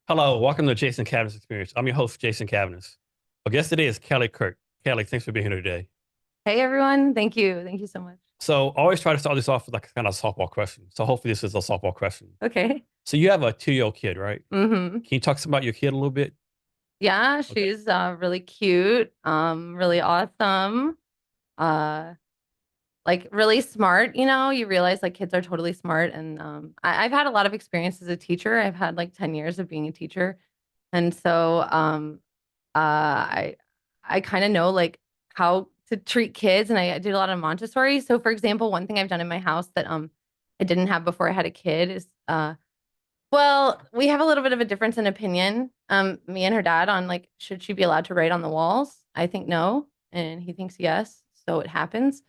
Hello, welcome to Jason Cavness Experience. I'm your host, Jason Cavness. Our guest today is Kelly Kirk. Kelly, thanks for being here today. Hey everyone, thank you. Thank you so much. So I always try to start this off with like a kind of softball question. So hopefully this is a softball question. Okay. So you have a 2-year-old kid, right? Mm-hmm. Can you talk about your kid a little bit? Yeah, Okay. she's really cute, really awesome, uh, like really smart, you realize like kids are totally smart and I've had a lot of experience as a teacher. I've had like 10 years of being a teacher. And so I kind of know like how to treat kids and I did a lot of Montessori. So for example, one thing I've done in my house that I didn't have before I had a kid is well, we have a little bit of a difference in opinion, me and her dad on like, should she be allowed to write on the walls? I think no, and he thinks yes. So it happens.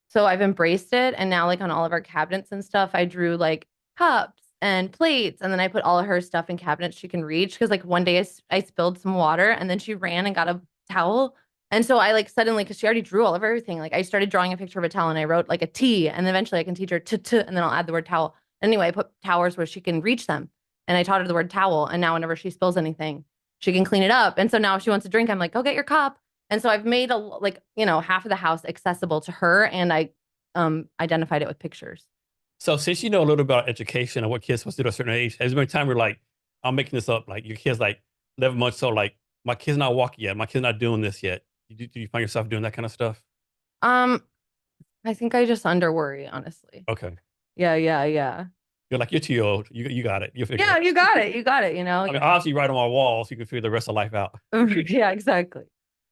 So I've embraced it. And now, like on all of our cabinets and stuff, I drew like cups and plates. And then I put all of her stuff in cabinets she can reach. Cause like one day I spilled some water and then she ran and got a towel. And so I like suddenly, cause she already drew all of everything, like I started drawing a picture of a towel and I wrote like a T. And eventually I can teach her to, and then I'll add the word towel. Anyway, I put towers where she can reach them. And I taught her the word towel. And now whenever she spills anything, she can clean it up. And so now if she wants a drink, I'm like, go get your cup. And so I've made half of the house accessible to her. And I identified it with pictures. So since you know a little about education and what kids supposed to do at a certain age, has there been a time where like, I'm making this up, like your kid's like 11 months old, like my kid's not walking yet, my kid's not doing this yet. Do you find yourself doing that kind of stuff? Um, I think I just under worry, honestly. Okay. Yeah. You're like, you're 2 year old. You got it. You figure it Yeah, out. you got it. You got it, I mean, obviously, you write on my walls, you can figure the rest of life out. Yeah, exactly.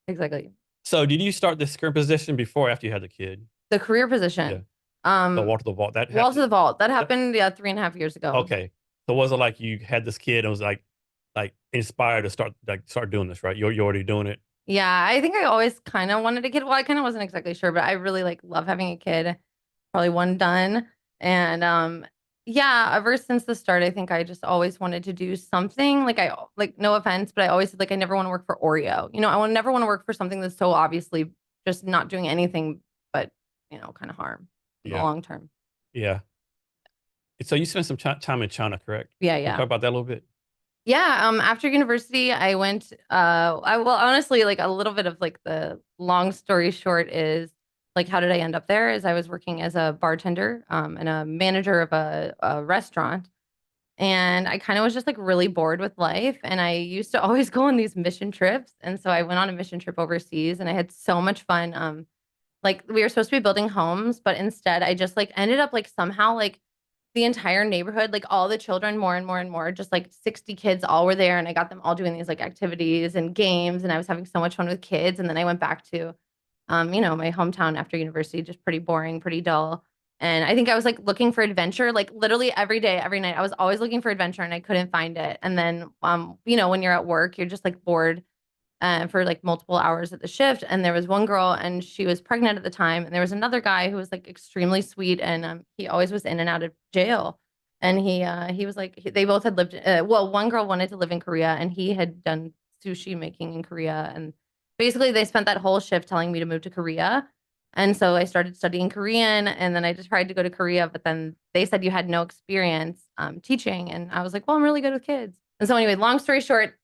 Exactly. So, did you start this current position before or after you had the kid? The career Yeah. position. The Um, wall to the vault. That Walls of happened. the Vault. That That, happened, yeah, 3.5 years ago. okay. So, was it like you had this kid and was like inspired to start doing this, right? You're already doing it. Yeah, I think I always kind of wanted a kid. Well, I kind of wasn't exactly sure, but I really like love having a kid. Probably one done. And yeah, ever since the start, I think I just always wanted to do something. Like I like no offense, but I always said like I never want to work for Oreo. I would never want to work for something that's so obviously just not doing anything but, kind of harm in the Yeah. long term. Yeah. So, you spent some time in China, correct? Yeah, Can you yeah. talk about that a little bit? Yeah, after university, I went I well honestly like a little bit of like the long story short is like how did I end up there is I was working as a bartender and a manager of a restaurant and I kind of was just like really bored with life and I used to always go on these mission trips and so I went on a mission trip overseas and I had so much fun like we were supposed to be building homes but instead I just like ended up like somehow like the entire neighborhood, like all the children, more and more and more, just like 60 kids all were there. And I got them all doing these like activities and games. And I was having so much fun with kids. And then I went back to, my hometown after university, just pretty boring, pretty dull. And I think I was like looking for adventure, like literally every day, every night. I was always looking for adventure and I couldn't find it. And then, when you're at work, you're just like bored for like multiple hours at the shift. And there was one girl and she was pregnant at the time. And there was another guy who was like extremely sweet and he always was in and out of jail. And he was like they both had lived. Well, one girl wanted to live in Korea and he had done sushi making in Korea. And basically, they spent that whole shift telling me to move to Korea. And so I started studying Korean, and then I just tried to go to Korea, but then they said you had no experience teaching, and I was like, well, I'm really good with kids. And so anyway, long story short,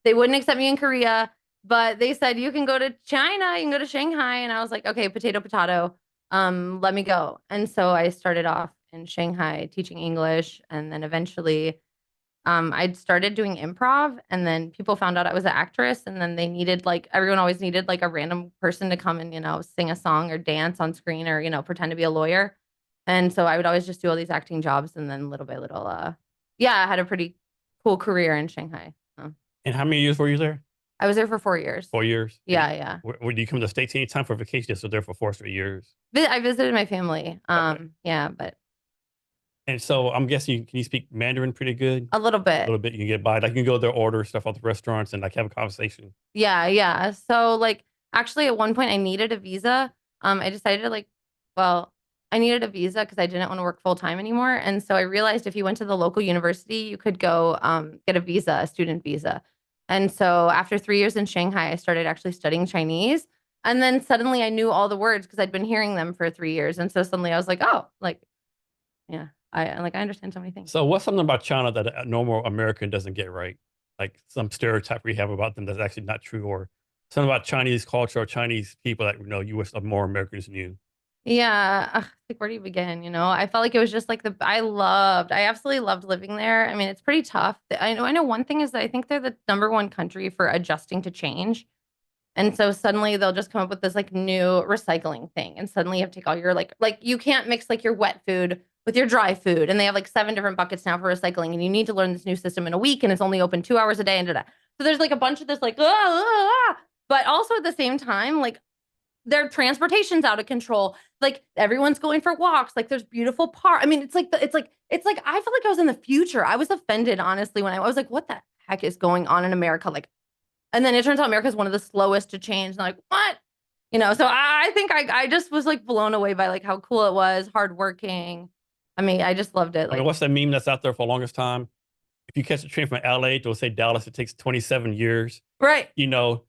they wouldn't accept me in Korea, but they said you can go to China, you can go to Shanghai, and I was like, okay, potato, potato, let me go. And so I started off in Shanghai teaching English, and then eventually, I'd started doing improv, and then people found out I was an actress, and then they needed like everyone always needed like a random person to come and sing a song or dance on screen or pretend to be a lawyer. And so I would always just do all these acting jobs, and then little by little, yeah, I had a pretty cool career in Shanghai. And how many years were you there? I was there for 4 years. 4 years. Yeah, yeah. Did you come to the States anytime for vacation? Just were there for 4 straight years. I visited my family. Okay. Yeah, but And so I'm guessing can you speak Mandarin pretty good? a little A bit. little bit. You can get by. Like you can go there, order stuff at the restaurants, and like have a conversation. Yeah, yeah. So like actually at one point I needed a visa. I decided to like, well, I needed a visa because I didn't want to work full time anymore. And so I realized if you went to the local university, you could go get a visa, a student visa. And so after 3 years in Shanghai, I started actually studying Chinese. And then suddenly I knew all the words because I'd been hearing them for 3 years. And so suddenly I was like, oh, like, yeah. I understand so many things. So what's something about China that a normal American doesn't get right? Like some stereotype we have about them that's actually not true, or something about Chinese culture or Chinese people that you wish are more Americans than you. Yeah, ugh, like where do you begin? I felt like it was just like I absolutely loved living there. I mean, it's pretty tough. I know one thing is that I think they're the number one country for adjusting to change. And so suddenly they'll just come up with this like new recycling thing. And suddenly you have to take all your like you can't mix like your wet food with your dry food. And they have like 7 different buckets now for recycling. And you need to learn this new system in a week. And it's only open 2 hours a day and da. So there's like a bunch of this like, but also at the same time, like their transportation's out of control. Like everyone's going for walks. Like there's beautiful park. I mean, it's like I felt like I was in the future. I was offended, honestly, when I was like, what the heck is going on in America? Like, and then it turns out America is one of the slowest to change. And like, what? So I think I just was like blown away by like how cool it was, hardworking. I mean, I just loved it. I mean, Like, what's that meme that's out there for the longest time? If you catch a train from LA to say Dallas, it takes 27 years. right. You know,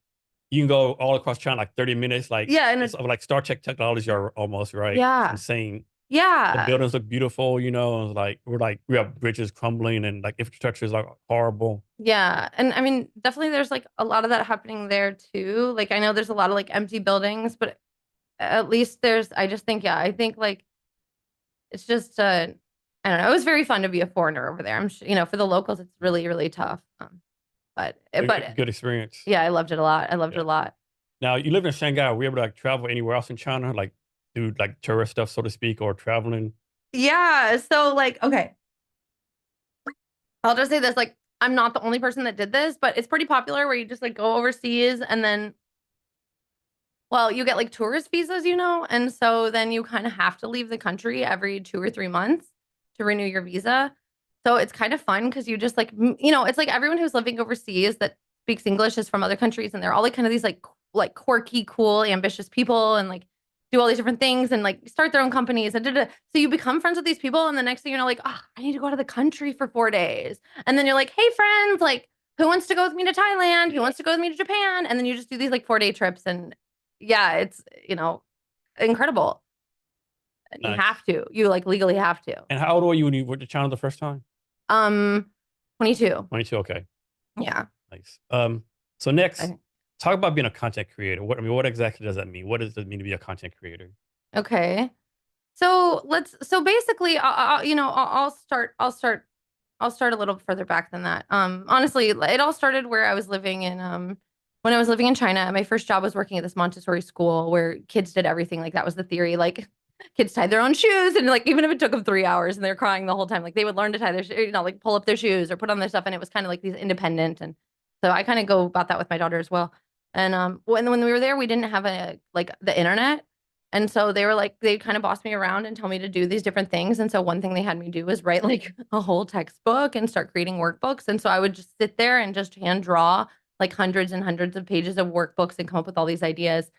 you can go all across China like 30 minutes. Like Yeah. And it's like Star Trek technology are almost right. It's yeah. insane. The Yeah. buildings look beautiful, and we have bridges crumbling and like infrastructure is like horrible. Yeah. And I mean, definitely there's like a lot of that happening there too. Like I know there's a lot of like empty buildings, but at least I just think, yeah, I think like it's just I don't know. It was very fun to be a foreigner over there. I'm sure, for the locals, it's really, really tough. But Good experience. yeah, I loved it a lot. I loved it Yeah. a lot. Now you live in Shanghai. Were you able to like travel anywhere else in China, like do like tourist stuff, so to speak, or traveling? Yeah. So like, okay, I'll just say this, like, I'm not the only person that did this, but it's pretty popular where you just like go overseas and then, well, you get like tourist visas, and so then you kind of have to leave the country every 2 or 3 months to renew your visa. So it's kind of fun because you just like, it's like everyone who's living overseas that speaks English is from other countries and they're all like kind of these like quirky, cool, ambitious people and like do all these different things and like start their own companies and da-da. So you become friends with these people and the next thing you know, like, oh, I need to go to the country for 4 days. And then you're like, hey friends, like who wants to go with me to Thailand? Who wants to go with me to Japan? And then you just do these like 4 day trips and yeah, it's incredible. And you Nice. have to. You like legally have to. And how old were you when you went to China the first time? Um, 22. 22. Okay. Yeah. Nice. So next, I, talk about being a content creator. What exactly does that mean? What does it mean to be a content creator? okay. So basically, I'll start a little further back than that. Honestly, it all started where I was living when I was living in China. My first job was working at this Montessori school where kids did everything. Like that was the theory. Like kids tied their own shoes, and like even if it took them 3 hours and they're crying the whole time, like they would learn to tie their, like pull up their shoes or put on their stuff, and it was kind of like these independent. And so I kind of go about that with my daughter as well. And when we were there, we didn't have the internet. And so they were like, they kind of bossed me around and told me to do these different things. And so one thing they had me do was write like a whole textbook and start creating workbooks. And so I would just sit there and just hand draw like hundreds and hundreds of pages of workbooks and come up with all these ideas.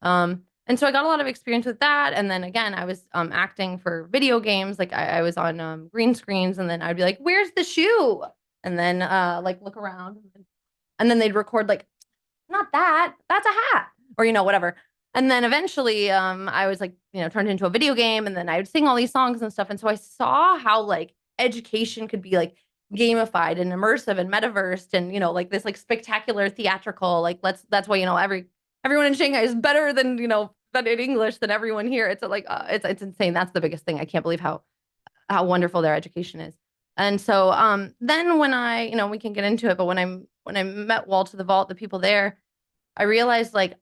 And so I got a lot of experience with that. And then again, I was acting for video games. Like I was on green screens, and then I'd be like, "Where's the shoe?" And then like look around, and then they'd record like, "Not that. That's a hat," or whatever. And then eventually, I was like, turned into a video game, and then I would sing all these songs and stuff. And so I saw how like education could be like gamified and immersive and metaversed, and like this like spectacular theatrical. Like that's why everyone in Shanghai is better than than in English than everyone here. It's like it's insane. That's the biggest thing. I can't believe how wonderful their education is. And so then when we can get into it, but when I met Wall to the Vault, the people there, I realized like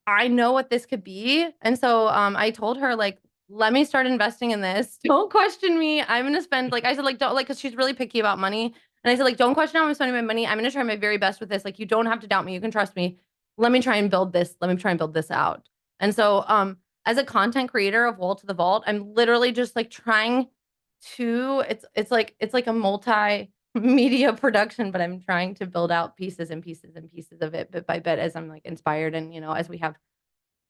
I know what this could be. And so I told her like, let me start investing in this. Don't question me. I'm gonna spend like I said, like don't like because she's really picky about money. And I said, like, don't question how I'm spending my money. I'm gonna try my very best with this. Like, you don't have to doubt me. You can trust me. Let me try and build this. Let me try and build this out. And so as a content creator of Wall to the Vault, I'm literally just like trying to it's like a multi-media production, but I'm trying to build out pieces and pieces and pieces of it bit by bit as I'm like inspired and as we have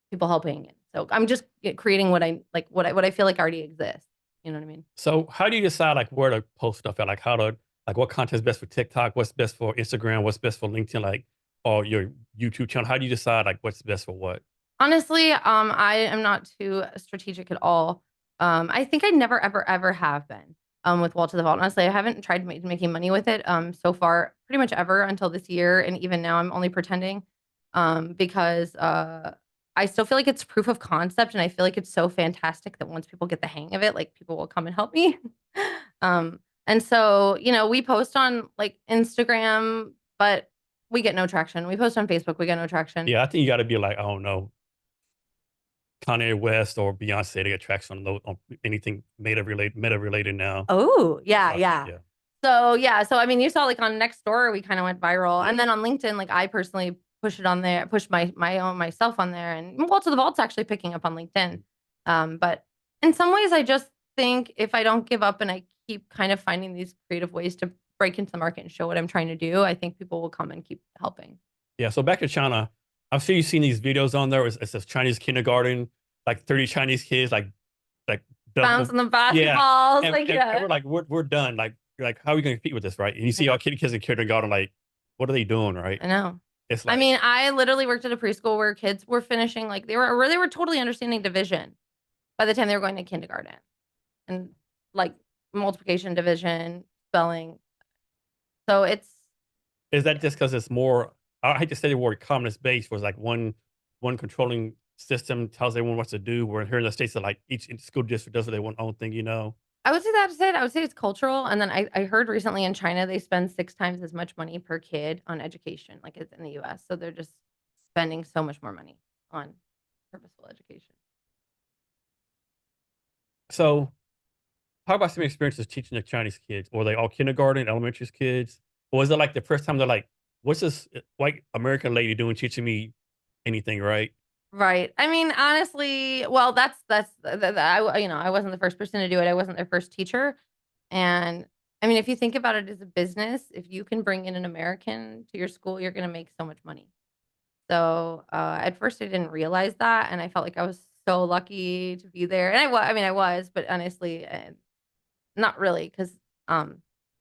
people helping. So I'm just creating what I like, what I feel like already exists. You know what I mean? So how do you decide like where to post stuff at? Like how to like what content is best for TikTok? What's best for Instagram? What's best for LinkedIn? Like or your YouTube channel? How do you decide like what's best for what? Honestly, I am not too strategic at all. I think I never, ever, ever have been with Wall to the Vault. Honestly, I haven't tried making money with it so far, pretty much ever until this year, and even now I'm only pretending because I still feel like it's proof of concept, and I feel like it's so fantastic that once people get the hang of it, like people will come and help me. And so we post on like Instagram, but we get no traction. We post on Facebook, we get no traction. Yeah, I think you got to be like, I don't know, Kanye West or Beyonce to get traction on, on anything meta related now. Oh, That's yeah, what I think. yeah. Yeah. So yeah, so I mean, you saw like on Nextdoor, we kind of went viral, and then on LinkedIn, like I personally push it on there, push my own myself on there, and Wall to the Vault's actually picking up on LinkedIn. But in some ways, I just think if I don't give up and I keep kind of finding these creative ways to break into the market and show what I'm trying to do, I think people will come and keep helping. Yeah. So back to China, I'm sure you've seen these videos on there. It says Chinese kindergarten, like 30 Chinese kids, like double. Bouncing the Yeah. basketballs, And, like and yeah, we're like, we're done. Like, you're like, how are we going to compete with this? Right. And you I see know. all kids in kindergarten, like, what are they doing? Right. I know. It's I like, mean, I literally worked at a preschool where kids were finishing like they were totally understanding division by the time they were going to kindergarten. And like multiplication, division, spelling. So it's is that yeah. just because it's more, I hate to say the word communist based, was like one controlling system tells everyone what to do. Where here in the States, that like each school district does what they want own thing, you know? I would say that's it. I would say it's cultural. And then I heard recently in China they spend 6 times as much money per kid on education, like it's in the US. So they're just spending so much more money on purposeful education. So talk about some experiences teaching the Chinese kids. Were they all kindergarten, elementary kids? Or was it like the first time they're like, what's this white American lady doing teaching me anything, right? Right. I mean, honestly, well, I wasn't the first person to do it. I wasn't their first teacher. And I mean, if you think about it as a business, if you can bring in an American to your school, you're going to make so much money. So at first, I didn't realize that, and I felt like I was so lucky to be there. And I mean, I was, but honestly, not really, because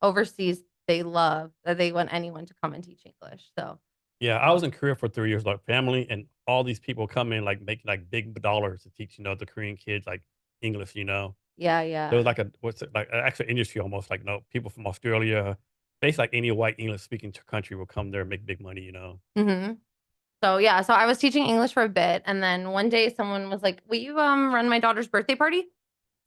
overseas they want anyone to come and teach English. So Yeah, I was in Korea for 3 years, like family, and all these people come in like making like big dollars to teach, the Korean kids like English, you know. yeah, There was yeah. like what's it like an actual industry almost like people from Australia, basically like any white English speaking country will come there and make big money, you know. hmm So yeah, so I was teaching English for a bit, and then one day someone was like, "Will you run my daughter's birthday party?"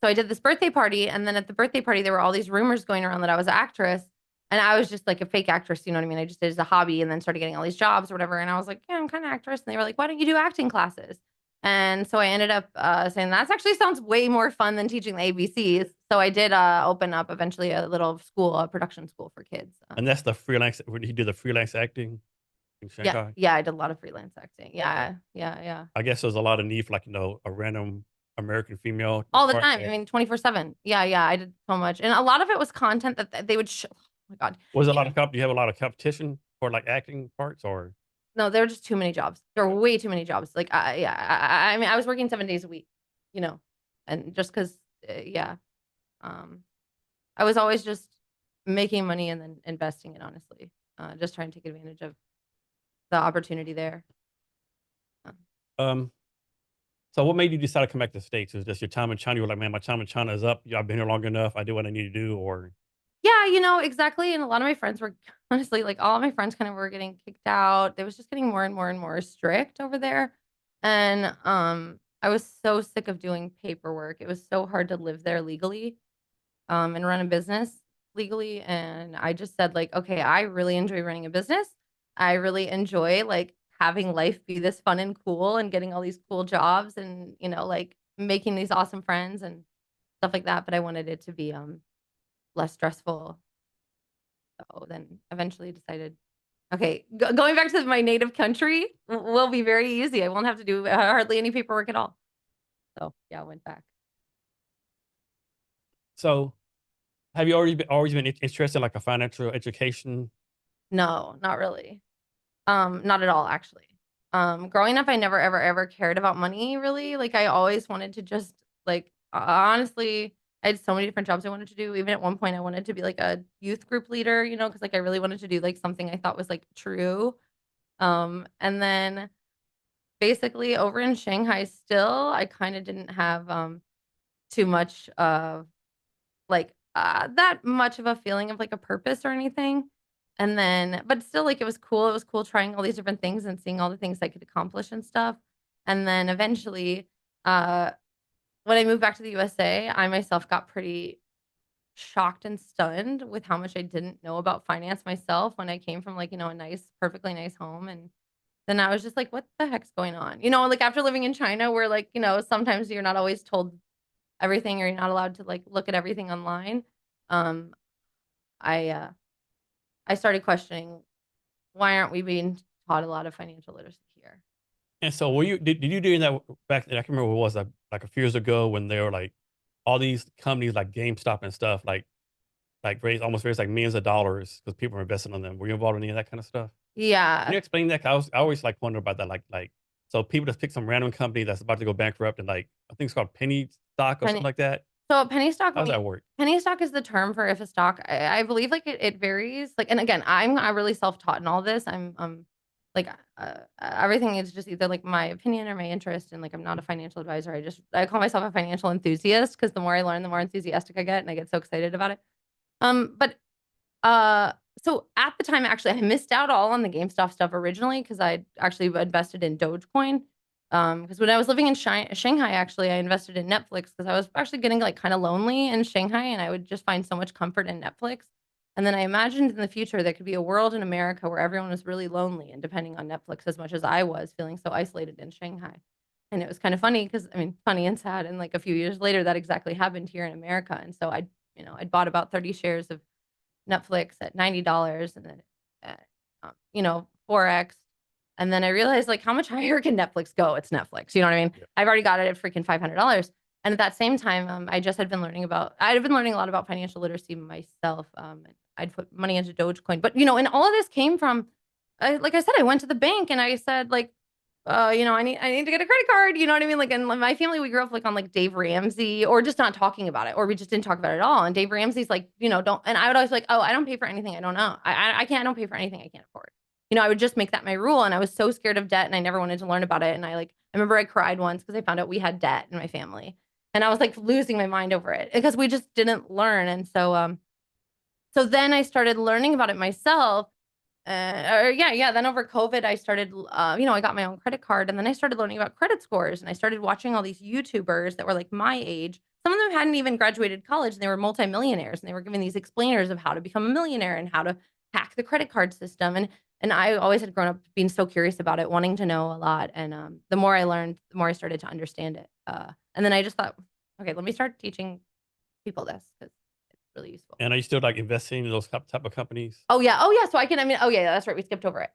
So I did this birthday party, and then at the birthday party, there were all these rumors going around that I was an actress, and I was just like a fake actress. You know what I mean? I just did it as a hobby, and then started getting all these jobs or whatever. And I was like, "Yeah, I'm kind of actress." And they were like, "Why don't you do acting classes?" And so I ended up saying that actually sounds way more fun than teaching the ABCs. So I did open up eventually a little school, a production school for kids. And that's the freelance when he did the freelance acting in Yeah, Shanghai. yeah, I did a lot of freelance acting. Okay. Yeah, yeah, yeah. I guess there's a lot of need for like, a random American female to All the start time. I there. mean, 24/7. Yeah, yeah, I did so much. And a lot of it was content that they would oh my God. Was a Yeah. lot of do you have a lot of competition for like acting parts or No, there were just too many jobs. There were way too many jobs. Like, yeah, I mean, I was working 7 days a week, you know, and just because, yeah, um, I was always just making money and then investing it, honestly, just trying to take advantage of the opportunity there. Uh, um so what made you decide to come back to the States? Was just your time in China? You were like, man, my time in China is up. Yeah, I've been here long enough. I do what I need to do. Or Yeah, exactly. And a lot of my friends were honestly like all of my friends kind of were getting kicked out. They was just getting more and more and more strict over there. And I was so sick of doing paperwork. It was so hard to live there legally and run a business legally. And I just said like, okay, I really enjoy running a business. I really enjoy like having life be this fun and cool and getting all these cool jobs and like making these awesome friends and stuff like that. But I wanted it to be less stressful. So then eventually decided, okay, going back to my native country will be very easy. I won't have to do hardly any paperwork at all. So yeah, I went back. so have you always been interested in like a financial education? No, not really. Not at all, actually. Growing up, I never, ever, ever cared about money really. Like I always wanted to just like honestly, I had so many different jobs I wanted to do. Even at one point, I wanted to be like a youth group leader, because like I really wanted to do like something I thought was like true. And then basically over in Shanghai still, I kind of didn't have too much of like that much of a feeling of like a purpose or anything. And then, but still, like it was cool. It was cool trying all these different things and seeing all the things I could accomplish and stuff. And then eventually, uh, when I moved back to the USA, I myself got pretty shocked and stunned with how much I didn't know about finance myself when I came from like, a nice, perfectly nice home. And then I was just like, what the heck's going on? Like after living in China, where like, sometimes you're not always told everything or you're not allowed to like look at everything online. Um, I started questioning why aren't we being taught a lot of financial literacy here? And so, were you did you do that back? I can remember what it was like a few years ago when they were like all these companies like GameStop and stuff raised like millions of dollars because people were investing on them. Were you involved in any of that kind of stuff? Can Yeah. you explain that? 'Cause I always like wonder about that. So people just pick some random company that's about to go bankrupt and like I think it's called penny stock or something Penny like that. so penny stock How does that work? penny stock is the term for if a stock I believe like it varies. Like and again, I'm really self-taught in all this. I'm like everything is just either like my opinion or my interest and like I'm not a financial advisor. I call myself a financial enthusiast because the more I learn, the more enthusiastic I get and I get so excited about it. But uh, so at the time, actually, I missed out all on the GameStop stuff originally because I actually invested in Dogecoin. Because when I was living in Shanghai, actually, I invested in Netflix because I was actually getting like kind of lonely in Shanghai, and I would just find so much comfort in Netflix. And then I imagined in the future there could be a world in America where everyone was really lonely and depending on Netflix as much as I was feeling so isolated in Shanghai. And it was kind of funny because I mean, funny and sad. And like a few years later, that exactly happened here in America. And so I'd bought about 30 shares of Netflix at $90 and then, Forex. And then I realized like how much higher can Netflix go? It's Netflix. You know what I mean? Yeah. I've already got it at freaking $500. And at that same time, I'd been learning a lot about financial literacy myself. And I'd put money into Dogecoin, but and all of this came from, like I said, I went to the bank and I said like, I need to get a credit card. You know what I mean? Like, in my family, we grew up like on like Dave Ramsey, or just not talking about it, or we just didn't talk about it at all. And Dave Ramsey's like, don't. And I would always be like, oh, I don't pay for anything I don't know. I can't. I don't pay for anything I can't afford. I would just make that my rule. And I was so scared of debt, and I never wanted to learn about it. And I remember I cried once because I found out we had debt in my family, and I was like losing my mind over it because we just didn't learn. And so then I started learning about it myself or yeah. Then over COVID, I started, I got my own credit card, and then I started learning about credit scores, and I started watching all these YouTubers that were like my age. Some of them hadn't even graduated college, and they were multimillionaires, and they were giving these explainers of how to become a millionaire and how to hack the credit card system. And I always had grown up being so curious about it, wanting to know a lot. And the more I learned, the more I started to understand it. And then I just thought, okay, let me start teaching people this because it's really useful. And are you still like investing in those type of companies? Oh yeah. Oh yeah. So oh yeah, that's right. We skipped over it.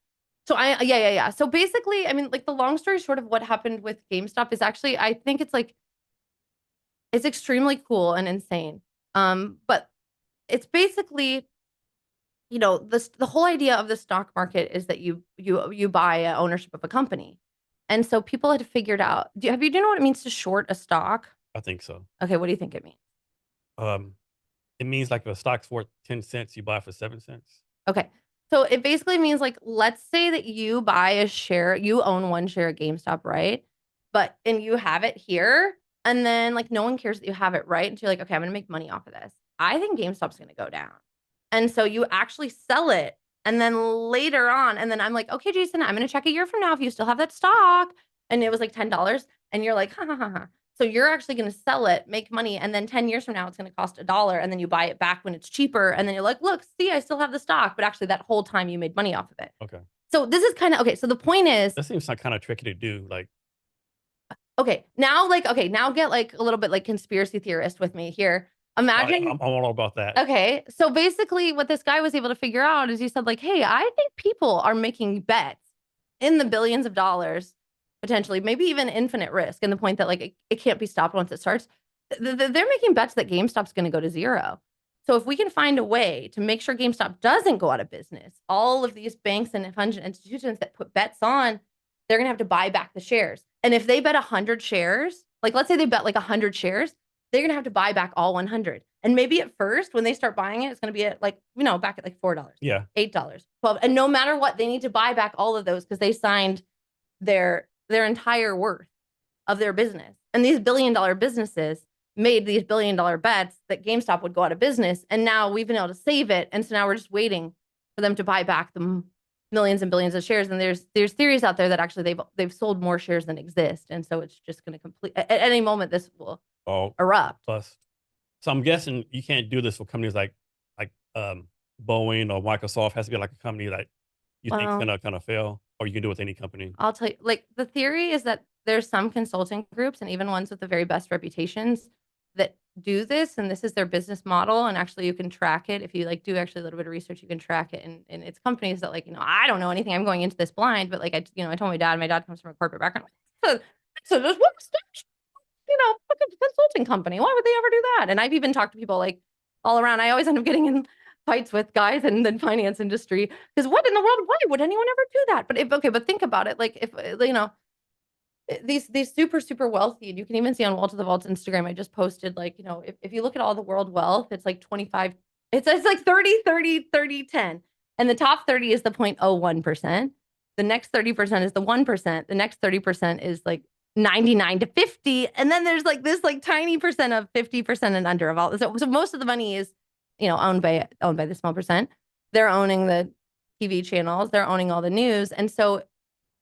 So yeah. So basically, I mean, like the long story short of what happened with GameStop is actually, I think it's like, it's extremely cool and insane. But it's basically, the whole idea of the stock market is that you buy ownership of a company. And so people had figured out, do you know what it means to short a stock? I think so. Okay. What do you think it means? Um, it means like if a stock's worth 10 cents, you buy for 7 cents. Okay. So it basically means like, let's say that you buy a share, you own one share of GameStop, right? And you have it here. And then like no one cares that you have it, right? And so you're like, okay, I'm gonna make money off of this. I think GameStop's gonna go down. And so you actually sell it. And then later on, and then I'm like, okay, Jason, I'm gonna check a year from now if you still have that stock. And it was like $10. And you're like, ha ha ha ha. So you're actually going to sell it, make money, and then 10 years from now, it's going to cost $1, and then you buy it back when it's cheaper, and then you're like, look, see, I still have the stock, but actually that whole time you made money off of it. Okay. So this is kind of okay. So the point is, That seems like kind of tricky to do. Like, okay, now get like a little bit like conspiracy theorist with me here. Imagine, I'm all about that. okay, so basically what this guy was able to figure out is he said like, hey, I think people are making bets in the billions of dollars potentially, maybe even infinite risk, and the point that like it can't be stopped once it starts. They're making bets that GameStop's going to go to zero. So if we can find a way to make sure GameStop doesn't go out of business, all of these banks and financial institutions that put bets on, they're going to have to buy back the shares. And if they bet 100 shares, like let's say they bet like 100 shares, they're going to have to buy back all 100. And maybe at first, when they start buying it, it's going to be at like, back at like $4, Yeah. $8, 12. And no matter what, they need to buy back all of those because they signed their entire worth of their business. And these billion-dollar businesses made these $1 billion bets that GameStop would go out of business, and now we've been able to save it, and so now we're just waiting for them to buy back the millions and billions of shares. And there's theories out there that actually they've sold more shares than exist, and so it's just going to complete at any moment this will erupt. Plus, so I'm guessing you can't do this with companies like Boeing or Microsoft. It has to be like a company that you think is Well, gonna kind of fail, or you can do it with any company. I'll tell you, like the theory is that there's some consulting groups and even ones with the very best reputations that do this, and this is their business model. And actually, you can track it if you like do actually a little bit of research. You can track it, and it's companies that I don't know anything. I'm going into this blind, but like I told my dad. My dad comes from a corporate background. So there's one like a consulting company. Why would they ever do that? And I've even talked to people like all around. I always end up getting in fights with guys in the finance industry because what in the world? Why would anyone ever do that? But think about it. Like if these super wealthy, and you can even see on Wall to the Vault's Instagram. I just posted if you look at all the world wealth, it's like 25. It's like 30, 30, 30, 10. And the top 30 is the 0.01%. The next 30% is the 1%. The next 30% is like 99 to 50. And then there's like this like tiny percent of 50% and under of all. So most of the money is, owned by the small percent. They're owning the TV channels. They're owning all the news. And so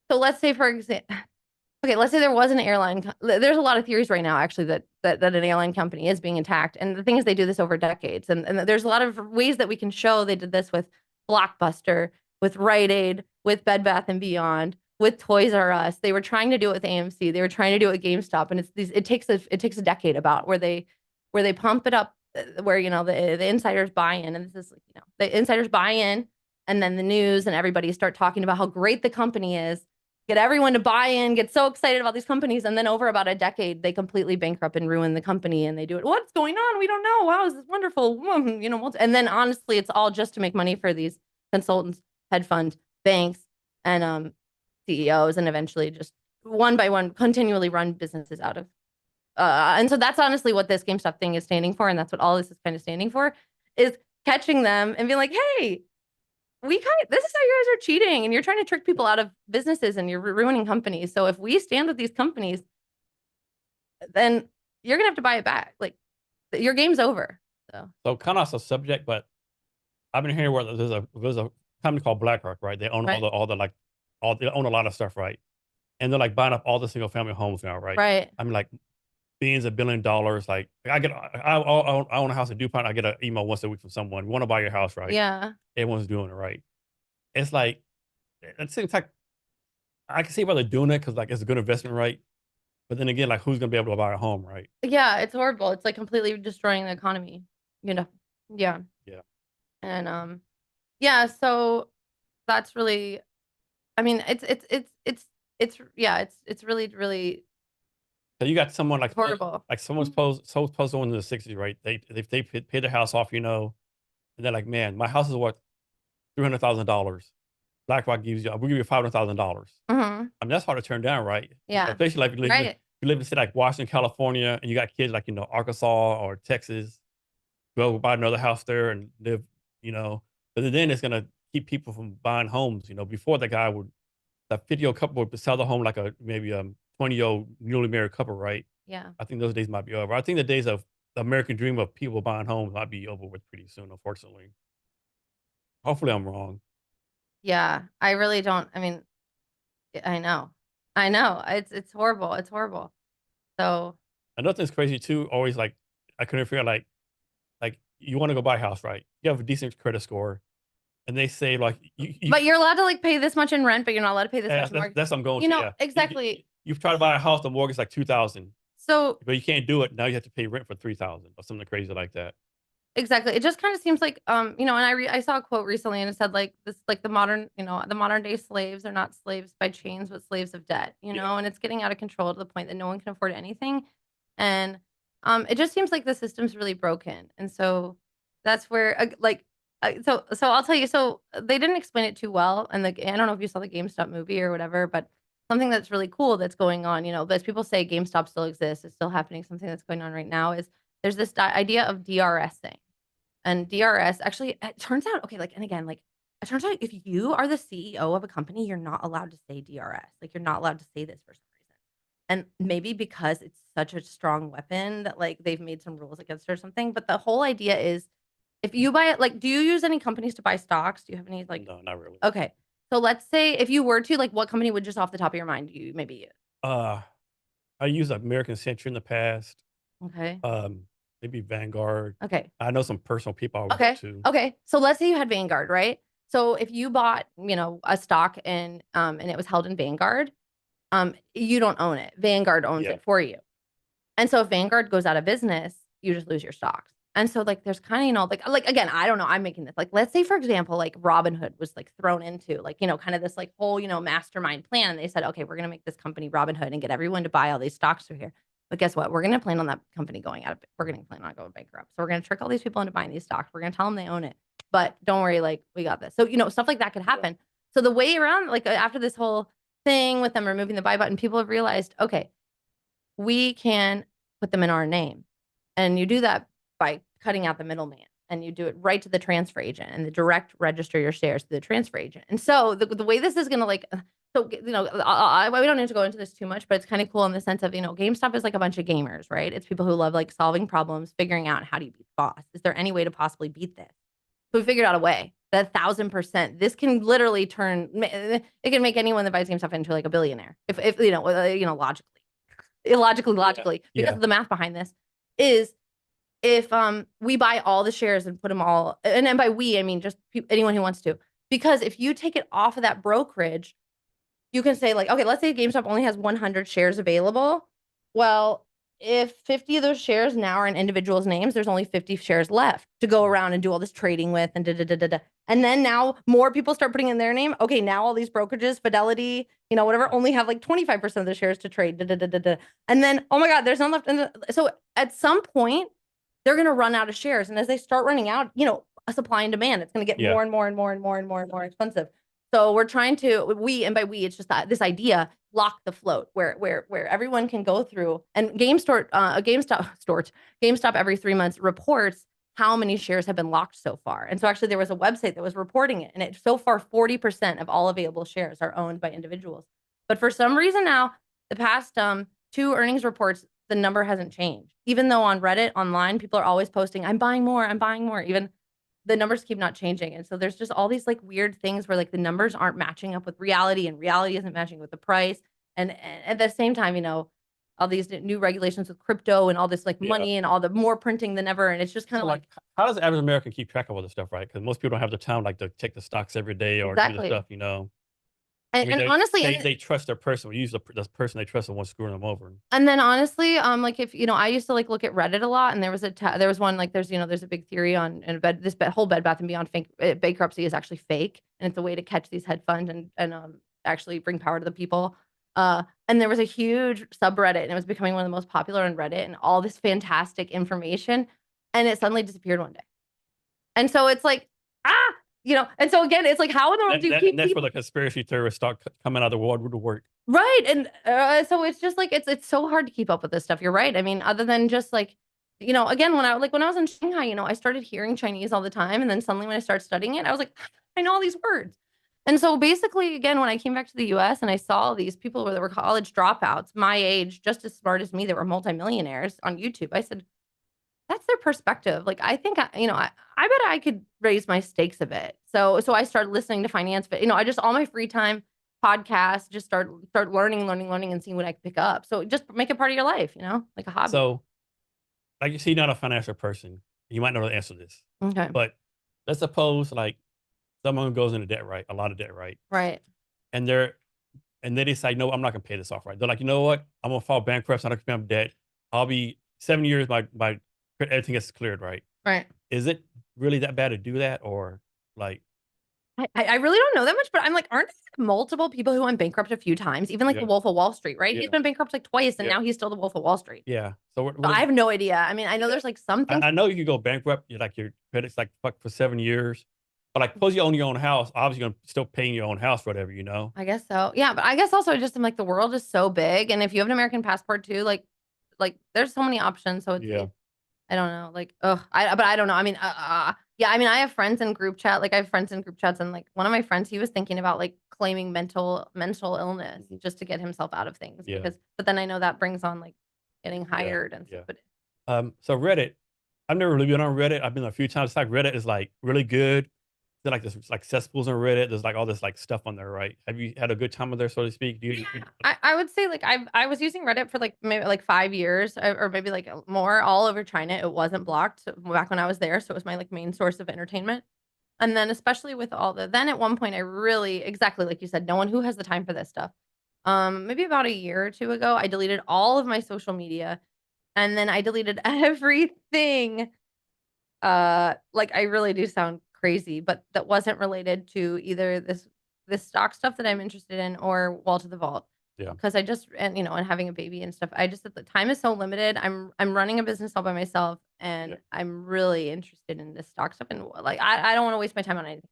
let's say, for example, okay, let's say there was an airline. There's a lot of theories right now, actually, that an airline company is being attacked. And the thing is, they do this over decades. And there's a lot of ways that we can show they did this with Blockbuster, with Rite Aid, with Bed Bath and Beyond, with Toys R Us. They were trying to do it with AMC. They were trying to do it with GameStop. And it takes a decade about where they pump it up, where the insiders buy in, and this is the insiders buy in, and then the news and everybody start talking about how great the company is, get everyone to buy in, get so excited about these companies, and then over about a decade they completely bankrupt and ruin the company, and they do it. What's going on? We don't know. Wow, this is wonderful. And then honestly, it's all just to make money for these consultants, hedge funds, banks, and CEOs, and eventually just one by one continually run businesses out of. And so that's honestly what this GameStop thing is standing for, and that's what all this is kind of standing for, is catching them and being like, hey, this is how you guys are cheating, and you're trying to trick people out of businesses, and you're ruining companies. So if we stand with these companies, then you're gonna have to buy it back. Like your game's over. So kind of off the subject, but I've been hearing where there's a company called BlackRock, right? They own Right. they own a lot of stuff, right? And they're like buying up all the single family homes now, right? Right. I mean, like billions of $1 billion. Like I own a house in DuPont. I get an email once a week from someone. You want to buy your house, right? Yeah. Everyone's doing it, right? It's like it seems like I can see why they're doing it because like it's a good investment, right? But then again, like who's gonna be able to buy a home, right? Yeah, it's horrible. It's like completely destroying the economy. Yeah. Yeah. And yeah, so that's really, I mean, it's really So you got someone horrible. like someone's supposed to own in the '60s, right? They pay their house off, and they're like, man, my house is worth $300,000. BlackRock we'll give you $500,000. Mm-hmm. I mean, that's hard to turn down, right? Yeah. Especially like Right. you live in a state like Washington, California, and you got kids like, Arkansas or Texas, go buy another house there and live, but then it's going to keep people from buying homes. Before that 50-year-old couple would sell the home like maybe a 20-year-old newly married couple, right? Yeah. I think those days might be over. I think the days of the American dream of people buying homes might be over with pretty soon, unfortunately. Hopefully I'm wrong. Yeah. I really don't. I mean, I know. It's horrible. It's horrible. So Another thing's crazy too, always like, I couldn't figure like you want to go buy a house, right? You have a decent credit score, and they say like but you're allowed to like pay this much in rent, but you're not allowed to pay this much in mortgage. that's what I'm going to. Yeah, Exactly. you've tried to buy a house, the mortgage like 2,000, So but you can't do it. Now you have to pay rent for 3,000 or something crazy like that. exactly. It just kind of seems like and I saw a quote recently, and it said like this, like the modern day slaves are not slaves by chains, but slaves of debt, Yeah. and it's getting out of control to the point that no one can afford anything. And it just seems like the system's really broken. And so that's where so I'll tell you, so they didn't explain it too well. And I don't know if you saw the GameStop movie or whatever, but something that's really cool that's going on, as people say GameStop still exists, it's still happening. Something that's going on right now is there's this idea of DRSing. And DRS actually, it turns out, okay, and again, it turns out if you are the CEO of a company, you're not allowed to say DRS. Like, you're not allowed to say this for some reason. And maybe because it's such a strong weapon that like they've made some rules against it or something. But the whole idea is if you buy it, like, do you use any companies to buy stocks? Do you have any like, No, not really. okay. So let's say if you were to, like, what company would just off the top of your mind you maybe use? Uh, I used American Century in the past. Okay. Um, Maybe Vanguard. Okay. I know some personal people I work with Okay. too. Okay. So let's say you had Vanguard, right? So if you bought, a stock and it was held in Vanguard, you don't own it. Vanguard owns Yeah. it for you. And so if Vanguard goes out of business, you just lose your stocks. And so like there's kind of, like again, I don't know, I'm making this like let's say for example, like Robinhood was like thrown into like, kind of this like whole, mastermind plan. And they said, okay, we're gonna make this company Robinhood and get everyone to buy all these stocks through here. But guess what? We're gonna plan on that company going out of we're gonna plan on going bankrupt. So we're gonna trick all these people into buying these stocks. We're gonna tell them they own it. But don't worry, like we got this. So stuff like that could happen. So the way around, like after this whole thing with them removing the buy button, people have realized, okay, we can put them in our name. And you do that by cutting out the middleman and you do it right to the transfer agent and the direct register your shares to the transfer agent. And so the way this is going to we don't need to go into this too much, but it's kind of cool in the sense of, GameStop is like a bunch of gamers, right? It's people who love like solving problems, figuring out how do you beat the boss? Is there any way to possibly beat this? So we figured out a way that 1,000%, this can literally it can make anyone that buys GameStop into like a billionaire. If logically illogically, because Yeah. of the math behind this, is if we buy all the shares and put them all, and then by we I mean just anyone who wants to, because if you take it off of that brokerage, you can say like, okay, let's say GameStop only has 100 shares available. Well, if 50 of those shares now are in individuals' names, there's only 50 shares left to go around and do all this trading with and da da da da da. And then now more people start putting in their name. Okay, now all these brokerages, Fidelity, whatever, only have like 25% of the shares to trade. Da, da, da, da, da. And then, oh my God, there's none left. So at some point, they're going to run out of shares. And as they start running out, a supply and demand, it's going to get Yeah. more and more and more and more and more and more expensive. So we're trying to, and by we, it's just that this idea, lock the float where everyone can go through, and GameStop every 3 months reports how many shares have been locked so far. And so actually there was a website that was reporting it, and it so far 40% of all available shares are owned by individuals. But for some reason now, the past 2 earnings reports, the number hasn't changed. Even though on Reddit online, people are always posting, I'm buying more, even the numbers keep not changing. And so there's just all these like weird things where like the numbers aren't matching up with reality and reality isn't matching with the price. And at the same time, all these new regulations with crypto and all this like money and all the more printing than ever. And it's just kind of like, how does the average American keep track of all this stuff, right? Because most people don't have the time like to check the stocks every day or do the exactly. stuff. And honestly, they trust their person. We use the person they trust and won't screwing them over. and then honestly, like if I used to like look at Reddit a lot, and there was one like there's a big theory on and whole Bed Bath and Beyond bankruptcy is actually fake, and it's a way to catch these hedge funds and actually bring power to the people. And there was a huge subreddit, and it was becoming one of the most popular on Reddit, and all this fantastic information, and it suddenly disappeared one day. And so it's like, and so again, it's like, how in the world do you keep that's where the conspiracy theorists start coming out of the woodwork. Right. And so it's just like it's so hard to keep up with this stuff. You're right. I mean, other than just like, again, when I was in Shanghai, I started hearing Chinese all the time. And then suddenly when I started studying it, I was like, I know all these words. And so basically, again, when I came back to the US and I saw these people that were college dropouts, my age, just as smart as me, that were multimillionaires on YouTube, I said, that's their perspective. Like, I think, I bet I could raise my stakes a bit. So I started listening to finance, but, I just all my free time podcasts, just start learning and seeing what I can pick up. So just make it part of your life, like a hobby. So, like you see, not a financial person, you might know the answer to this. Okay. But let's suppose like someone goes into debt, right? A lot of debt, right? Right. And they decide, no, I'm not gonna pay this off, right? They're like, you know what? I'm gonna file bankrupt. I'm not gonna pay up debt. I'll be 7 years. My everything gets cleared, right? Right. Is it really that bad to do that, or like? I really don't know that much, but I'm like, aren't there multiple people who went bankrupt a few times? Even like the Wolf of Wall Street, right? He's been bankrupt like twice, and now he's still the Wolf of Wall Street. Yeah. So I have no idea. I mean, I know there's like something. I know you can go bankrupt. You're like your credit's like fucked for 7 years. But like, suppose you own your own house, obviously you're still paying your own house, whatever, I guess so. Yeah, but I guess also I just am like the world is so big, and if you have an American passport too, like there's so many options. So it's I don't know, like, ugh, but I don't know. I mean, yeah, I mean, I have friends in group chat, like, I have friends in group chats, and, like, one of my friends, he was thinking about, like, claiming mental illness Mhm. just to get himself out of things Yeah, because but then I know that brings on, like, getting yeah, hired and stuff, yeah. but So Reddit, I've never really been on Reddit. I've been a few times. It's like Reddit is like really good. They're like this like cesspools on Reddit. There's like all this like stuff on there, right? Have you had a good time on there, so to speak? Do yeah, you I would say, like, I was using Reddit for, like, maybe, like, 5 years, or maybe, like, more all over China. It wasn't blocked back when I was there, so it was my, like, main source of entertainment. And then especially with all then at one point I really exactly like you said, no one who has the time for this stuff. Maybe about a year or 2 ago, I deleted all of my social media, and then I deleted everything, like, I really do sound crazy, but that wasn't related to either this stock stuff that I'm interested in or Wall to the Vault. yeah, Because I just and having a baby and stuff, I just the time is so limited. I'm running a business all by myself, yeah, and I'm really interested in this stock stuff, and, like, I don't wanna waste my time on anything.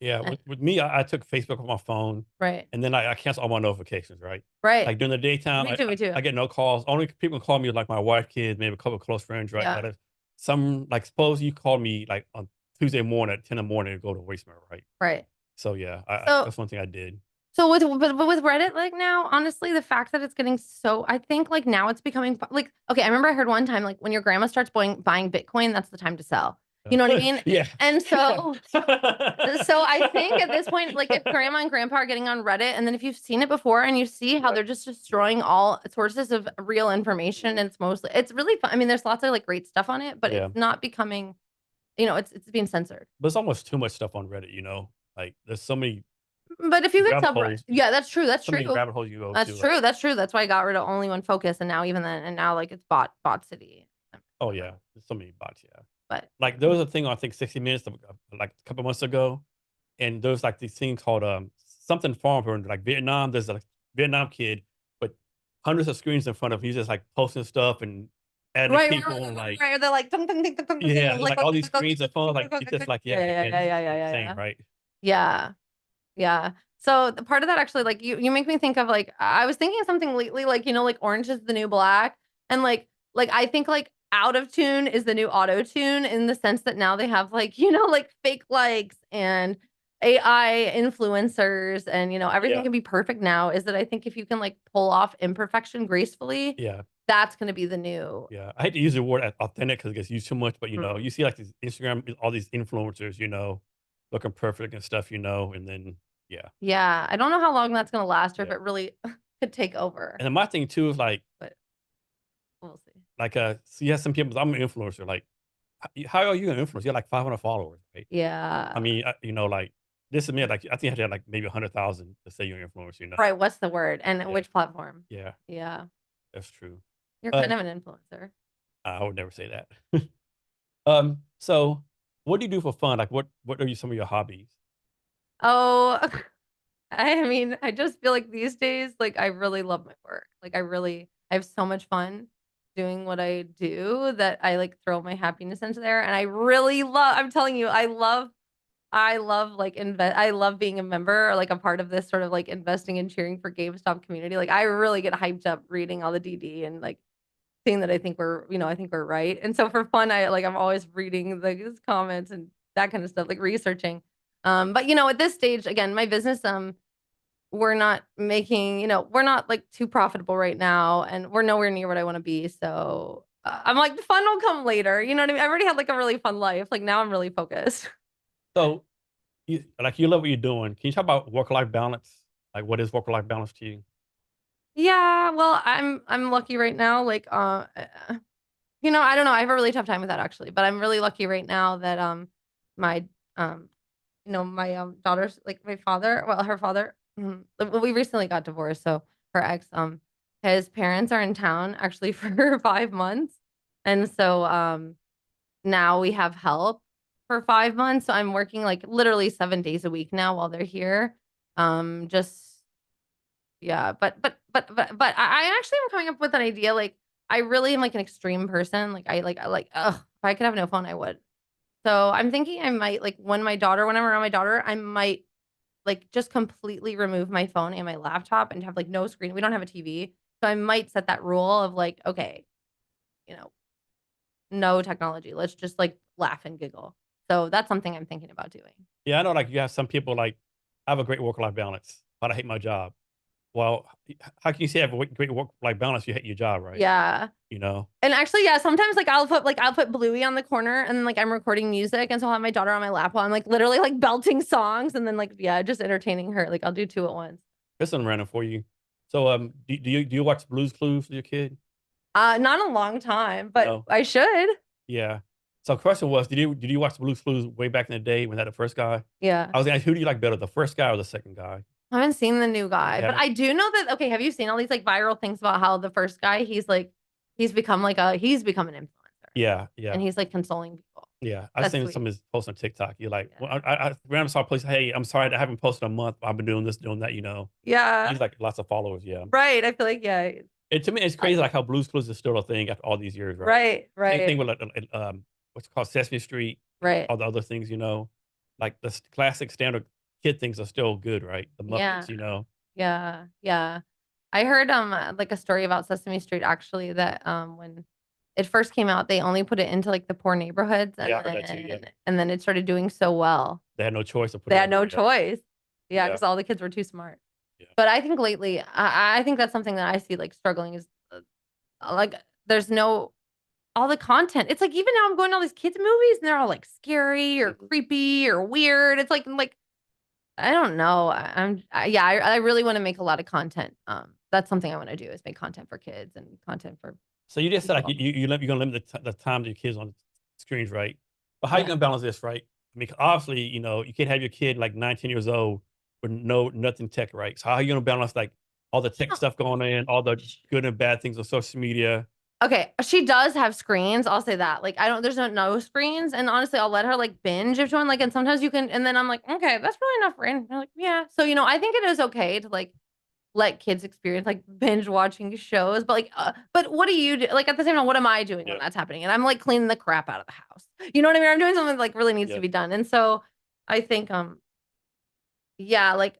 yeah. Eh, With me, I took Facebook off my phone, right. and then I cancel all my notifications, right? Right. Like during the daytime, Me too, me too. I get no calls. Only people call me like my wife, kids, maybe a couple of close friends, right? Yeah, But if some like suppose you called me like on Tuesday morning at 10 in the morning to go to voicemail, right? right. So yeah, So that's one thing I did. but with Reddit, like, now, honestly, the fact that it's getting so I think, like, now it's becoming like, okay, I remember I heard one time, like, when your grandma starts buying Bitcoin, that's the time to sell. You know what I mean? Yeah. And Yeah. so I think at this point, like, if grandma and grandpa are getting on Reddit, and then if you've seen it before and you see how Right. they're just destroying all sources of real information, and it's really fun. I mean, there's lots of, like, great stuff on it, but Yeah. it's not becoming, it's being censored. But it's almost too much stuff on Reddit, you know? Like, there's so many But if you could rabbit tell holes yeah, that's true, that's so many true. rabbit holes you go That's to, true, that's true. That's why I got rid of only one focus, and now even then and now, like, it's bot city. oh, yeah. There's so many bots, yeah. But Like, there was a thing on, I think, 60 Minutes, like, a couple months ago, and there was, like, this thing called, something farm for, like, Vietnam. There's a Vietnam kid with hundreds of screens in front of him. He's just, like, posting stuff and adding right, people and, like right, they're like, "Tung, tung, ting, tung, tung, tung, yeah, ting," like, all these screens and phones, like, it's just like, yeah, yeah, yeah, man, yeah, this is yeah, yeah, yeah, insane, yeah. right? Yeah, yeah. So, the part of that actually, like, you make me think of, like, I was thinking of something lately, like, like, Orange is the New Black, and, I think, like, out of tune is the new auto tune in the sense that now they have, like, like, fake likes and AI influencers, and, everything Yeah, can be perfect now, is that I think if you can, like, pull off imperfection gracefully, yeah. that's gonna be the new Yeah, I hate to use the word authentic because it gets used too much, but, mm. you see, like, these Instagram all these influencers, looking perfect and stuff, and then yeah. Yeah, I don't know how long that's gonna last or if Yeah. it really could take over, And then my thing too is, but we'll see. so you have some people I'm an influencer, like, how are you an influencer? You have, like, 500 followers, right? I Yeah. mean, like, this is me, like, I think I had to have, like, maybe 100,000 to say you're an influencer, you know? Right, what's the word, and Yeah, which platform? yeah, Yeah, that's true. you're Uh, kind of an influencer. I would never say that. So what do you do for fun? Like, what are some of your hobbies? Oh, I mean, I just feel like these days, like, I really love my work. Like, I have so much fun doing what I do that I, like, throw my happiness into there, and I really I'm telling you, I love, like, I love being a member or, like, a part of this sort of, like, investing and cheering for GameStop community. Like, I really get hyped up reading all the DD and, like, seeing that I think we're right. And so for fun, I'm always reading the comments and that kind of stuff, like researching. But at this stage, again, my business, we're not making, we're not like too profitable right now, and we're nowhere near what I want to be. So I'm like, the fun will come later. You know what I mean? I already had like a really fun life. Like now I'm really focused. So, you love what you're doing. Can you talk about work-life balance? Like, what is work-life balance to you? Yeah, well, I'm lucky right now. I don't know. I have a really tough time with that actually, but I'm really lucky right now that my um my, daughter's like, my father her father we recently got divorced, so her ex, his parents are in town actually for 5 months, and so, now we have help for 5 months, so I'm working, like, literally 7 days a week now while they're here, just yeah, but I actually am coming up with an idea, like, I really am, like, an extreme person, ugh, if I could have no phone, I would. So, I'm thinking I might, like, when I'm around my daughter, I might, like, just completely remove my phone and my laptop and have, like, no screen. We don't have a TV, so I might set that rule of, like, okay, you know, no technology. Let's just like laugh and giggle. So that's something I'm thinking about doing. Yeah, I know, like, you have some people, like, "I have a great work-life balance, but I hate my job." Well, how can you say you have a great work-life balance, you hate your job, right? Yeah. You know? And actually, yeah, sometimes like I'll put Bluey on the corner and like I'm recording music and so I'll have my daughter on my lap while I'm like literally like belting songs and then like yeah, just entertaining her. Like I'll do two at once. This one random for you. So, do you watch Blue's Clues with your kid? Not in a long time, but No? I should. Yeah. So, question was, did you watch Blue's Clues way back in the day when that the first guy? Yeah. I was gonna ask, who do you like better, the first guy or the second guy? I haven't seen the new guy, You but haven't? I do know that okay, have you seen all these like viral things about how the first guy, he's become an influencer Yeah, and yeah, he's like consoling people. yeah. I've That's seen some sweet. of his posts on TikTok. You're like, Yeah. well, I randomly saw a post, "Hey, I'm sorry I haven't posted in a month. I've been doing this, doing that," you know? Yeah. He's like lots of followers, yeah. Right. I feel like yeah. And to me, it's I, crazy like how Blue's Clues is still a thing after all these years, right? right, Same thing right, with like, what's it called Sesame Street, right. all the other things, you know? Like the classic standard kid things are still good, right? The Yeah. Muppets, you know? Yeah. Yeah. I heard like a story about Sesame Street actually that when it first came out, they only put it into like the poor neighborhoods Yeah, I heard that too, yeah. and then it started doing so well. They had no choice to put They it had on. no Yeah, choice. Yeah, yeah, because all the kids were too smart. yeah. But I think lately, I think that's something that I see like struggling is like there's no all the content. It's like even now I'm going to all these kids movies and they're all like scary or Mhm. creepy or weird. It's like I don't know. Yeah, I really want to make a lot of content. That's something I want to do is make content for kids and content for So you just said, like, people. you're gonna limit the time that your kids on screens, right? But how you Yeah. gonna balance this, right? I mean, obviously, you know, you can't have your kid, like, 19 years old with nothing tech, right? So how are you gonna balance, like, all the tech stuff going in, all the good and bad things on social media? Okay, she does have screens, I'll say that, like, I don't there's no screens, and honestly, I'll let her, like, binge if she want, like, and sometimes you can and then I'm like, "Okay, that's really enough for" and they're like, "Yeah." So, I think it is okay to, like, let kids experience, like, binge watching shows, but, like, but what do you do? Like, at the same time, what am I doing when Yeah, that's happening? And I'm, like, cleaning the crap out of the house. You know what I mean? I'm doing something, like, really needs to yeah. be done, and so, I think, yeah, like,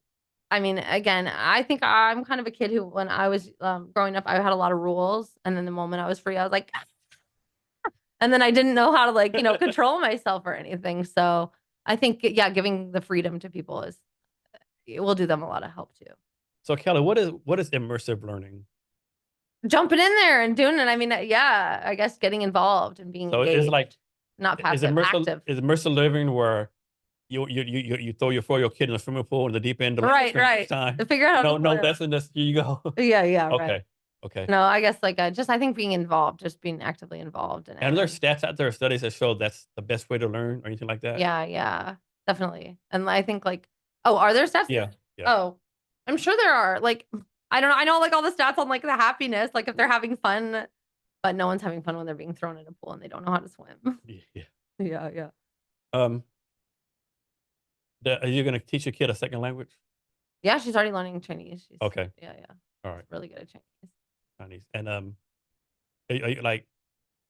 I mean, again, I think I'm kind of a kid who when I was, growing up, I had a lot of rules, and then the moment I was free, I was like and then I didn't know how to, like, control myself or anything, so I think, yeah, giving the freedom to people is it will do them a lot of help too. So, Kelly, what is immersive learning? Jumping in there and doing it, I mean, yeah, I guess getting involved and being So it's like, engaged, not is passive, immersive active. is immersive living where you throw your 4-year-old kid in the swimming pool in the deep end to learn Right, swim each right. time? To figure out how to No swim. lesson, just here you go. Yeah, yeah, right. Okay, okay. No, I guess, like, just I think being involved, just being actively involved in it And are there and stats out there, studies that show that's the best way to learn or anything like that? yeah, yeah, definitely. And I think like, oh, are there stats? Yeah, yeah. Oh, I'm sure there are. Like, I don't know. I know like all the stats on like the happiness, like if they're having fun, but no one's having fun when they're being thrown in a pool and they don't know how to swim. Yeah. Yeah, yeah. Um, are you gonna teach your kid a second language? Yeah, she's already learning Chinese. Okay, Yeah, yeah. all She's right, really good at Chinese. Chinese. And, are you like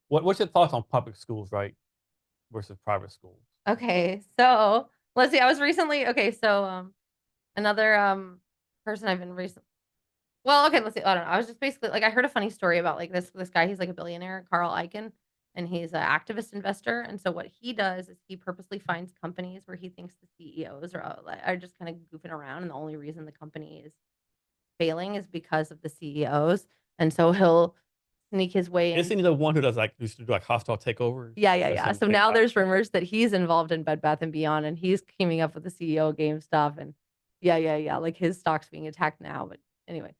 what's your thoughts on public schools, right, versus private schools? Okay, so let's see. I was recently okay. So another person I've been recently. Well, okay, let's see. I don't know. I was just basically like I heard a funny story about like this guy. He's like a billionaire, Carl Icahn, and he's an activist investor. And so what he does is he purposely finds companies where he thinks the CEOs are just kind of goofing around, and the only reason the company is failing is because of the CEOs. And so he'll sneak his way in. Isn't he the one who used to do, like, hostile takeovers? Yeah, yeah, That's yeah. him, So now TikTok. there's rumors that he's involved in Bed Bath& and Beyond, and he's teaming up with the CEO of GameStop, and yeah, yeah, yeah, like, his stock's being attacked now, but anyway.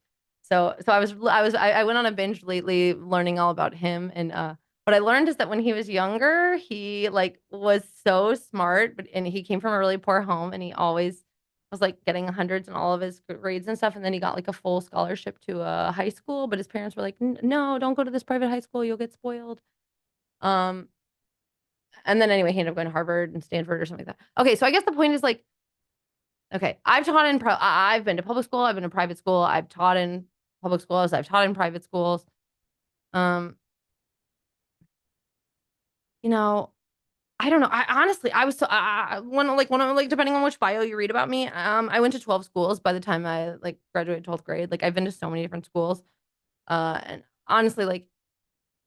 So I went on a binge lately learning all about him, and, what I learned is that when he was younger, he, like, was so smart, and he came from a really poor home, and he always was, like, getting hundreds in all of his grades and stuff, and then he got, like, a full scholarship to a high school, but his parents were like, No, don't go to this private high school, you'll get spoiled." Um, and then anyway, he ended up going to Harvard and Stanford or something like that. Okay, so I guess the point is like, okay, I've been to public school, I've been to private school, I've taught in public schools, I've taught in private schools. Um, you know, I don't know. I honestly, I was so when I'm like depending on which bio you read about me, I went to 12 schools by the time I like graduated 12th grade. Like I've been to so many different schools. And honestly, like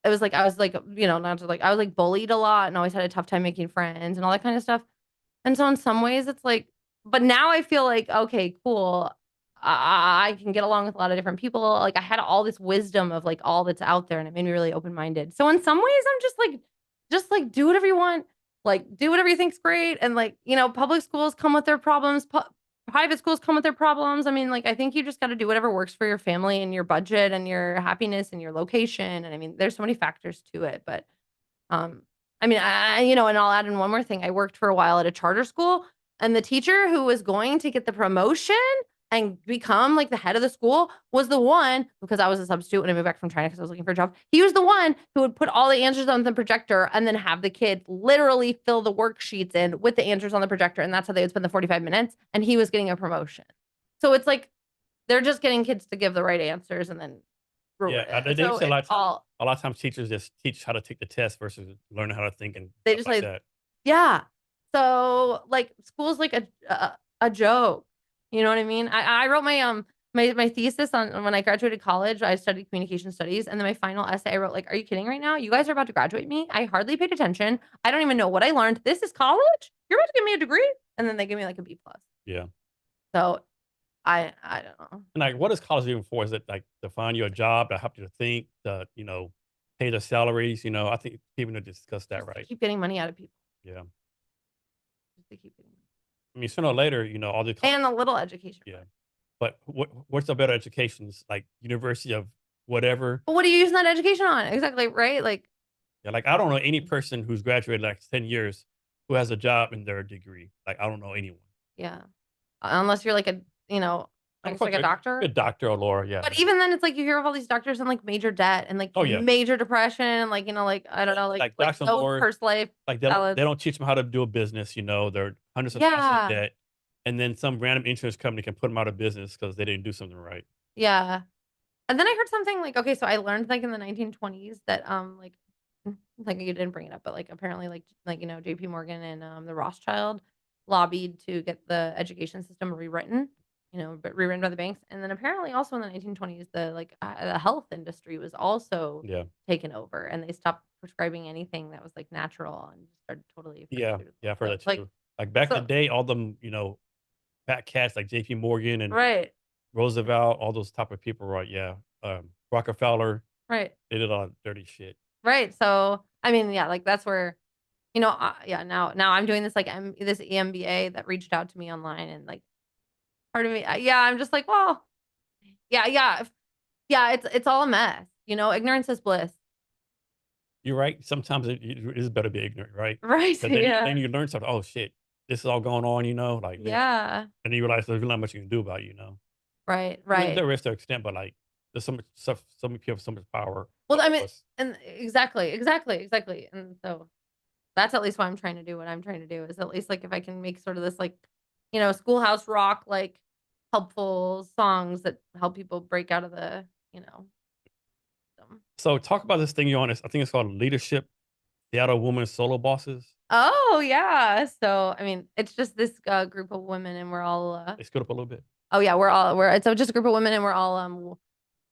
it was like I was like, not to like I was like bullied a lot and always had a tough time making friends and all that kind of stuff. And so in some ways it's like, but now I feel like, okay, cool. I can get along with a lot of different people. Like I had all this wisdom of like all that's out there and it made me really open-minded. So in some ways I'm just like do whatever you want. Like do whatever you think's great. And like, public schools come with their problems. Private schools come with their problems. I mean, like I think you just got to do whatever works for your family and your budget and your happiness and your location. And I mean, there's so many factors to it, but um, I mean, and I'll add in one more thing. I worked for a while at a charter school, and the teacher who was going to get the promotion and become like the head of the school was the one, because I was a substitute when I moved back from China because I was looking for a job. He was the one who would put all the answers on the projector and then have the kids literally fill the worksheets in with the answers on the projector. And that's how they would spend the 45 minutes. And he was getting a promotion. So it's like they're just getting kids to give the right answers and then Yeah, they so say it's all a lot of times teachers just teach how to take the test versus learning how to think and they stuff just like like that. yeah. So like school's like a joke. You know what I mean? I wrote my thesis on when I graduated college. I studied communication studies, and then my final essay I wrote like, "Are you kidding right now? You guys are about to graduate me. I hardly paid attention. I don't even know what I learned. This is college. You're about to give me a degree?" And then they give me like a B plus. Yeah. So I don't know. And like, what is college even for? Is it like to find you a job, to help you to think, to, pay the salaries? I think people need to discuss that, Just to right? keep getting money out of people. Yeah. Just to keep getting money. I mean, sooner or later, all the, And a little education. yeah. But what's a better education? It's like university of whatever. But what are you using that education on? Exactly, right? Like Yeah. Like, I don't know any person who's graduated like 10 years who has a job in their degree. Like, I don't know anyone. yeah. Unless you're like I Of guess course, like a a doctor. doctor or lawyer. Yeah. But even then, it's like you hear of all these doctors in like major debt and like Oh, yeah. major depression, and like like I don't know, Like like doctor and no lawyers, purse life like they balance. don't teach them how to do a business. They're hundreds of thousands in Yeah, debt, and then some random insurance company can put them out of business because they didn't do something right. yeah. And then I heard something like, okay, so I learned like in the 1920s that like you didn't bring it up, but like apparently like J.P. Morgan and the Rothschild lobbied to get the education system rewritten, but rewritten by the banks. And then apparently also in the 1920s, the health industry was also Yeah. taken over, and they stopped prescribing anything that was like natural and just started totally Yeah. pharmaceutical. Yeah. I've heard So that too. Like back in the so day, all them, fat cats like J.P. Morgan and right, Roosevelt, all those type of people, right? Yeah. Rockefeller, right, they did a lot of dirty shit. right. So I mean, yeah, like that's where yeah, now I'm doing this like this EMBA that reached out to me online, and like part of me, yeah, I'm just like, well, yeah, yeah, it's all a mess. Ignorance is bliss. You're right. Sometimes it is better to be ignorant, right? Right. But Yeah. then you learn something. Oh shit, this is all going on. Like man, Yeah. and then you realize there's really not much you can do about it. Right. I mean, Right. there is to an extent, but like there's so much stuff, so many people have so much power Well, I over mean, us. and exactly. And so that's at least what I'm trying to do. What I'm trying to do is at least like if I can make sort of this like, schoolhouse rock, like helpful songs that help people break out of the, them. So talk about this thing you're on. I think it's called Leadership Seattle Women Solo Bosses. Oh yeah. So I mean, it's just this group of women, and we're all. They screwed up a little bit. Oh yeah, we're it's just a group of women, and we're all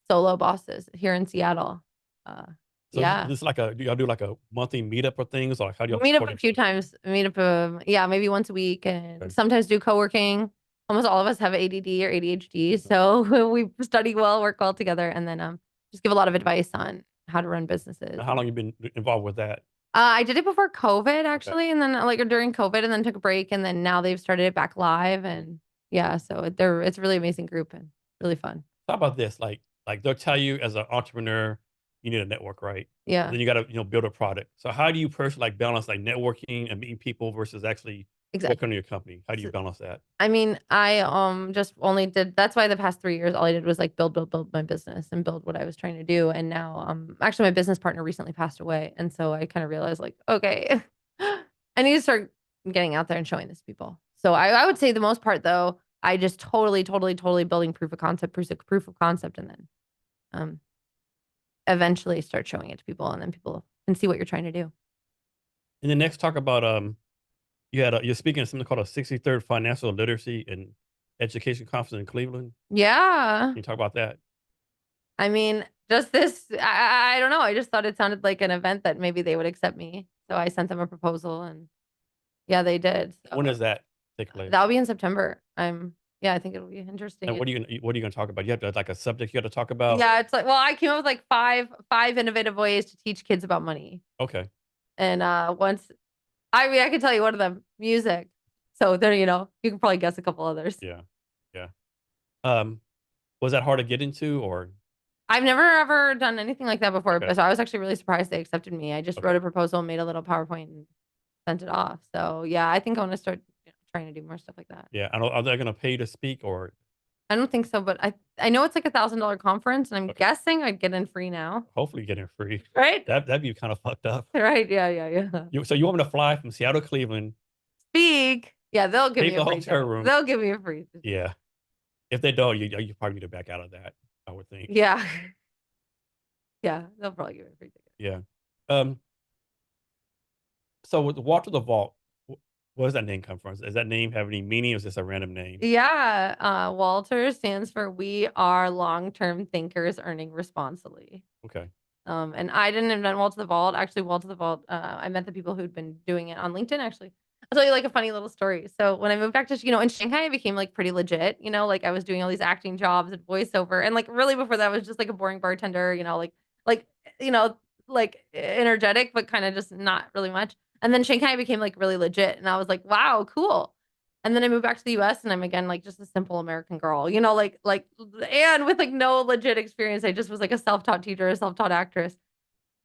solo bosses here in Seattle. Uh, So this, yeah. this is like do y'all do like a monthly meetup or things, or how do We y'all meet up support a each few other? times. Meet up, yeah, maybe once a week, and Okay. sometimes do co-working. Almost all of us have ADD or ADHD, so we study well, work well together, and then just give a lot of advice on how to run businesses. Now, how long you been involved with that? I did it before COVID Okay. actually, and then like during COVID, and then took a break, and then now they've started it back live, and yeah, so it's a really amazing group and really fun. How about this? Like they'll tell you as an entrepreneur, you need a network, right? And Yeah, then you got to build a product. So how do you personally like balance like networking and meeting people versus actually exactly. working on your company? How do you So, balance that? I mean, I just only did that's why the past 3 years all I did was like build my business and build what I was trying to do. And now actually my business partner recently passed away. And so I kind of realized like, okay, I need to start getting out there and showing this to people. So I would say the most part though, I just totally building proof of concept, and then um eventually start showing it to people, and then people can see what you're trying to do. And then next talk about you're speaking at something called a 63rd Financial Literacy and Education Conference in Cleveland. Yeah. Can you talk about that? I mean, just this, I don't know. I just thought it sounded like an event that maybe they would accept me. So I sent them a proposal and yeah, they did. When So does that take place? that'll be in September. Yeah, I think it'll be And interesting. what are you gonna talk about? You have to like a subject you have to talk about? Yeah, it's like, well, I came up with like five innovative ways to teach kids about money. Okay. And once, I mean, I can tell you one of them, music. So there, you can probably guess a couple others. Yeah. Yeah. Um, was that hard to get into or I've never ever done anything like that before, okay. but so I was actually really surprised they accepted me. I just Okay. wrote a proposal, made a little PowerPoint, and sent it off. So yeah, I think I want to start trying to do more stuff like that. Yeah. I don't, are they gonna pay you to speak or I don't think so, but I know it's like $1,000 conference, and I'm okay. guessing I'd get in free now, Hopefully getting free. right? That'd be kind of fucked up. Right? Yeah, yeah, yeah. So you want me to fly from Seattle to Cleveland, Speak. Yeah, they'll give pay me for a the free hotel ticket. room? They'll give me a free ticket. Yeah. If they don't, you probably need to back out of that, I would think. Yeah, yeah, they'll probably give me a free ticket. Yeah. Um, so with Walter the Vault, where does that name come from? Does that name have any meaning or is this a random name? Yeah, Walter stands for We Are Long-Term Thinkers Earning Responsibly. Okay. And I didn't invent Walter the Vault. Actually, Walter the Vault, I met the people who'd been doing it on LinkedIn, actually. I'll tell you like a funny little story. So when I moved back to, in Shanghai, I became like pretty legit, like I was doing all these acting jobs and voiceover. And like really before that I was just like a boring bartender, like, you know, like energetic, but kind of just not really much. And then Shanghai became like really legit. And I was like, wow, cool. And then I moved back to the US and I'm again like just a simple American girl, and with like no legit experience. I just was like a self-taught teacher, a self-taught actress.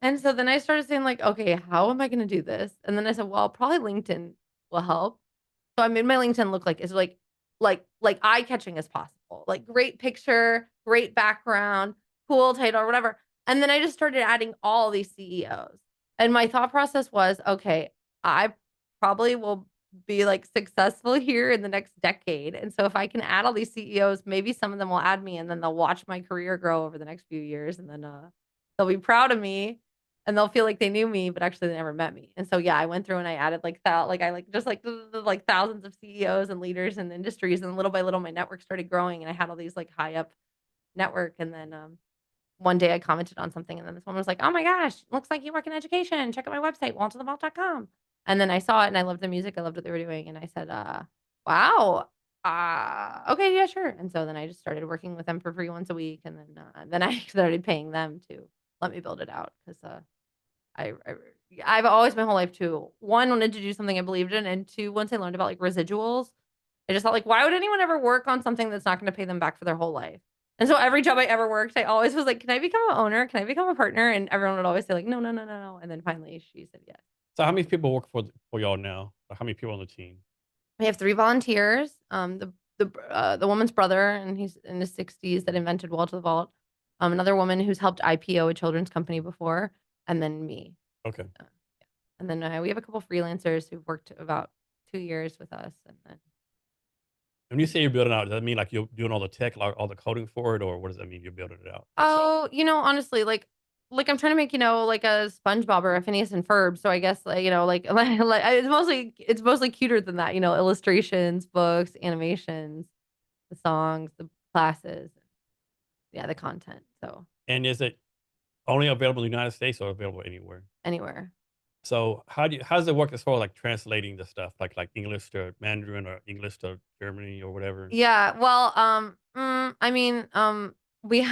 And so then I started saying like, okay, how am I going to do this? And then I said, well, probably LinkedIn will help. So I made my LinkedIn look like it's like eye-catching as possible. Like great picture, great background, cool title or whatever. And then I just started adding all these CEOs. And my thought process was, okay, I probably will be like successful here in the next decade. And so if I can add all these CEOs, maybe some of them will add me and then they'll watch my career grow over the next few years and then they'll be proud of me and they'll feel like they knew me, but actually they never met me. And so yeah, I went through and I added like that, like I like just like thousands of CEOs and leaders and industries, and little by little my network started growing, and I had all these like high up network. And then one day I commented on something, and then this woman was like, "Oh my gosh, looks like you work in education. Check out my website, walterthevault.com." And then I saw it, and I loved the music, I loved what they were doing, and I said, "Wow, okay, yeah, sure." And so then I just started working with them for free once a week, and then I started paying them to let me build it out because I I've always my whole life too. One, wanted to do something I believed in, and two, once I learned about like residuals, I just thought like, why would anyone ever work on something that's not going to pay them back for their whole life? And so every job I ever worked, I always was like, can I become an owner? Can I become a partner? And everyone would always say like, no, no, no, no, no. And then finally she said yes. So how many people work for y'all now? Or how many people on the team? We have 3 volunteers. The woman's brother, and he's in his 60s, that invented Wall to the Vault. Another woman who's helped IPO a children's company before, and then me. Okay. And then we have a couple freelancers who've worked about 2 years with us. And then When you say you're building out, does that mean like you're doing all the tech, like all the coding for it, or what does that mean you're building it out yourself? oh, honestly, like I'm trying to make, like a SpongeBob or a Phineas and Ferb. So I guess like it's mostly cuter than that, illustrations, books, animations, the songs, the classes, yeah, the content. So And is it only available in the United States or available anywhere? anywhere. So how does it work as far as like translating the stuff, like English to Mandarin or English to Germany or whatever? Yeah, well, I mean, we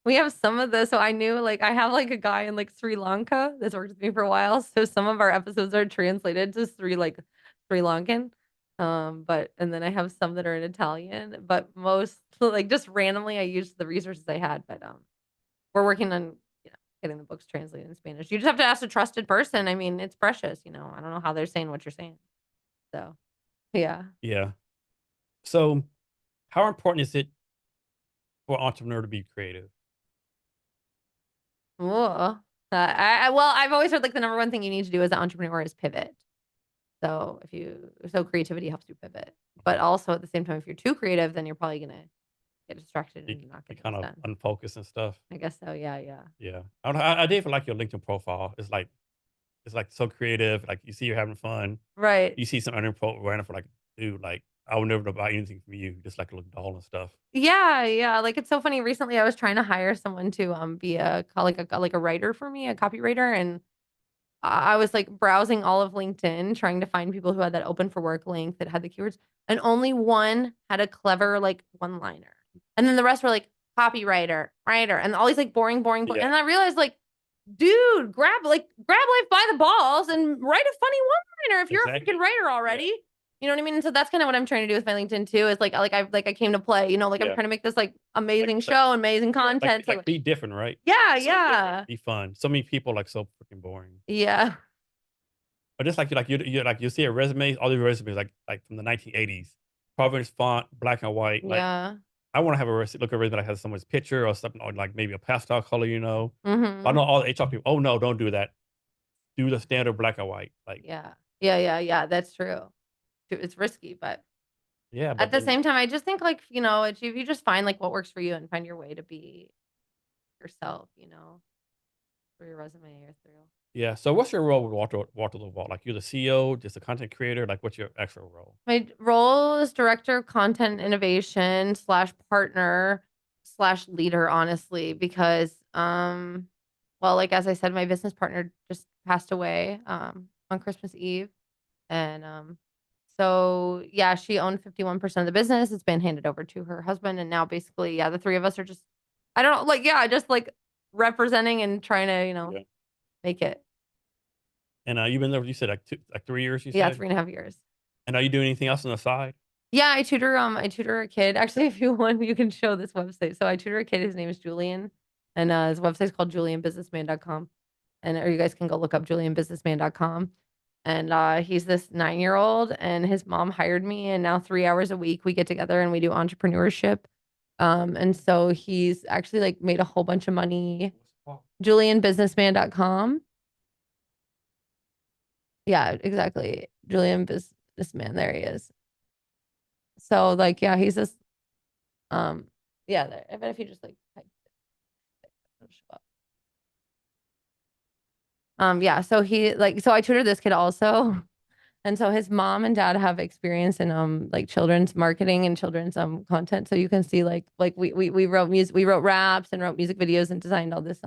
we have some of this. So I knew like I have like a guy in like Sri Lanka that's worked with me for a while. So some of our episodes are translated to Sri Lankan. But and then I have some that are in Italian, but most like just randomly I used the resources I had. But we're working on getting the books translated in Spanish. You just have to ask a trusted person. I mean, it's precious, I don't know how they're saying what you're saying. So yeah. Yeah. So how important is it for an entrepreneur to be creative? Well, I've always heard like the number one thing you need to do as an entrepreneur is pivot. So creativity helps you pivot, but also at the same time, if you're too creative, then you're probably gonna get distracted You, and not you get kind things of done. unfocused and stuff. I guess so. Yeah, yeah. Yeah. I did feel like your LinkedIn profile. It's like so creative. Like you see you're having fun. Right. You see some other random for like, dude, like I would never buy anything from you, just like a little doll and stuff. Yeah, yeah, like, it's so funny, recently I was trying to hire someone to, be like a writer for me, a copywriter, and I was, like, browsing all of LinkedIn trying to find people who had that open for work link that had the keywords, and only one had a clever, like, one-liner, and then the rest were, like, copywriter, writer, and all these, like, boring, Yeah, and I realized, like, dude, grab life by the balls and write a funny one-liner if you're a exactly. freaking writer Yeah, already. You know what I mean? And so that's kinda what I'm trying to do with my LinkedIn too, is I came to play, like, I'm yeah. trying to make this, like, Like amazing like show, amazing yeah, content, so be different, right? yeah, yeah. Be fun. So many people like so freaking boring. Yeah. But just like you see a resume, all the resumes like from the 1980s, Providence font, black and white. Like Yeah. I want to have a look at a resume that has someone's picture or something, or like maybe a pastel color. I Mhm. know all the HR people. Oh no, don't do that. Do the standard black and white. Like Yeah. Yeah, that's true. It's risky, but yeah, at but the then same time, I just think, like, if you just find, like, what works for you and find your way to be yourself, through your resume or through yeah. So what's your role with Walter Laval? Like you're the CEO, just a content creator. Like what's your actual role? my role is director of content innovation slash partner slash leader, honestly, because well, like as I said, my business partner just passed away on Christmas Eve. And so yeah, she owned 51% of the business. It's been handed over to her husband. And now basically, yeah, the three of us are just I don't know, like, yeah, just like representing and trying to, Yeah. make it. And you've been there. You said like 3 years. You Yeah, said. 3.5 years. And are you doing anything else on the side? Yeah, I tutor a kid. Actually, if you want, you can show this website. So I tutor a kid, his name is Julian, and, his website's called julianbusinessman.com, and or you guys can go look up julianbusinessman.com, and, he's this 9-year-old, and his mom hired me, and now 3 hours a week we get together and we do entrepreneurship, and so he's actually, like, made a whole bunch of money. Oh, Julianbusinessman.com. Yeah, exactly. Julian Businessman, there he is. So, like, yeah, he's this Um, yeah, there, I bet if you just like type it, it'll show up. Yeah, so so I tutor this kid also. And so his mom and dad have experience in like children's marketing and children's content. So you can see like we wrote music, we wrote raps and wrote music videos and designed all this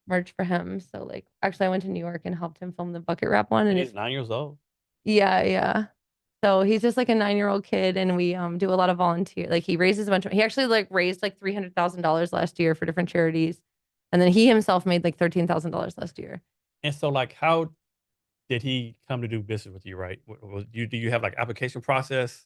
merch for him. So like actually I went to New York and helped him film the bucket wrap one and he's it's 9 years old. yeah, yeah. So he's just like a 9-year-old kid and we do a lot of volunteer like he raises a bunch of he actually like raised like $300,000 last year for different charities. And then he himself made like $13,000 last year. And so, like, how did he come to do business with you? Right? Do you have like application process?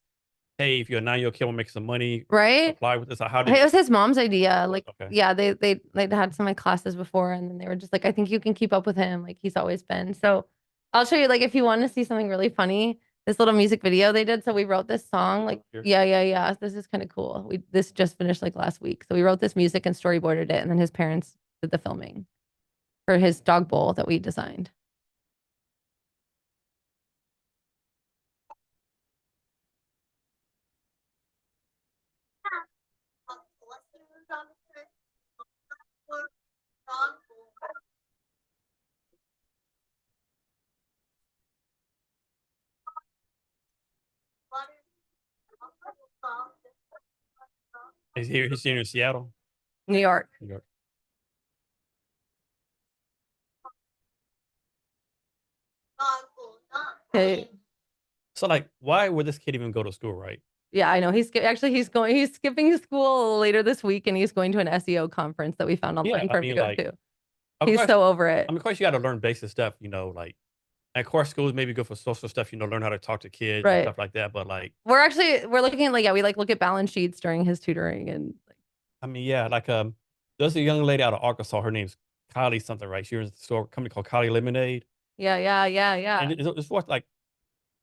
Hey, if you're a 9-year-old kid, want to make some money, Right? apply with this. Or how did It it? was his mom's idea. Like, Okay. yeah, they'd had some like classes before and then they were just like, I think you can keep up with him. Like he's always been. So I'll show you like if you want to see something really funny, this little music video they did. So we wrote this song, like, Here. yeah. This is kind of cool. This just finished like last week. So we wrote this music and storyboarded it, and then his parents did the filming for his dog bowl that we designed. He's here. He's here in Seattle. New York. New York. Okay. So, like, why would this kid even go to school? Right? Yeah, I know. He's skipping school later this week and he's going to an SEO conference that we found Yeah. online I for him to mean, go like, to. of He's course. so over it. I mean, of course, you got to learn basic stuff. Like, and of course, schools maybe good for social stuff. Learn how to talk to kids and Right. stuff like that. But like, We're looking at like yeah, we like look at balance sheets during his tutoring and like I mean, yeah, like there's a young lady out of Arkansas. Her name's Kylie something, right? She runs a store company called Kylie Lemonade, yeah. and it's worth like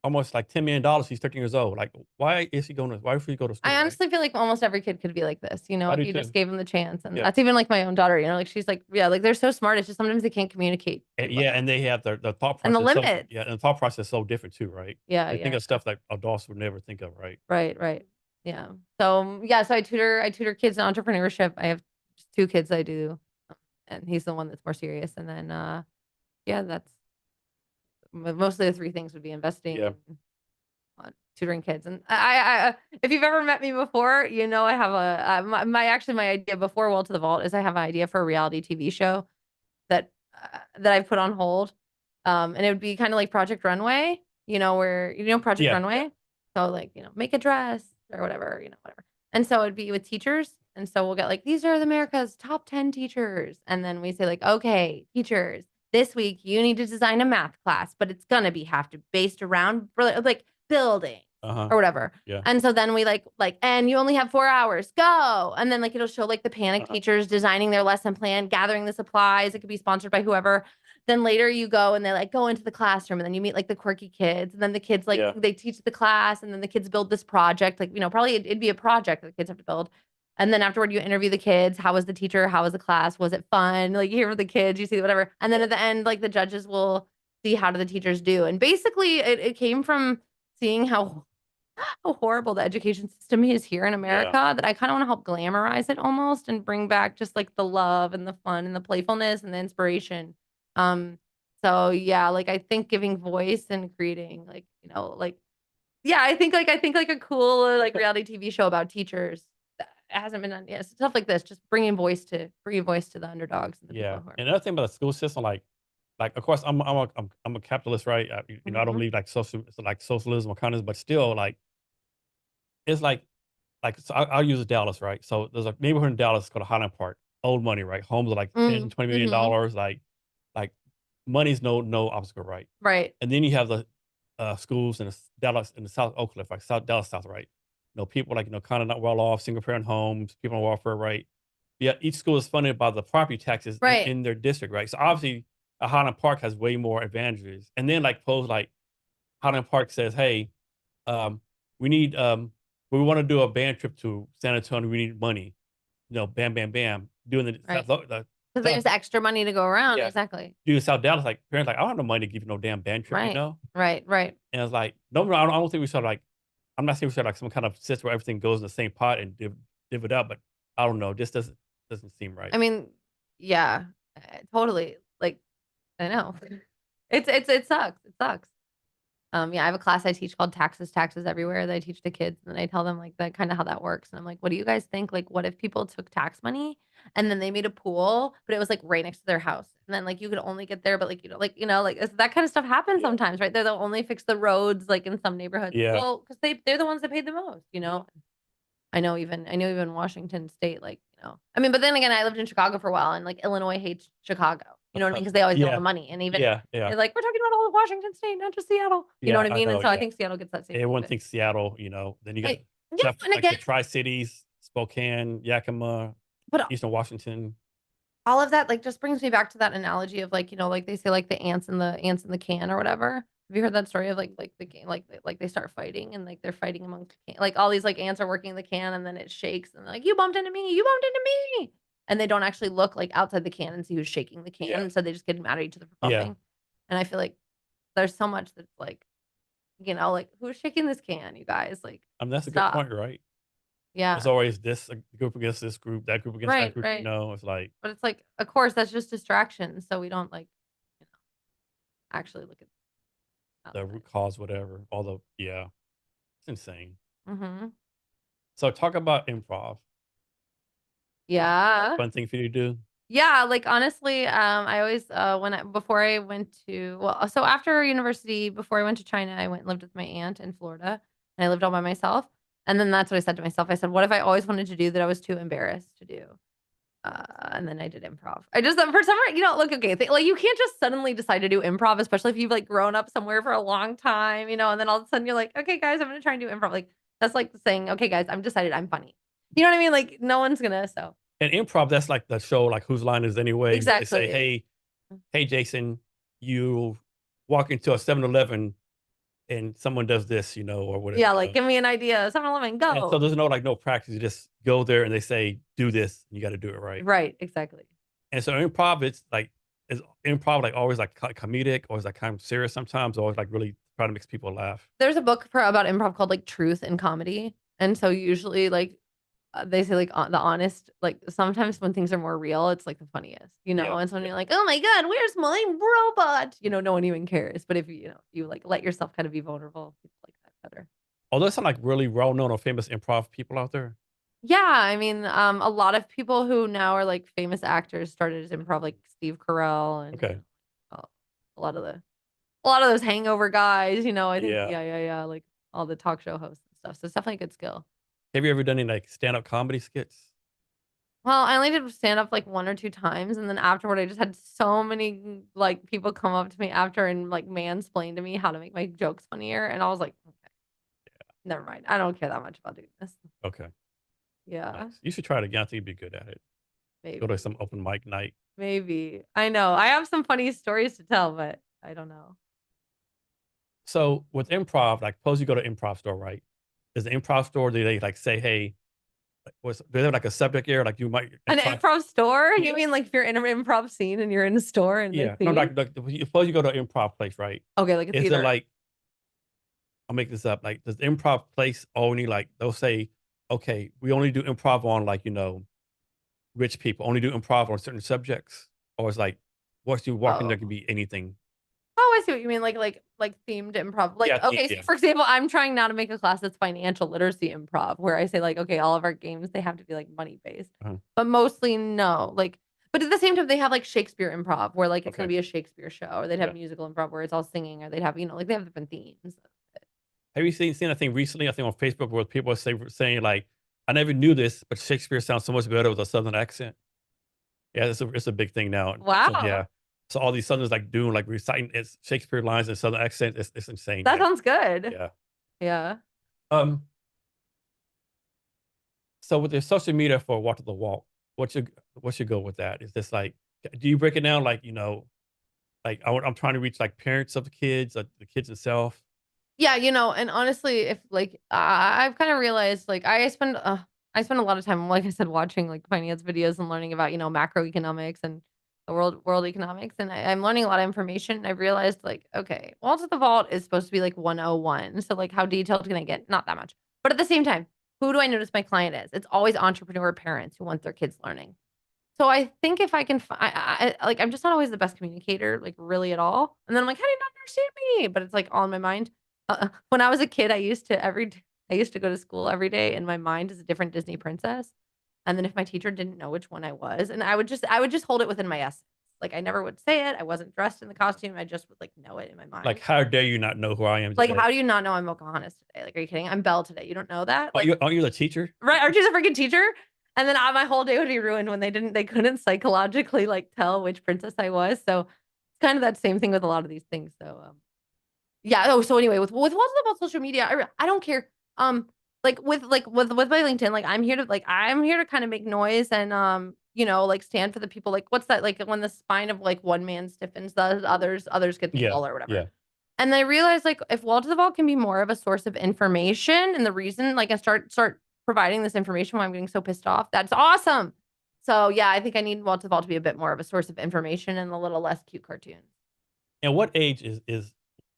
almost like $10 million. She's 13 years old. Like, why is he going to? Why would he go to I school? Right? honestly feel like almost every kid could be like this, I if do you just too. gave them the chance. And Yeah, that's even like my own daughter, like she's like, yeah, like they're so smart. It's just sometimes they can't communicate and, very yeah, well. and they have the thought And the process. So limits. yeah, and the thought process is so different too, right? Yeah, They think yeah. of stuff that adults would never think of, right? Right. Yeah. So yeah, so I tutor kids in entrepreneurship. I have just two kids I do, and he's the one that's more serious. And then yeah, that's mostly the three things would be investing Yeah. and tutoring kids. And if you've ever met me before, you know I have my idea before Wall to the Vault is I have an idea for a reality TV show that I put on hold. And it would be kind of like Project Runway, where Project Yeah. Runway. So like, make a dress or whatever, whatever. And so it'd be with teachers. And so we'll get like, these are America's top 10 teachers. And then we say like, okay, teachers, this week you need to design a math class, but it's gonna be have to based around like building or whatever. Yeah. And so then we and you only have 4 hours, go. And then like it'll show like the panic teachers designing their lesson plan, gathering the supplies. It could be sponsored by whoever. Then later you go and they like go into the classroom and then you meet like the quirky kids. And then the kids they teach the class and then the kids build this project. Like, probably it'd be a project that the kids have to build. And then afterward, you interview the kids. How was the teacher? How was the class? Was it fun? Like you hear from the kids, you see whatever. And then at the end, like the judges will see how do the teachers do. And basically it came from seeing how horrible the education system is here in America that I kind of want to help glamorize it almost and bring back just like the love and the fun and the playfulness and the inspiration. So yeah, like I think giving voice and creating I think like a cool like reality TV show about teachers that hasn't been done yet. Stuff like this, just bringing voice to the underdogs and the people who are. And another thing about the school system, like of course I'm a capitalist, right? I don't believe like socialism or communism, but still like it's so I'll use Dallas, right? So there's a neighborhood in Dallas called Highland Park, old money, right? Homes are like 10, $20 million dollars, like money's no obstacle, right? Right. And then you have the schools in the Dallas in the South Oak Cliff, like South Dallas South, right? People like kind of not well off, single parent homes, people on welfare, right? Yeah, each school is funded by the property taxes in their district, right? So obviously, Highland Park has way more advantages. And then like Highland Park says, hey, we need we want to do a band trip to San Antonio. We need money. Bam, bam, bam. Doing the Because there's extra money to go around. Yeah. Exactly. doing South Dallas, like parents like I don't have no money to give you no damn band trip, Right. And it's like no, I don't think we should like. I'm not saying we should like some kind of system where everything goes in the same pot and div it up, but I don't know. This doesn't seem right. I mean, yeah, totally. Like, I know. It sucks. It sucks. Yeah, I have a class I teach called Taxes Everywhere that I teach the kids, and then I tell them like that kind of how that works. And I'm like, what do you guys think? Like, what if people took tax money and then they made a pool, but it was like right next to their house, and then like you could only get there, but like that kind of stuff happens sometimes, right? They'll only fix the roads like in some neighborhoods. Yeah. Well, because they're the ones that paid the most. I know even Washington State, I mean, but then again, I lived in Chicago for a while, and like Illinois hates Chicago. You know what I mean? Because they always get all the money, and even Yeah. they're like, we're talking about all of Washington State, not just Seattle. You know what I mean? And so I think Seattle gets that same. Everyone thinks Seattle. Then you got and like again, the Tri-Cities, Spokane, Yakima, but Eastern Washington. all of that like just brings me back to that analogy of like like they say like the ants in the can or whatever. Have you heard that story of like the game like they start fighting and like they're fighting amongst like all these like ants are working the can and then it shakes and they're like you bumped into me and they don't actually look like outside the can and see who's shaking the can so they just get mad at each other for bumping. And I feel like there's so much that's like like who's shaking this can, you guys, like That's stop. a good point, right? Yeah, It's always this group against this group, that group against that group. Right. It's like, but it's like of course that's just distraction, so we don't like actually look at the root cause, whatever. Although, it's insane. Mm-hmm. So talk about improv. Yeah. Fun thing for you to do. Yeah, like honestly, I always before I went to so after university, before I went to China, I went and lived with my aunt in Florida, and I lived all by myself. And then that's what I said to myself. I said, what if I always wanted to do that I was too embarrassed to do? And then I did improv. I just for some reason, look, okay, like you can't just suddenly decide to do improv, especially if you've like grown up somewhere for a long time, and then all of a sudden you're like, okay, guys, I'm gonna try and do improv. Like that's like saying, okay, guys, I'm decided I'm funny. You know what I mean? Like no one's gonna so. And improv, that's like the show, like Whose Line Is It Anyway? Exactly. They say, hey, Jason, you walk into a 7-Eleven and someone does this, or whatever. Yeah, like give me an idea. 7-Eleven, go. And so there's no practice. You just go there and they say, do this, and you got to do it right. Right, exactly. And so improv, is improv like always like comedic, or is like kind of serious sometimes, or like really trying to make people laugh? There's a book about improv called like Truth in Comedy. And so usually like they say like the honest, like sometimes when things are more real, it's like the funniest, and so when you're like, oh my God, where's my robot? No one even cares. But if you like let yourself kind of be vulnerable, people like that. better. Although some like really well known or famous improv people out there. Yeah, I mean, a lot of people who now are like famous actors started as improv, like Steve Carell and Okay. uh, a lot of the a lot of those hangover guys, I think Yeah. yeah, like all the talk show hosts and stuff. So it's definitely a good skill. Have you ever done any like stand up comedy skits? Well, I only did stand up like 1 or 2 times, and then afterward, I just had so many like people come up to me after and like mansplain to me how to make my jokes funnier, and I was like, okay, never mind. I don't care that much about doing this. Okay. Yeah, Nice. You should try it again. I think you'd be good at it. Go to maybe, some open mic night. maybe. I know I have some funny stories to tell, but I don't know. So with improv, like suppose you go to improv store, right? Is the improv store, do they like say, hey, do they have like a subject area? Like you might An imply, improv store? You yeah, mean like if you're in an improv scene and you're in a store and the yeah. No, theme? suppose you go to an improv place, right? Okay, like a Is it theater. like, I'll make this up, like does the improv place only like they'll say, okay, we only do improv on like, rich people, only do improv on certain subjects? Or it's like once you walk in there Oh. can be anything. Oh, I see what you mean, like themed improv. Like, Yeah, okay, so yeah. for example, I'm trying now to make a class that's financial literacy improv, where I say like, okay, all of our games, they have to be like money based, Uh-huh. but mostly no. Like, but at the same time, they have like Shakespeare improv, where like it's gonna Okay. be a Shakespeare show, or they'd have Yeah. musical improv where it's all singing, or they'd have, like they have different themes. Have you seen a thing recently? I think on Facebook where people are saying like, "I never knew this, but Shakespeare sounds so much better with a Southern accent." Yeah, it's a big thing now. So Wow, yeah, so all these Southerners like doing like reciting it's Shakespeare lines in Southern accent. It's insane. that Yeah, sounds good. yeah. Yeah. Um. So with the social media for Walk the Walk, what's your goal with that? Is this like, do you break it down like like I'm trying to reach like parents of the kids, like the kids itself? Yeah, and honestly, if like I've kind of realized like I spend a lot of time, like I said, watching like finance videos and learning about, macroeconomics and the world economics. And I'm learning a lot of information. I've realized like, okay, Wall to the Vault is supposed to be like 101. So like how detailed can I get? Not that much. But at the same time, who do I notice my client is? It's always entrepreneur parents who want their kids learning. So I think if I can, like, I'm just not always the best communicator, like really at all. And then I'm like, how do you not understand me? But it's like all in my mind. When I was a kid, I used to go to school every day, and my mind is a different Disney princess. And then if my teacher didn't know which one I was, and I would just hold it within my essence. Like I never would say it. I wasn't dressed in the costume. I just would like know it in my Like, mind. how dare you not know who I am Like, today? how do you not know I'm Pocahontas today? Like, are you kidding? I'm Belle today. You don't know that? Like, Aren't you the teacher? right? Aren't you the freaking teacher? And then my whole day would be ruined when they couldn't psychologically like tell which princess I was. So it's kind of that same thing with a lot of these things. So yeah. Oh, so anyway, with what's about social media, I don't care. Like with my LinkedIn, like I'm here to kind of make noise and like stand for the people. Like what's that? Like when the spine of like one man stiffens, the others get Yeah, taller or whatever. yeah. And I realized like if wall to the wall can be more of a source of information, and the reason like I start providing this information when I'm getting so pissed off, that's awesome. So yeah, I think I need wall to the wall to be a bit more of a source of information and a little less cute cartoons. And what age is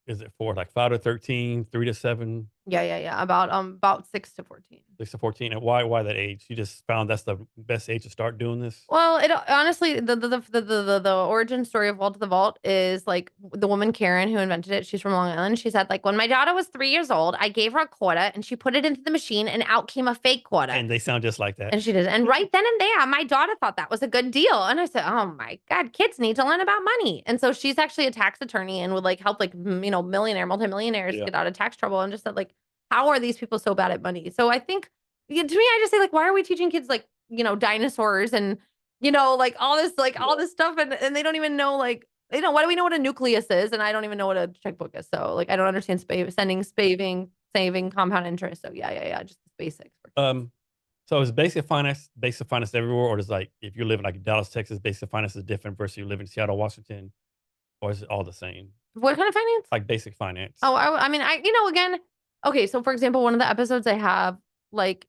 it for? Like 5 to 13, 3 to 7, Yeah. About 6 to 14. 6 to 14? And why that age? You just found that's the best age to start doing this? Well, it honestly, the origin story of Wall to the Vault is like the woman Karen who invented it. She's from Long Island. She said like when my daughter was 3 years old, I gave her a quarter and she put it into the machine and out came a fake quarter. And they sound just like that. And she did. And right then and there, my daughter thought that was a good deal. And I said, oh my God, kids need to learn about money. And so she's actually a tax attorney and would like help like, multimillionaires Yeah. get out of tax trouble, and just said like, how are these people so bad at money? So I think, yeah, to me, I just say like, why are we teaching kids like, dinosaurs and, all this stuff. And they don't even know like, why do we know what a nucleus is? And I don't even know what a checkbook is. So like, I don't understand sending, spaving, saving, compound interest. So yeah. Just the basics. So is basic finance everywhere, or is like if you live in like Dallas, Texas, basic finance is different versus you live in Seattle, Washington, or is it all the same? What kind of finance? Like basic finance. Oh, I mean, again, okay. So for example, one of the episodes I have, like,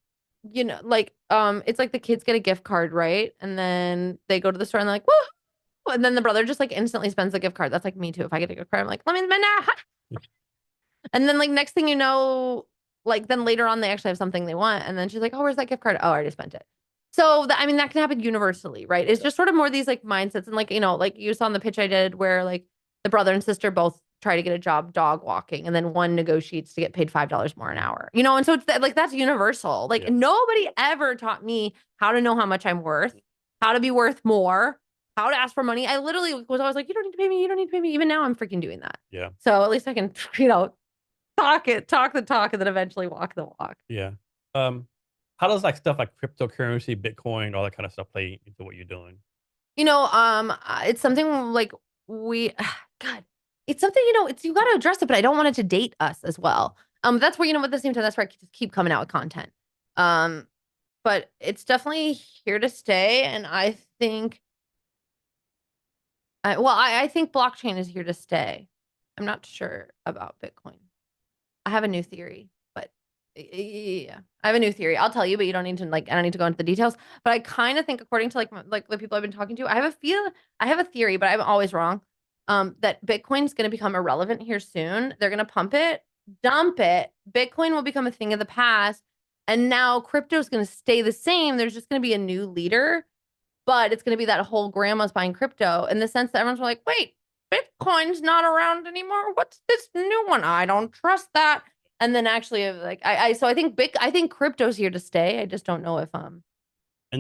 it's like the kids get a gift card, right? And then they go to the store and they're like, whoa. And then the brother just like instantly spends the gift card. That's like me too. If I get a gift card, I'm like, let me spend that. And then like next thing you know, like then later on they actually have something they want. And then she's like, oh, where's that gift card? Oh, I already spent it. So I mean, that can happen universally, right? It's just sort of more these like mindsets. And like, like you saw in the pitch I did where like the brother and sister both try to get a job dog walking, and then one negotiates to get paid $5 more an hour. You know, and so it's like that's universal. Like Yeah. nobody ever taught me how to know how much I'm worth, how to be worth more, how to ask for money. I literally was always like, you don't need to pay me, you don't need to pay me. Even now I'm freaking doing that. Yeah. So at least I can, talk the talk, and then eventually walk the walk. Yeah. How does like stuff like cryptocurrency, Bitcoin, all that kind of stuff play into what you're doing? It's something like we, God, it's something, it's, you got to address it, but I don't want it to date us as well. That's where, at the same time, that's where I just keep coming out with content. Um, but it's definitely here to stay. And I think, I think blockchain is here to stay. I'm not sure about Bitcoin. I have a new theory, but yeah, I have a new theory. I'll tell you, but you don't need to I don't need to go into the details. But I kind of think, according to like the people I've been talking to, I have a theory, but I'm always wrong. That Bitcoin's going to become irrelevant here soon. They're going to pump it, dump it. Bitcoin will become a thing of the past, and now crypto is going to stay the same. There's just going to be a new leader, but it's going to be that whole grandma's buying crypto in the sense that everyone's like, wait, Bitcoin's not around anymore. What's this new one? I don't trust that. And then actually, like, so I think crypto's here to stay. I just don't know if And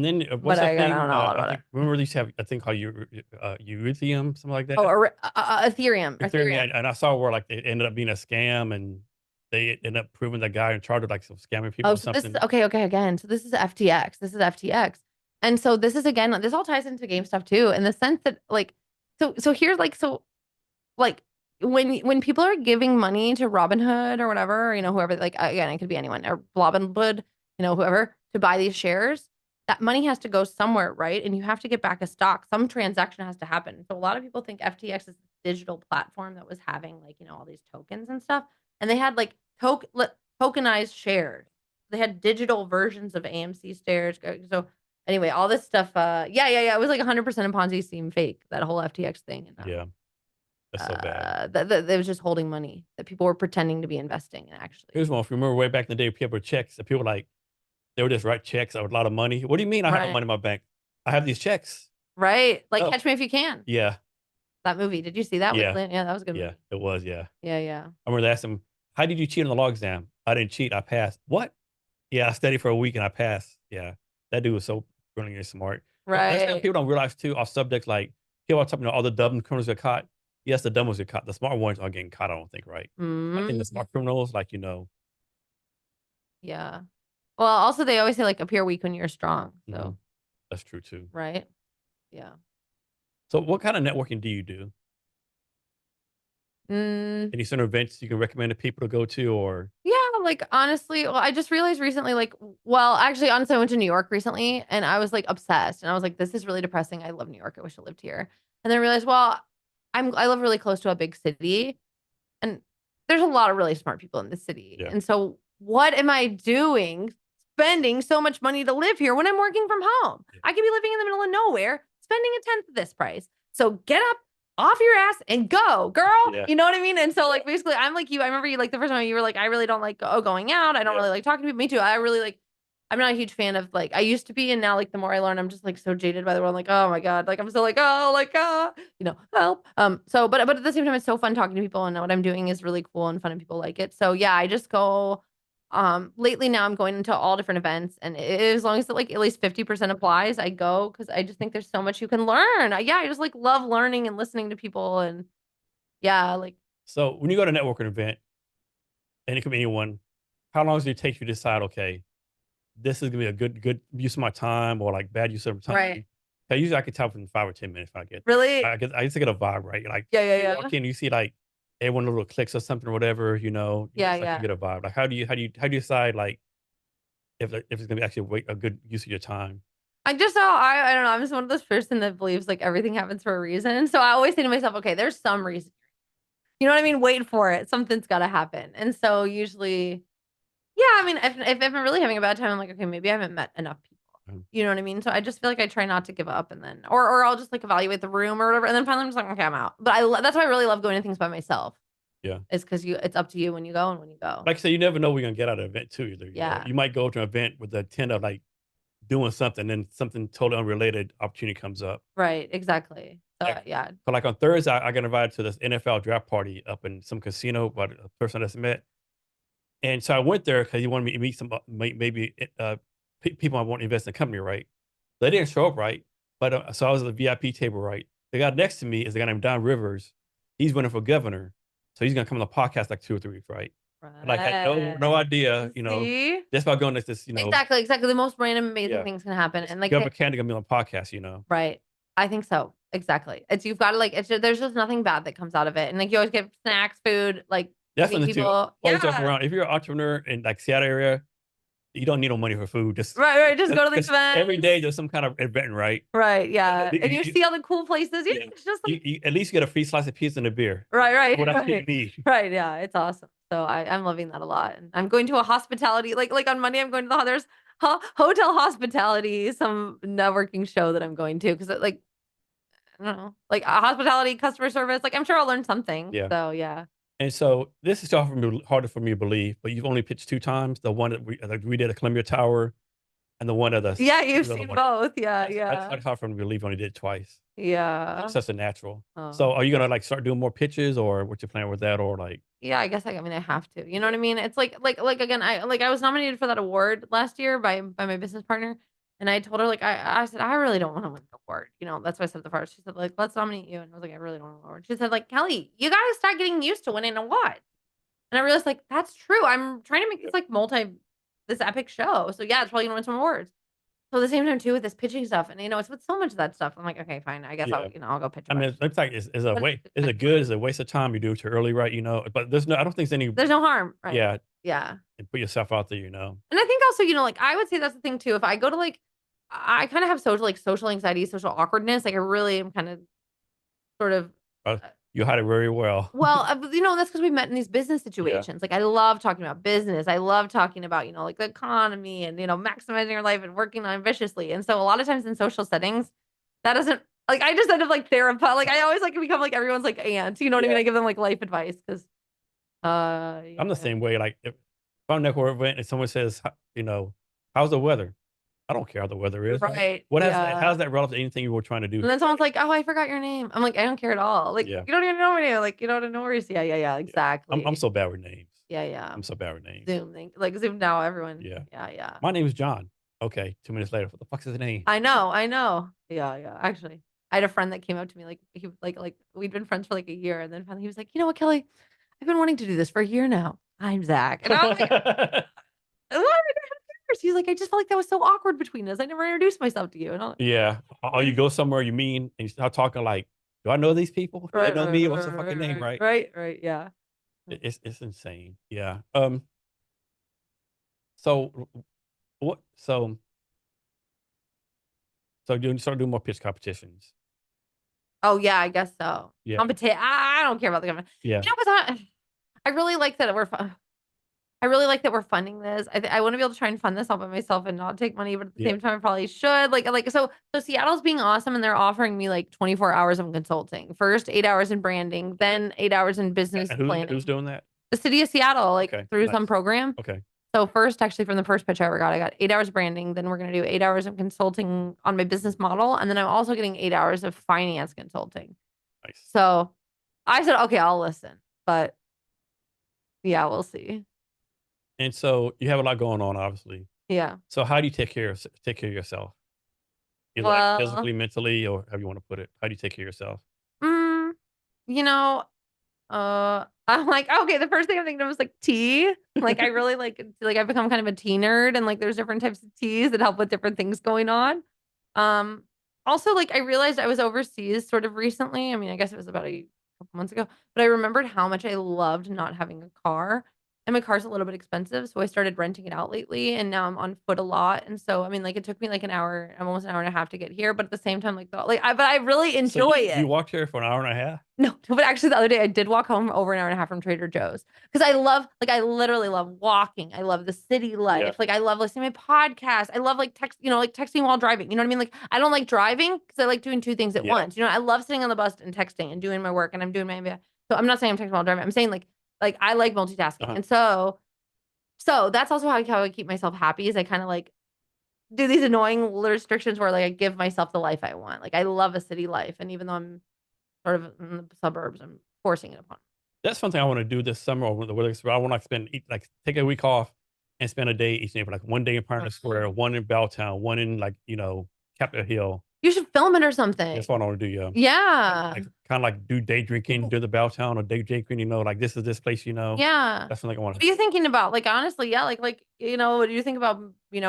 then but what's that I thing? don't know a lot I about think it. remember they used to have a thing called Ethereum, something like that. Oh, Ethereum. Ethereum, and I saw where like it ended up being a scam, and they ended up proving the guy in charge of like some scamming people Oh, or so this is something. okay. Again, so this is FTX. This is FTX, and so this is again. This all ties into game stuff too, in the sense that like, so here's like when people are giving money to Robinhood or whatever, whoever, like, again, it could be anyone, or Robinhood, whoever, to buy these shares, that money has to go somewhere, right? And you have to get back a stock. Some transaction has to happen. So a lot of people think FTX is a digital platform that was having like, all these tokens and stuff. And they had like tokenized shares. They had digital versions of AMC shares. So anyway, all this stuff, yeah. It was like 100% a Ponzi scheme fake, that whole FTX thing. And Yeah, that's so bad. that was just holding money that people were pretending to be investing in, actually. Here's one. If you remember way back in the day, people were checks, and people were like they would just write checks with a lot of money. What do you mean I have Right. money in my bank? I have these checks. Right. Like Oh, Catch Me If You Can. yeah, That movie. Did you see that with yeah, Lynn? Yeah, that was a good yeah. movie. It was, yeah. Yeah. I remember they asked him, "How did you cheat on the law exam?" I didn't cheat. I passed. What? Yeah, I studied for a week and I passed. Yeah, that dude was so brilliant and smart. That's thing Right. people don't realize too. Off subjects like people are talking about all the dumb criminals get caught. Yes, the dumb ones get caught. The smart ones are getting caught. I don't think, right? I think the Mm, smart criminals, like yeah. Well, also they always say like appear weak when you're strong. mhm, So, that's true too. right. Yeah. So, what kind of networking do you do? Mm, Any certain events you can recommend to people to go to, or yeah, like honestly, well, I just realized recently, like, well, actually, honestly, I went to New York recently and I was like obsessed. And I was like, this is really depressing. I love New York. I wish I lived here. And then I realized, well, I live really close to a big city. And there's a lot of really smart people in the city. yeah, And so what am I doing spending so much money to live here when I'm working from home? yeah, I could be living in the middle of nowhere, spending a tenth of this price. So get up off your ass and go, girl. yeah, You know what I mean? And so like basically I'm like you. I remember you, like, the first time you were like, I really don't like going out. I don't yeah. really like talking to people. Me too. I really like, I'm not a huge fan of, like, I used to be, and now like the more I learn, I'm just like so jaded by the world. I'm like, oh my God. Like I'm so like, oh, like, help. So but at the same time, it's so fun talking to people, and what I'm doing is really cool and fun, and people like it. So yeah, I just go. Lately now I'm going into all different events, and as long as like at least 50% applies, I go, because I just think there's so much you can learn. Yeah, I just like love learning and listening to people, and yeah, like, So, when you go to a networking event, and it could be anyone, how long does it take you to decide? Okay, this is gonna be a good use of my time, or like bad use of right. time. Usually I can tell from 5 or 10 minutes if I get there. Really? I used to get a vibe, right? Like you Yeah. walk in, you see like everyone little clicks or something or whatever, you Yeah, just like to yeah. get a vibe. Like how do you decide like if it's gonna be actually a good use of your time? I don't know. I'm just one of those person that believes like everything happens for a reason. So I always say to myself, okay, there's some reason. You know what I mean? Wait for it. Something's got to happen. And so usually, yeah, I mean, if I'm really having a bad time, I'm like, okay, maybe I haven't met enough people. Mhm. You know what I mean? So I just feel like I try not to give up, and then, or I'll just like evaluate the room or whatever. And then finally I'm just like, okay, I'm out. But that's why I really love going to things by myself, Yeah. is because it's up to you when you go and when you go. Like I said, you never know what you're gonna get out of an event too either. Yeah. You might go to an event with the intent of like doing something, then something totally unrelated opportunity comes up. Right. Exactly. So Yeah. yeah. So like on Thursday, I got invited to this NFL draft party up in some casino by a person I just met. And so I went there because he wanted me to meet some maybe people I want to invest in the company, right? They didn't show up, right? But so I was at the VIP table, right? The guy next to me is a guy named Don Rivers. He's running for governor, so he's gonna come on the podcast like 2 or 3 weeks, right? Like I had no Right. idea, See? just by going to this, Exactly, exactly. The most random, amazing yeah, things can happen, this and like, government candidate gonna be on the podcast. right. I think so. Exactly. It's you've got to like. There's just nothing bad that comes out of it, and like you always get snacks, food, like That's meet something too. people. Always joke Yeah. around. If you're an entrepreneur in like Seattle area, you don't need no money for food. Just Right. Right. Just go to the because every events. day there's some kind of event, right? Right. Yeah. You, And you you- see all the cool places. Yeah. yeah, It's just like you at least get a free slice of pizza and a beer. right. Right. What else do you Right. need? Right. Yeah. It's awesome. So I'm loving that a lot. And I'm going to a hospitality like on Monday. I'm going to there's hotel hospitality, some networking show that I'm going to because like I don't know, like a hospitality, customer service. Like I'm sure I'll learn something. Yeah. So yeah. And so this is harder for me to believe, but you've only pitched 2 times. The one that we did at Columbia Tower, and the one at Yeah, you've the other seen one. both. Yeah, That's yeah. hard for me to believe. You only did it twice. Yeah. It's such a natural. So Oh. are you gonna like start doing more pitches, or what's your plan with that, or like? Yeah, I guess I mean I have to. You know what I mean? It's like again, I was nominated for that award last year by my business partner. And I told her like I said, I really don't want to win the award. That's why I said the first. She said, like, let's nominate you. And I was like, I really don't want the award. She said, like, Kelly, you gotta start getting used to winning awards. And I realized like that's true. I'm trying to make this like this epic show. So yeah, it's probably gonna win some awards. So at the same time too with this pitching stuff, and it's with so much of that stuff. I'm like, okay, fine. I guess Yeah. I'll go pitch a I mean, bunch. it looks like it's a But way. Is it good? Is it a waste of time? You do it too early, right? But I don't think there's any. there's no harm, right? Yeah, Yeah. and put yourself out there. And I think also, like I would say that's the thing too. If I go to like, I kind of have social anxiety, social awkwardness. Like I really am kind of sort of Uh, you hide it very well. well, that's because we met in these business Yeah. situations. Like I love talking about business. I love talking about, like the economy and, maximizing your life and working ambitiously. And so a lot of times in social settings, that doesn't like I just end up like therapist. Like I always like become like everyone's like aunt. You know what I mean? Yeah. I give them like life advice because I'm the same way. Like if I'm at a network event and someone says, how's the weather? I don't care how the weather is. right. What has Yeah. how's that relevant to anything you were trying to do? And then someone's like, "Oh, I forgot your name." I'm like, "I don't care at all. Like, Yeah. you don't even know my name. Like, you don't know where you see." Yeah, yeah, yeah. Exactly. I'm so bad with names. Yeah, yeah. I'm so bad with names. Zoom, like Zoom now. Everyone. Yeah. Yeah, yeah. My name is John. Okay. 2 minutes later, what the fuck's his name? I know, I know. Yeah, yeah. Actually, I had a friend that came up to me like he like we'd been friends for like a year, and then finally he was like, "You know what, Kelly? I've been wanting to do this for a year now. I'm Zach." And I was like, "What? He's like, I just felt like that was so awkward between us. I never introduced myself to you." And I'm like, Yeah. Or you go somewhere you mean and you start talking like, do I know these people? Do they know me? What's the fucking name, right? Right, yeah. It's insane. Yeah. So what? So you start doing more pitch competitions. Oh yeah, I guess so. Yeah. I don't care about the government. Yeah. Because I really like that I really like that we're funding this. I want to be able to try and fund this all by myself and not take money, but at the Yeah. same time, I probably should. So Seattle's being awesome, and they're offering me like 24 hours of consulting. First, 8 hours in branding, then 8 hours in business And planning. who's doing that? The city of Seattle, like Okay, through nice. some program. Okay. So first, actually, from the first pitch I got 8 hours branding. Then we're gonna do 8 hours of consulting on my business model, and then I'm also getting 8 hours of finance consulting. Nice. So I said, okay, I'll listen, but yeah, we'll see. And so you have a lot going on, obviously. Yeah. So how do you take care of yourself? Either Well, like physically, mentally, or however you want to put it. How do you take care of yourself? mm, you know, I'm like, okay, the first thing I'm thinking of is like tea. Like I really like I've become kind of a tea nerd, and like there's different types of teas that help with different things going on. Um, Also like I realized I was overseas sort of recently. I mean, I guess it was about a couple months ago, but I remembered how much I loved not having a car. And my car's a little bit expensive, so I started renting it out lately, and now I'm on foot a lot. And so, I mean, like it took me like an hour, almost an hour and a half to get here, but at the same time, but I really enjoy So it. you walked here for an hour and a half? No, but actually the other day I did walk home over an hour and a half from Trader Joe's because I literally love walking. I love the city life. Yeah. Like I love listening to my podcast. I love like texting while driving. You know what I mean? Like I don't like driving because I like doing two things at Yeah. once. I love sitting on the bus and texting and doing my work, and I'm doing my MBA. So I'm not saying I'm texting while driving. I'm saying like I like multitasking. Uh-huh. And so that's also how I keep myself happy is I kind of like do these annoying restrictions where like I give myself the life I want. Like I love a city life, and even though I'm sort of in the suburbs, I'm forcing it upon. That's something I want to do this summer or the weather. I want to spend like take a week off and spend a day each day, like one day in Parliament Square, one in Belltown, one in like Capitol Hill. You should film it or something. That's what I want to do. Yeah, Yeah. like kind of like do day drinking, do the Belltown or day drinking. Like this is this place. Yeah. That's something I want What to. are you thinking about? Like honestly, yeah, what do you think about,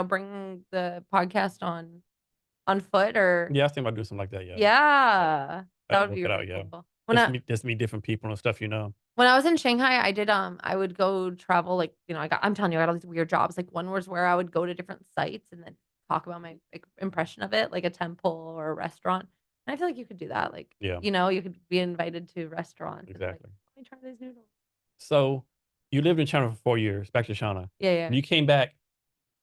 bringing the podcast on foot or Yeah, I think about doing something like that. Yeah, yeah. I That can would work be it out. really Yeah, cool. just meet different people and stuff. When I was in Shanghai, I would go travel, like, I'm telling you, I got all these weird jobs. Like one was where I would go to different sites and then talk about my like, impression of it, like a temple or a restaurant. And I feel like you could do that. Like, Yeah, you could be invited to rrestaurants and like, exactly. let me try these noodles. So you lived in China for 4 years, back to China. Yeah, yeah. When you came back,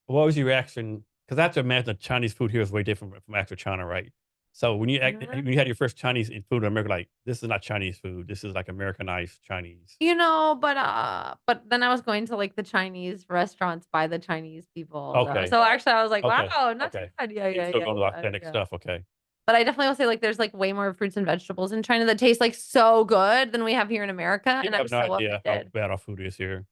what was your reaction? Because I have to imagine the Chinese food here is way different from actual China, right? So when you had your first Chinese food in America, like this is not Chinese food. This is like Americanized Chinese. But then I was going to like the Chinese restaurants by the Chinese people, though. Okay. So actually I was like, Okay. wow, not too Okay. bad. Yeah, You yeah, still yeah, going to the yeah, authentic yeah. stuff. Okay. But I definitely will say like there's like way more fruits and vegetables in China that taste like so good than we have here in America, and People I'm have no so idea how offended. bad our food is here.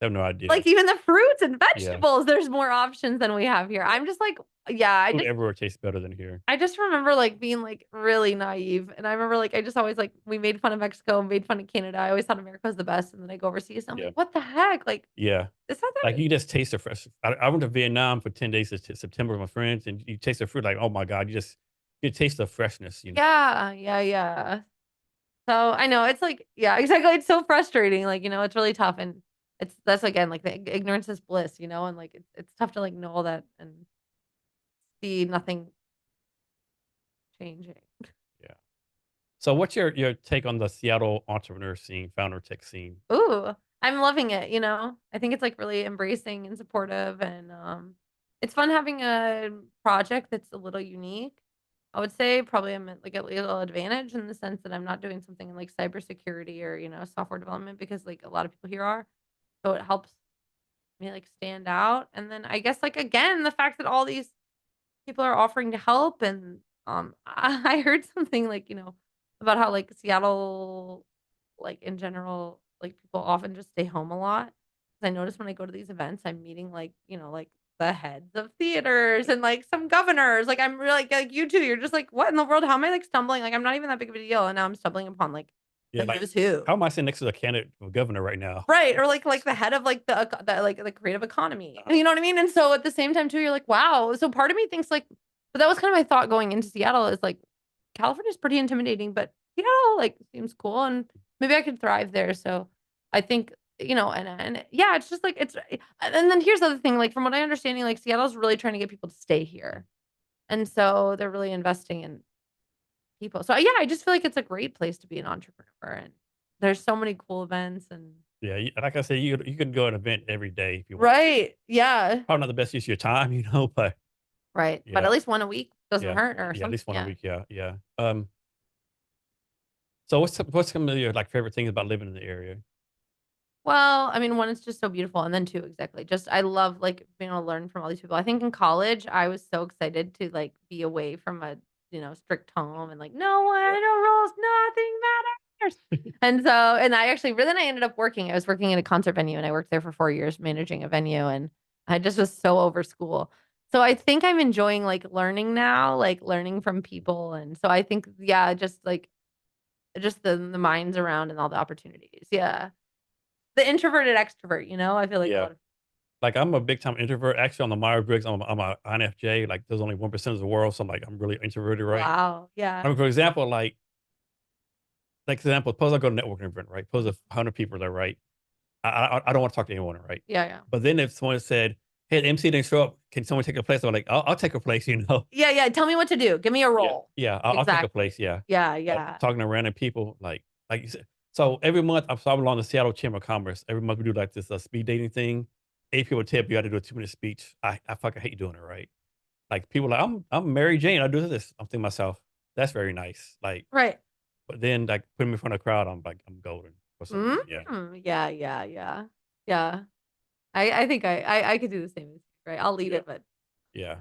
They have no idea. Like even the fruits and Yeah. vegetables, there's more options than we have here. I'm just like, yeah, Food everywhere tastes better than here. I just remember like being like really naive. And I remember like I just always like we made fun of Mexico, made fun of Canada. I always thought America was the best. And then I go overseas and I'm Yeah. like, what the heck? Like, Yeah. is that Like that? you just taste the fresh. I went to Vietnam for 10 days to September with my friends, and you taste the fruit like, oh my God, you taste the freshness. Yeah, yeah, yeah. So I know it's like, yeah, exactly. It's so frustrating. Like, it's really tough. And that's again like the ignorance is bliss, and like it's tough to like know all that and see nothing changing. Yeah. So what's your take on the Seattle entrepreneur scene, founder tech scene? Ooh, I'm loving it, I think it's, like, really embracing and supportive, and, it's fun having a project that's a little unique. I would say probably I'm at, like, a little advantage in the sense that I'm not doing something in, like, cybersecurity or, software development because, like, a lot of people here are. So it helps me, like, stand out, and then I guess, like, again, the fact that all these people are offering to help and, I heard something, like, about how, like, Seattle, like, in general, like, people often just stay home a lot. 'Cause I notice when I go to these events, I'm meeting, like, like, the heads of theaters and, like, some governors, like, I'm really like you too, you're just like, "What in the world? How am I, like, stumbling?" Like, I'm not even that big of a deal, and now I'm stumbling upon, like, Yeah, the like who's who. how am I sitting next to the candidate for governor right now? Right, or like the head of like the creative economy. You know what I mean? And so at the same time too, you're like, wow. So part of me thinks like, but that was kind of my thought going into Seattle is like California's pretty intimidating, but Seattle like seems cool and maybe I could thrive there. So I think, and yeah, it's just like and then here's the other thing, like from what I understanding, like Seattle's really trying to get people to stay here. And so they're really investing in people. So yeah, I just feel like it's a great place to be an entrepreneur and there's so many cool events and Yeah, like I said, you could go to an event every day if you want. right. Yeah. Probably not the best use of your time, but Right. But yeah, at least one a week doesn't yeah, hurt or yeah, at something. least one a Yeah. week. Yeah, yeah. So what's some of your like favorite things about living in the area? Well, I mean, one, it's just so beautiful. And then two, exactly. Just I love like being able to learn from all these people. I think in college I was so excited to like be away from a, strict home and like no one, no rules, nothing matters. And so and I actually then I ended up working. I was working in a concert venue and I worked there for 4 years managing a venue and I just was so over school. So I think I'm enjoying like learning now, like learning from people. And so I think, yeah, just the minds around and all the opportunities. Yeah. The introverted extrovert, I feel like a Yeah, lot of like I'm a big time introvert. Actually, on the Myers Briggs, I'm a INFJ. Like there's only 1% of the world, so I'm really introverted, right? wow, I yeah. mean, for example, suppose I go to a networking event, right? Suppose 100 people there, right? I don't want to talk to anyone, right? Yeah, yeah. But then if someone said, "Hey, the MC didn't show up. Can someone take a place?" I'm like, "I'll take a place," you know? Yeah, yeah, tell me what to do. Give me a Yeah, role. yeah, I'll take a Exactly. place. Yeah, Yeah, yeah. talking to random people, like you said. So every month, I belong to Seattle Chamber of Commerce. Every month we do like this speed dating thing. 8 people tip you got to do a 2 minute speech. I fucking hate doing it. Right? Like people like I'm Mary Jane. I do this. I'm thinking to myself, that's very nice. Like, Right. but then like putting me in front of a crowd, I'm like I'm golden for some reason. Yeah, Yeah, yeah, yeah. Yeah. I think I could do the same as you, right? I'll lead yeah, it, but yeah.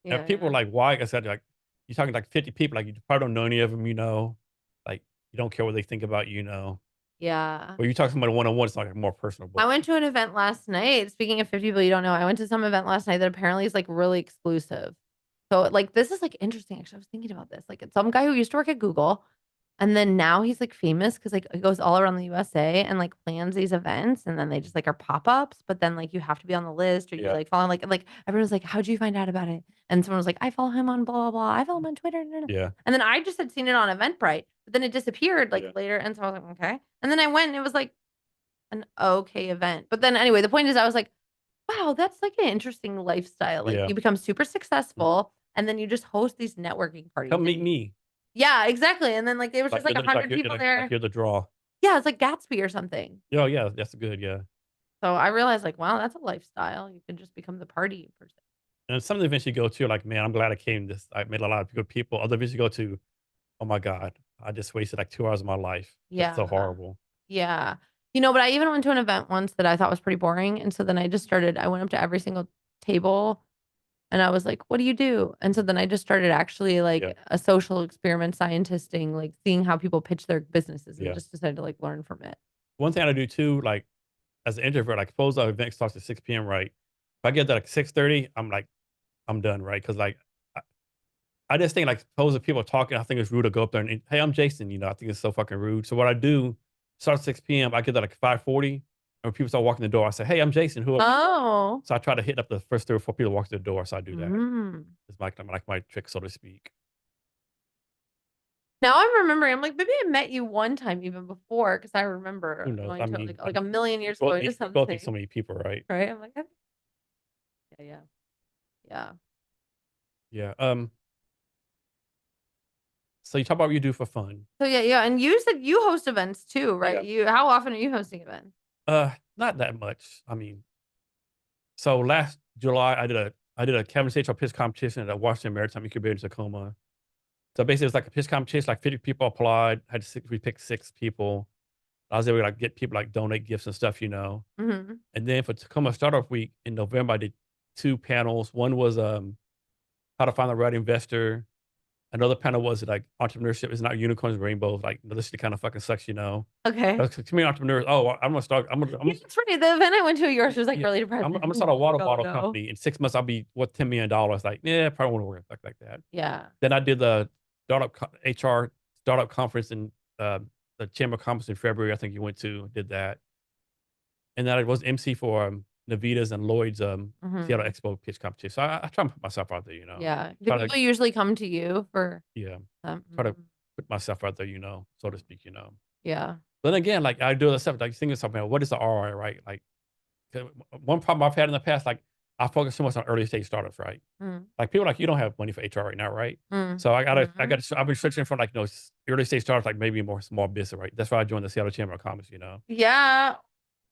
And people are Yeah. like, why? I said, like, you're talking like 50 people, like you probably don't know any of them, like you don't care what they think about you. Yeah. But you talk to somebody one on one, it's like more personal. I But went to an event last night. Speaking of 50 people you don't know, I went to some event last night that apparently is like really exclusive. So like this is like interesting. Actually, I was thinking about this. Like it's some guy who used to work at Google. And then now he's like famous because like he goes all around the USA and like plans these events and then they just like are pop-ups, but then like you have to be on the list or you yeah, like follow like everyone's like, how'd you find out about it? And someone was like, I follow him on blah blah blah. I follow him on Twitter. yeah, And then I just had seen it on Eventbrite, but then it disappeared like yeah, later. And so I was like, okay. And then I went and it was like an okay event. But then anyway, the point is I was like, wow, that's like an interesting lifestyle. Like yeah. you become super Mhm. successful and then you just host these networking parties Come and meet me. yeah, exactly. And then like there was just Like like you're a the, like hundred you're, people like there. you're the draw. Yeah, it's like Gatsby or something. Oh yeah, that's good. Yeah. So I realized like, wow, that's a lifestyle. You can just become the party person. And some of the events you go to, like, man, I'm glad I came. I met a lot of good people. Other events you go to, oh my God, I just wasted like 2 hours of my life. That's so Yeah. horrible. Yeah. But I even went to an event once that I thought was pretty boring. And so then I went up to every single table and I was like, what do you do? And so then I just started actually Yeah, like a social experiment scientisting, like seeing how people pitch their businesses and yeah. just decided to like learn from it. One thing I do too, like as an introvert, like suppose our event starts at 6 p.m. Right? If I get there like 6:30, I'm like, I'm done, right? Because like I, I just think like suppose if people are talking, I think it's rude to go up there and hey, I'm Jason. I think it's so fucking rude. So what I do, start at 6 p.m. I get there like 5:40, and when people start walking the door, I say, hey, I'm Jason. Who are you? Oh. So I try to hit up the first 3 or 4 people walk through the door. So I do that. Mm. It's like my trick, so to speak. Now I'm remembering, I'm like, maybe I met you one time even before because I remember Who knows? going I to mean, like a million years both ago to both meet so something, many people, right? right? I'm like, yeah, yeah, yeah. Yeah. So you talk about what you do for fun. So yeah, yeah. And you said you host events too, Yeah. right? How often are you hosting events? Not that much. I mean, so last July I did a Kevin Samuel pitch competition at the Washington Maritime Incubator in Tacoma. So basically, it was like a pitch competition. Like 50 people applied. We picked 6 people. I was able to like get people like donate gifts and stuff. Hmm. And then for Tacoma Startup Week in November, I did 2 panels. One was how to find the right investor. Another panel was like entrepreneurship is not unicorns and rainbows. Like this shit kind of fucking sucks. Okay. Too many entrepreneurs. Oh, I'm gonna start. I'm Yeah, gonna it's funny. The event I went to, yours was like yeah. really I'm gonna depressing. start a Like, water oh bottle no. company. In 6 months, I'll be worth $10 million. Like, yeah, probably won't work like that. Yeah. Then I did the HR startup conference in the Chamber Conference in February. I think you went to did that, and then I was MC for Navita's and Lloyd's Seattle Hmm. Expo pitch competition. So I try and put myself out there. Yeah. Do Try to people usually come to you for yeah, try to mm, put myself out there. So to speak. yeah. But then again, like I do other stuff, like thinking something, what is the ROI, right? Like 'cause one problem I've had in the past, like I focus so much on early stage startups, right? Mm, Like people like you don't have money for HR right now, right? mm, So mhm. I've been searching for like early stage startups, like maybe more small business, right? That's why I joined the Seattle Chamber of Commerce. Yeah.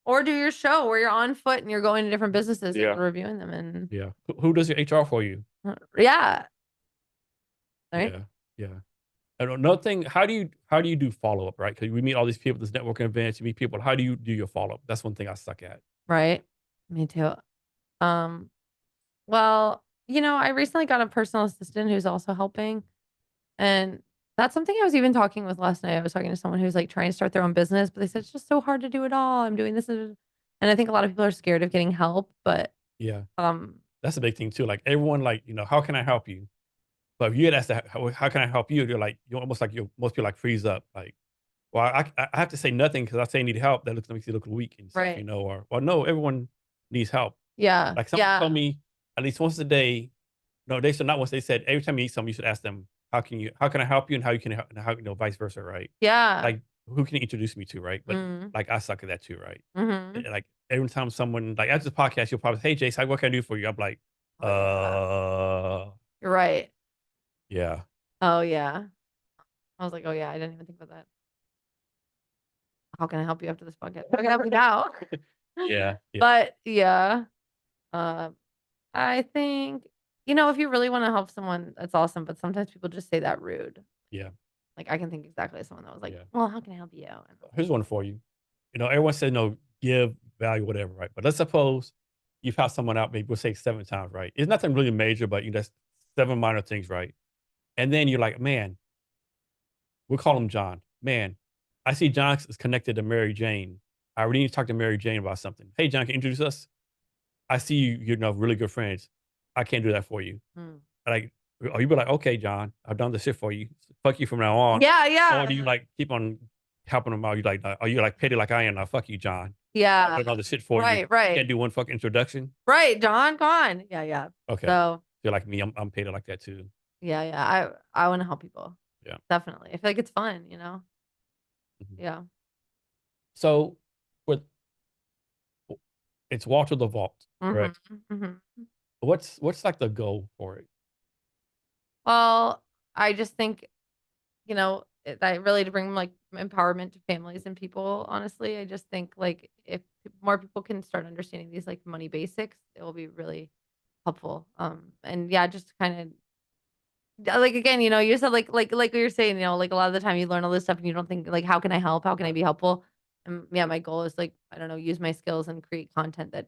Or do your show where you're on foot and you're going to different businesses and Yeah, reviewing them and yeah. Who does your HR for you? yeah. Right. Yeah, yeah. And another thing, how do you do follow up, right? Because we meet all these people, this networking events, you meet people. How do you do your follow up? That's one thing I suck at. Right. Me too. Um, well, I recently got a personal assistant who's also helping. And that's something I was even talking with last night. I was talking to someone who's like trying to start their own business, but they said it's just so hard to do it all. I'm doing this. And I think a lot of people are scared of getting help, but Yeah, um, that's a big thing too. Like everyone, like how can I help you? But if you get asked that, how can I help you? You're almost like most people like freeze up. Like, well, I have to say nothing because I say I need help. That makes you look weak and stuff, right. or well, no, everyone needs help. Yeah. Like someone told Yeah. me at least once a day. No, they said not once. They said every time you eat something, you should ask them, how can I help you, and how you can help, and how vice versa, right? Yeah. Like who can you introduce me to, right? But Mm. like I suck at that too, right? Hmm. Like every time someone like after the podcast, you'll probably, hey Jace, what can I do for you? I'm like, Oh yeah. uh, You're right. yeah, Oh yeah. I was like, oh yeah, I didn't even think about that. How can I help you after this podcast? How can I help you now? yeah, yeah, But yeah. Uh, I think, if you really want to help someone, that's awesome. But sometimes people just say that rude. yeah, Like I can think exactly of someone that was like, yeah. "Well, how can I help you?" And Here's one for you. Everyone said no, give value, whatever, right? But let's suppose you've helped someone out, maybe we'll say 7 times, right? It's nothing really major, but that's 7 minor things, right? And then you're like, man, we'll call him John. Man, I see John is connected to Mary Jane. I really need to talk to Mary Jane about something. Hey, John, can you introduce us? I see you know, really good friends. I can't do that for you. Mm. Like, or you be like, okay, John, I've done this shit for you. Fuck you from now on. Yeah, Or do you yeah. like keep on helping them out? You like, are you like petty like I am? Now, fuck you, John. I've Yeah. done all this shit for you. Right, right. Can't do one fucking introduction. Right, John, come on. Yeah, yeah. Okay. So, Feel like me, I'm petty like that too. yeah, yeah. I want to help people. Yeah. Definitely. I feel like it's fun, you know? Mhm. Yeah. So with it's Walter the Vault, Mhm. correct? Mhm. What's like the goal for it? Well, I just think, that really to bring like empowerment to families and people, honestly. I just think like if more people can start understanding these like money basics, it will be really helpful. And yeah, just kind of like again, you said like what you're saying, like a lot of the time you learn all this stuff and you don't think like how can I help? How can I be helpful? And yeah, my goal is like, I don't know, use my skills and create content that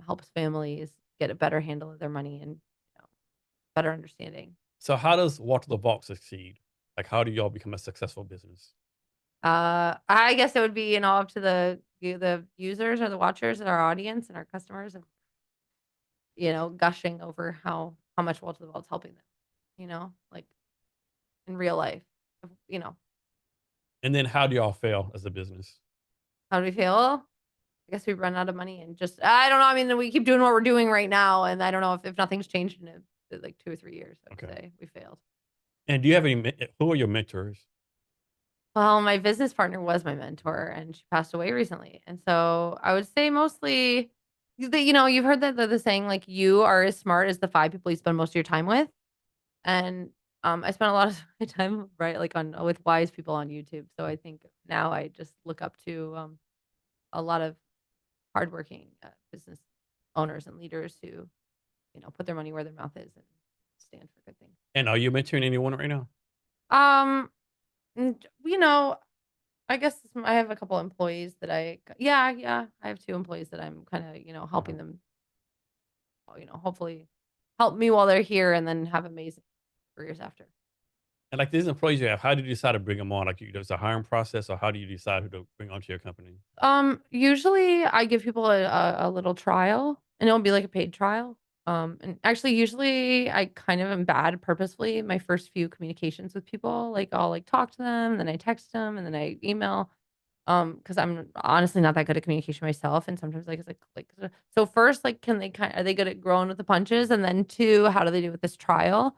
helps families get a better handle of their money and better understanding. So how does Walter the Vault succeed? Like how do y'all become a successful business? I guess it would be, up to the users or the watchers and our audience and our customers and, gushing over how much Wall to the Wall is helping them, like in real life. You know, And then how do y'all fail as a business? how do we feel? I guess we run out of money and just I don't know. I mean, we keep doing what we're doing right now, and I don't know if nothing's changed in like 2 or 3 years. I would Okay. say we failed. And do you have any who are your mentors? Well, my business partner was my mentor, and she passed away recently. And so I would say mostly, you've heard the saying like you are as smart as the 5 people you spend most of your time with. And I spent a lot of my time right like on with wise people on YouTube. So I think now I just look up to a lot of hardworking business owners and leaders who put their money where their mouth is and stand for good things. And are you mentoring anyone right now? Um, and, I guess I have a couple employees that yeah, yeah, I have 2 employees that I'm kinda, helping them, hopefully help me while they're here and then have amazing careers after. And like these employees you have, how do you decide to bring them on? Like there's a hiring process or how do you decide who to bring onto your company? Usually I give people a little trial and it'll be like a paid trial. And actually usually I kind of am bad purposefully my first few communications with people. Like I'll like talk to them, then I text them, and then I email. Because I'm honestly not that good at communication myself, and sometimes, like, it's so first, like, are they good at growing with the punches? And then 2, how do they do with this trial?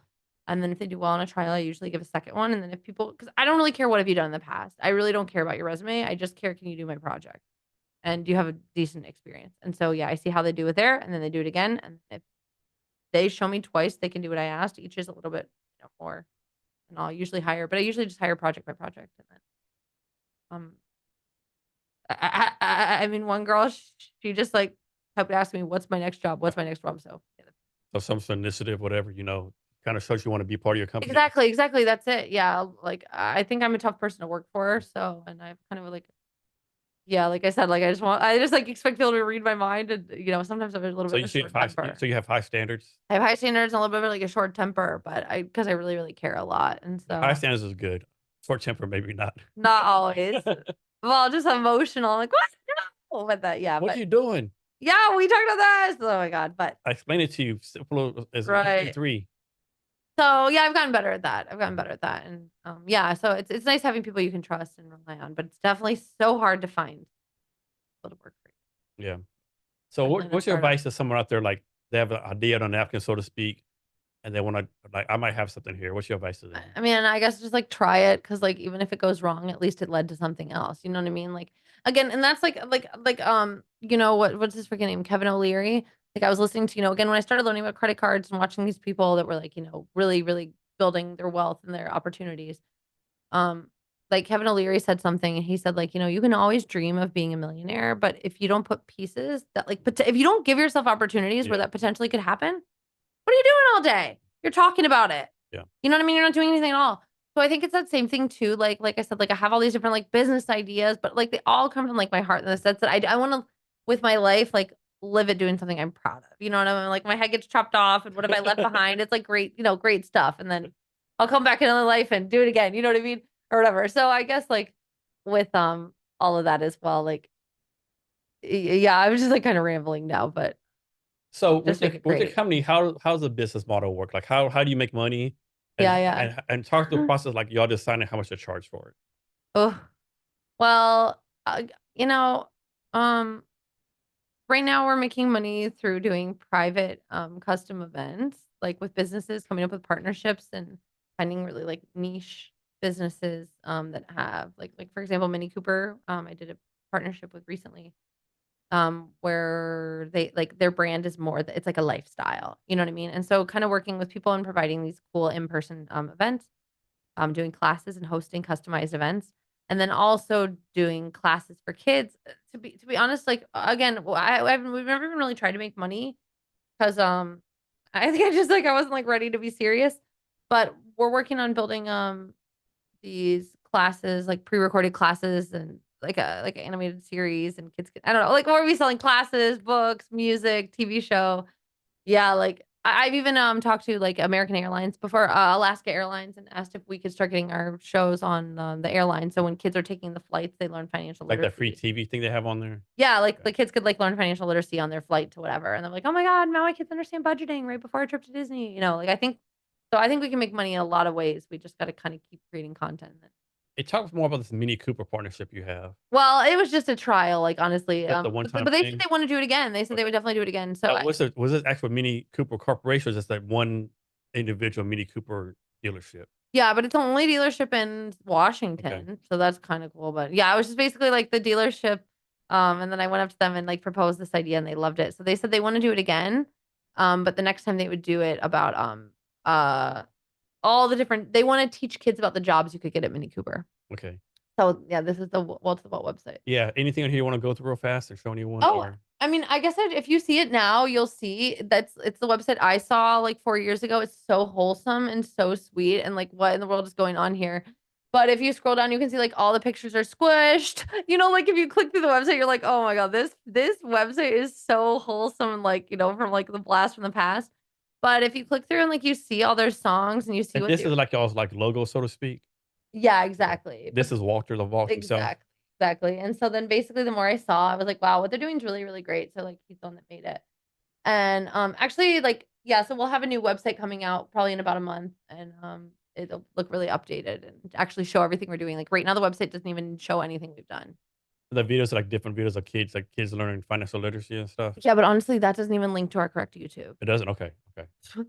And then if they do well on a trial, I usually give a second one, and then if people, because I don't really care what have you done in the past. I really don't care about your resume. I just care, can you do my project? And do you have a decent experience? And so, yeah, I see how they do it there, and then they do it again, and if they show me twice they can do what I asked, each is a little bit, more, and I'll usually hire, but I usually just hire project by project, and then, um I mean, one girl, she just, like, kept asking me, "What's my next job? What's my next job?" So, yeah. So some sort of initiative, whatever, you know, kind of shows you want to be part of your company. Exactly, exactly, that's it, yeah, like, I think I'm a tough person to work for, so and I've kind of, like yeah, like I said, like, I just, like, expect people to read my mind and, sometimes I have a little So bit of you a see short high, temper. so you have high standards. I have high standards and a little bit of, like, a short temper, but because I really, really care a lot, and High so standards is good. Short temper, maybe not. not always. Well, just emotional, like, "What? No!" But that yeah, What are but you doing? yeah, we talked about this. Oh my god, but I explained it to you simple as one, two, right. three. So, yeah, I've gotten better at that. I've gotten Mhm. better at that, and, yeah, so it's nice having people you can trust and rely on, but it's definitely so hard to find people to work for you, Yeah. So especially in a what's your startup. advice to someone out there like they have an idea on a napkin, so to speak, and they want to like I might have something here. What's your advice to them? I mean, I guess just, like, try it because like, even if it goes wrong, at least it led to something else, you know what I mean? Like, again, and that's what's his freaking name? Kevin O'Leary? Like, I was listening to, again, when I started learning about credit cards and watching these people that were, like, really, really building their wealth and their opportunities. Um, like Kevin O'Leary said something, and he said, like, you can always dream of being a millionaire, but if you don't put pieces that like, if you don't give yourself opportunities where Yeah. that potentially could happen, what are you doing all day? You're talking about it. Yeah. You know what I mean? You're not doing anything at all. So I think it's that same thing too. Like I said, like I have all these different like business ideas, but like they all come from like my heart in the sense that I want to with my life, like live it doing something I'm proud of. You know what I mean? Like my head gets chopped off and what have I left behind? It's like great, great stuff. And then I'll come back in another life and do it again. You know what I mean? Or whatever. So I guess like with all of that as well, like yeah, I was just like kind of rambling now, but So just make it with your great. company, how's the business model work? Like how do you make money? Yeah, yeah. And talk through the process like y'all deciding how much to charge for it. Oh, well, you know, um, right now we're making money through doing private custom events, like with businesses coming up with partnerships and finding really like niche businesses that have like for example, Mini Cooper. I did a partnership with recently where they like their brand is more it's like a lifestyle, you know what I mean? And so kind of working with people and providing these cool in-person events, doing classes and hosting customized events, and then also doing classes for kids. To be honest, like again, we've never even really tried to make money because I think I just like I wasn't like ready to be serious, but we're working on building these classes like pre-recorded classes and like an animated series and kids can, I don't know like we're be selling classes, books, music, TV show. Yeah, like I've even talked to like American Airlines before, Alaska Airlines, and asked if we could start getting our shows on the airline. So when kids are taking the flights, they learn financial Like that free literacy. TV thing they have on there. Yeah, like Okay. the kids could like learn financial literacy on their flight to whatever, and they're like, "Oh my god, now my kids understand budgeting right before a trip to Disney." You know, like I think so. I think we can make money in a lot of ways. We just got to kind of keep creating content. It talks more about this Mini Cooper partnership you have. Well, it was just a trial, like honestly. That's the one But time they said thing. they want to do it again. They said they Okay. would definitely do it again. So Now, was this actual Mini Cooper corporation, or just that one individual Mini Cooper dealership? yeah, but it's the only dealership in Okay. Washington, so that's kinda cool, but yeah, I was just basically like the dealership, and then I went up to them and, like, proposed this idea, and they loved it, so they said they wanna do it again, but the next time they would do it about, uh, all the different they wanna teach kids about the jobs you could get at Mini Cooper. Okay. So, yeah, this is the Walt the Vault website. Yeah. Anything on here you want to go through real fast or show anyone Oh, or I mean, I guess if you see it now, you'll see it's the website I saw like 4 years ago. It's so wholesome and so sweet and like what in the world is going on here? But if you scroll down, you can see like all the pictures are squished. You know, like if you click through the website, you're like, "Oh my god, this website is so wholesome and like, from like the blast from the past." But if you click through and like you see all their songs and you see and what this they is like y'all's like logo, so to speak. yeah, Okay. exactly. But This is Walter the Vault himself. exactly, exactly. And so then basically the more I saw, I was like, wow, what they're doing is really, really great. So like he's the one that made it. And actually like yeah, so we'll have a new website coming out probably in about a month and it'll look really updated and actually show everything we're doing. Like right now the website doesn't even show anything we've done. The videos are like different videos of kids, like kids learning financial literacy and stuff. Yeah, but honestly that doesn't even link to our correct YouTube. It doesn't. Okay. Okay.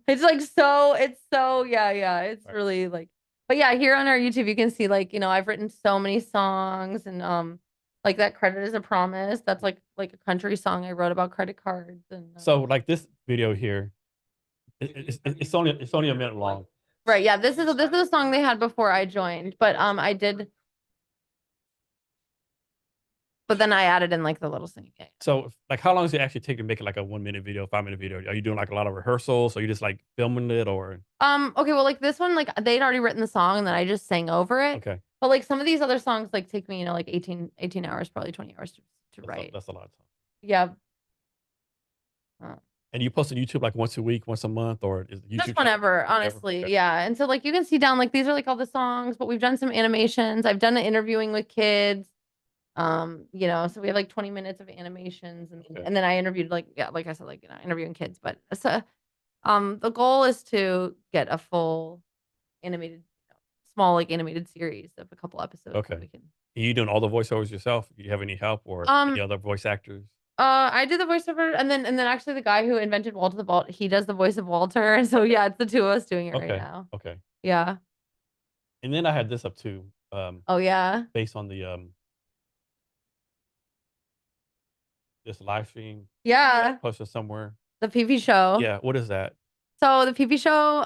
It's like so it's so yeah, yeah. It's All right. really like but yeah, here on our YouTube you can see like, I've written so many songs and like that credit is a promise. That's like a country song I wrote about credit cards and So like this video here, it's only a minute long. right, yeah, this is a song they had before I joined, but I did but then I added in like the little singing. Yeah. So like how long does it actually take to make it like a 1 minute video, 5 minute video? Are you doing like a lot of rehearsals? Or you just like filming it or Okay, well like this one like they'd already written the song and then I just sang over it. okay. But like some of these other songs like take me, like 18 hours, probably 20 hours to write. That's a lot of time. Yeah. uh, And you post on YouTube like once a week, once a month, or is Just YouTube channel whenever, ever? honestly. Okay. Yeah. And so like you can see down like these are like all the songs, but we've done some animations. I've done the interviewing with kids. So we have like 20 minutes of animations Okay. and then I interviewed like yeah, like I said, like interviewing kids. But so the goal is to get a full animated, small like animated series of a couple episodes Okay. that we can Are you doing all the voiceovers yourself? Do you have any help or any um other voice actors? I did the voiceover and then actually the guy who invented Walter the Vault, he does the voice of Walter. And so yeah, it's the two of us doing it right Okay. now. Okay. Yeah. And then I had this up too, Oh yeah. based on the this live stream Yeah. posted somewhere. The PV show. Yeah. What is that? So the PV show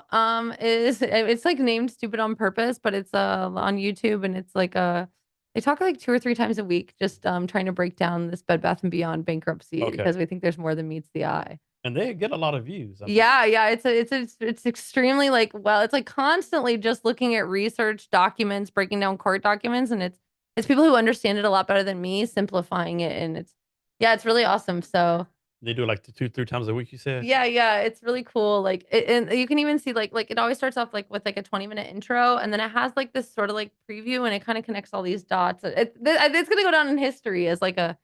is it's like named Stupid on Purpose, but it's on YouTube and it's like they talk like 2 or 3 times a week just trying to break down this Bed Bath& and Beyond bankruptcy Okay. because we think there's more than meets the eye. And they get a lot of views. I mean, Yeah, yeah, it's extremely like well, it's like constantly just looking at research documents, breaking down court documents, and it's people who understand it a lot better than me, simplifying it, and it's yeah, it's really awesome. So They do it like 2, 3 times a week, you said? Yeah, yeah, it's really cool. Like, and you can even see like it always starts off like with like a 20-minute intro, and then it has like this sort of like preview, and it kind of connects all these dots. It's gonna go down in history as like a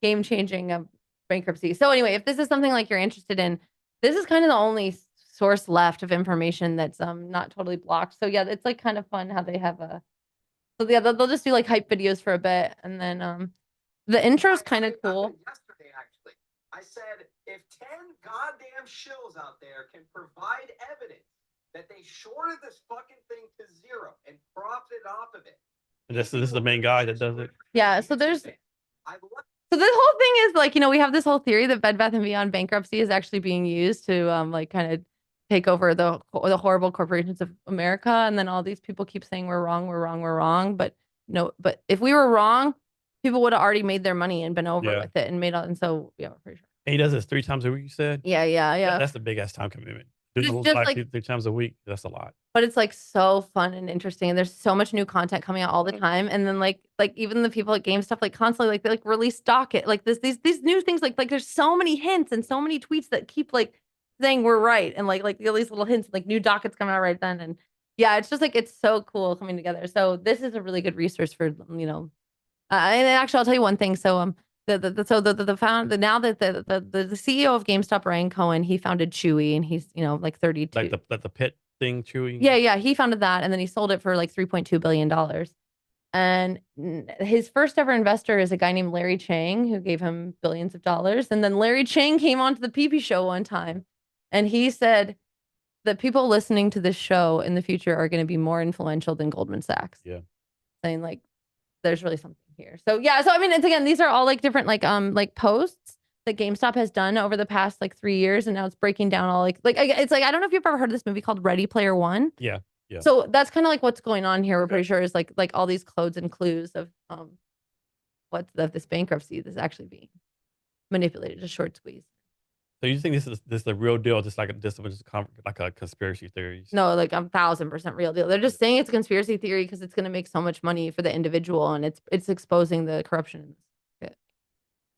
game changing bankruptcy. So anyway, if this is something like you're interested in, this is kind of the only source left of information that's not totally blocked. So yeah, it's like kind of fun how they have a. So yeah, they'll just do like hype videos for a bit, and then the intro's kind of cool. Yesterday, actually, I said if 10 goddamn shills out there can provide evidence that they shorted this fucking thing to zero and profited off of it. And this is the main guy that does it. Yeah, so there's so this whole thing is like, we have this whole theory that Bed Bath & Beyond bankruptcy is actually being used to like kind of take over the horrible corporations of America, and then all these people keep saying we're wrong, we're wrong, we're wrong, but no, but if we were wrong, people would have already made their money and been over with it and made all, and so yeah, we're pretty sure. And he does this 3 times a week, you said? Yeah. That's a big ass time commitment. Doing Just like like 3 times a week, that's a lot. But it's like so fun and interesting, and there's so much new content coming out all the time. And then like even the people at GameStop like constantly like they like release docket like these new things like there's so many hints and so many tweets that keep like saying we're right, and like all these little hints like new dockets coming out right then. And yeah, it's just like it's so cool coming together. So this is a really good resource for and actually I'll tell you one thing. So now that the CEO of GameStop, Ryan Cohen, he founded Chewy, and he's like 32. Like the pet thing, Chewy. Yeah, he founded that, and then he sold it for like $3.2 billion. And his first ever investor is a guy named Larry Chang, who gave him billions of dollars. And then Larry Chang came onto the PP show one time, and he said that people listening to this show in the future are going to be more influential than Goldman Sachs. Yeah, saying like there's really something here. So yeah, so I mean, it's again, these are all like different like posts that GameStop has done over the past like 3 years, and now it's breaking down all it's like I don't know if you've ever heard of this movie called Ready Player One. Yeah. So that's kind of like what's going on here. We're pretty sure is like all these codes and clues of this bankruptcy that's actually being manipulated, just short squeeze. So you think this is the real deal, just like a conspiracy theories? No, like 1,000% real deal. They're just saying it's a conspiracy theory because it's going to make so much money for the individual, and it's exposing the corruption.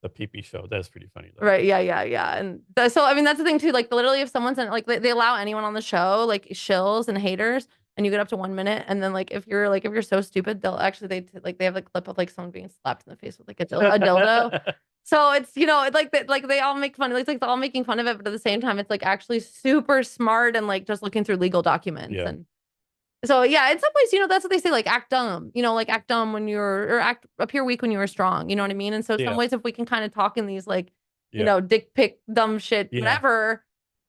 The PP show, that's pretty funny though. Right? Yeah. And so I mean that's the thing too. Like literally, if someone's in, like they allow anyone on the show, like shills and haters, and you get up to 1 minute, and then like if you're so stupid, they'll actually they have a clip of like someone being slapped in the face with like a dildo. So it's like they all make fun. It's like they're all making fun of it, but at the same time, it's like actually super smart and like just looking through legal documents. Yeah. And so yeah, in some ways, that's what they say, like act dumb. Like act dumb when or appear weak when you were strong. You know what I mean? And so some ways, if we can kind of talk in these like dick pic dumb shit, whatever,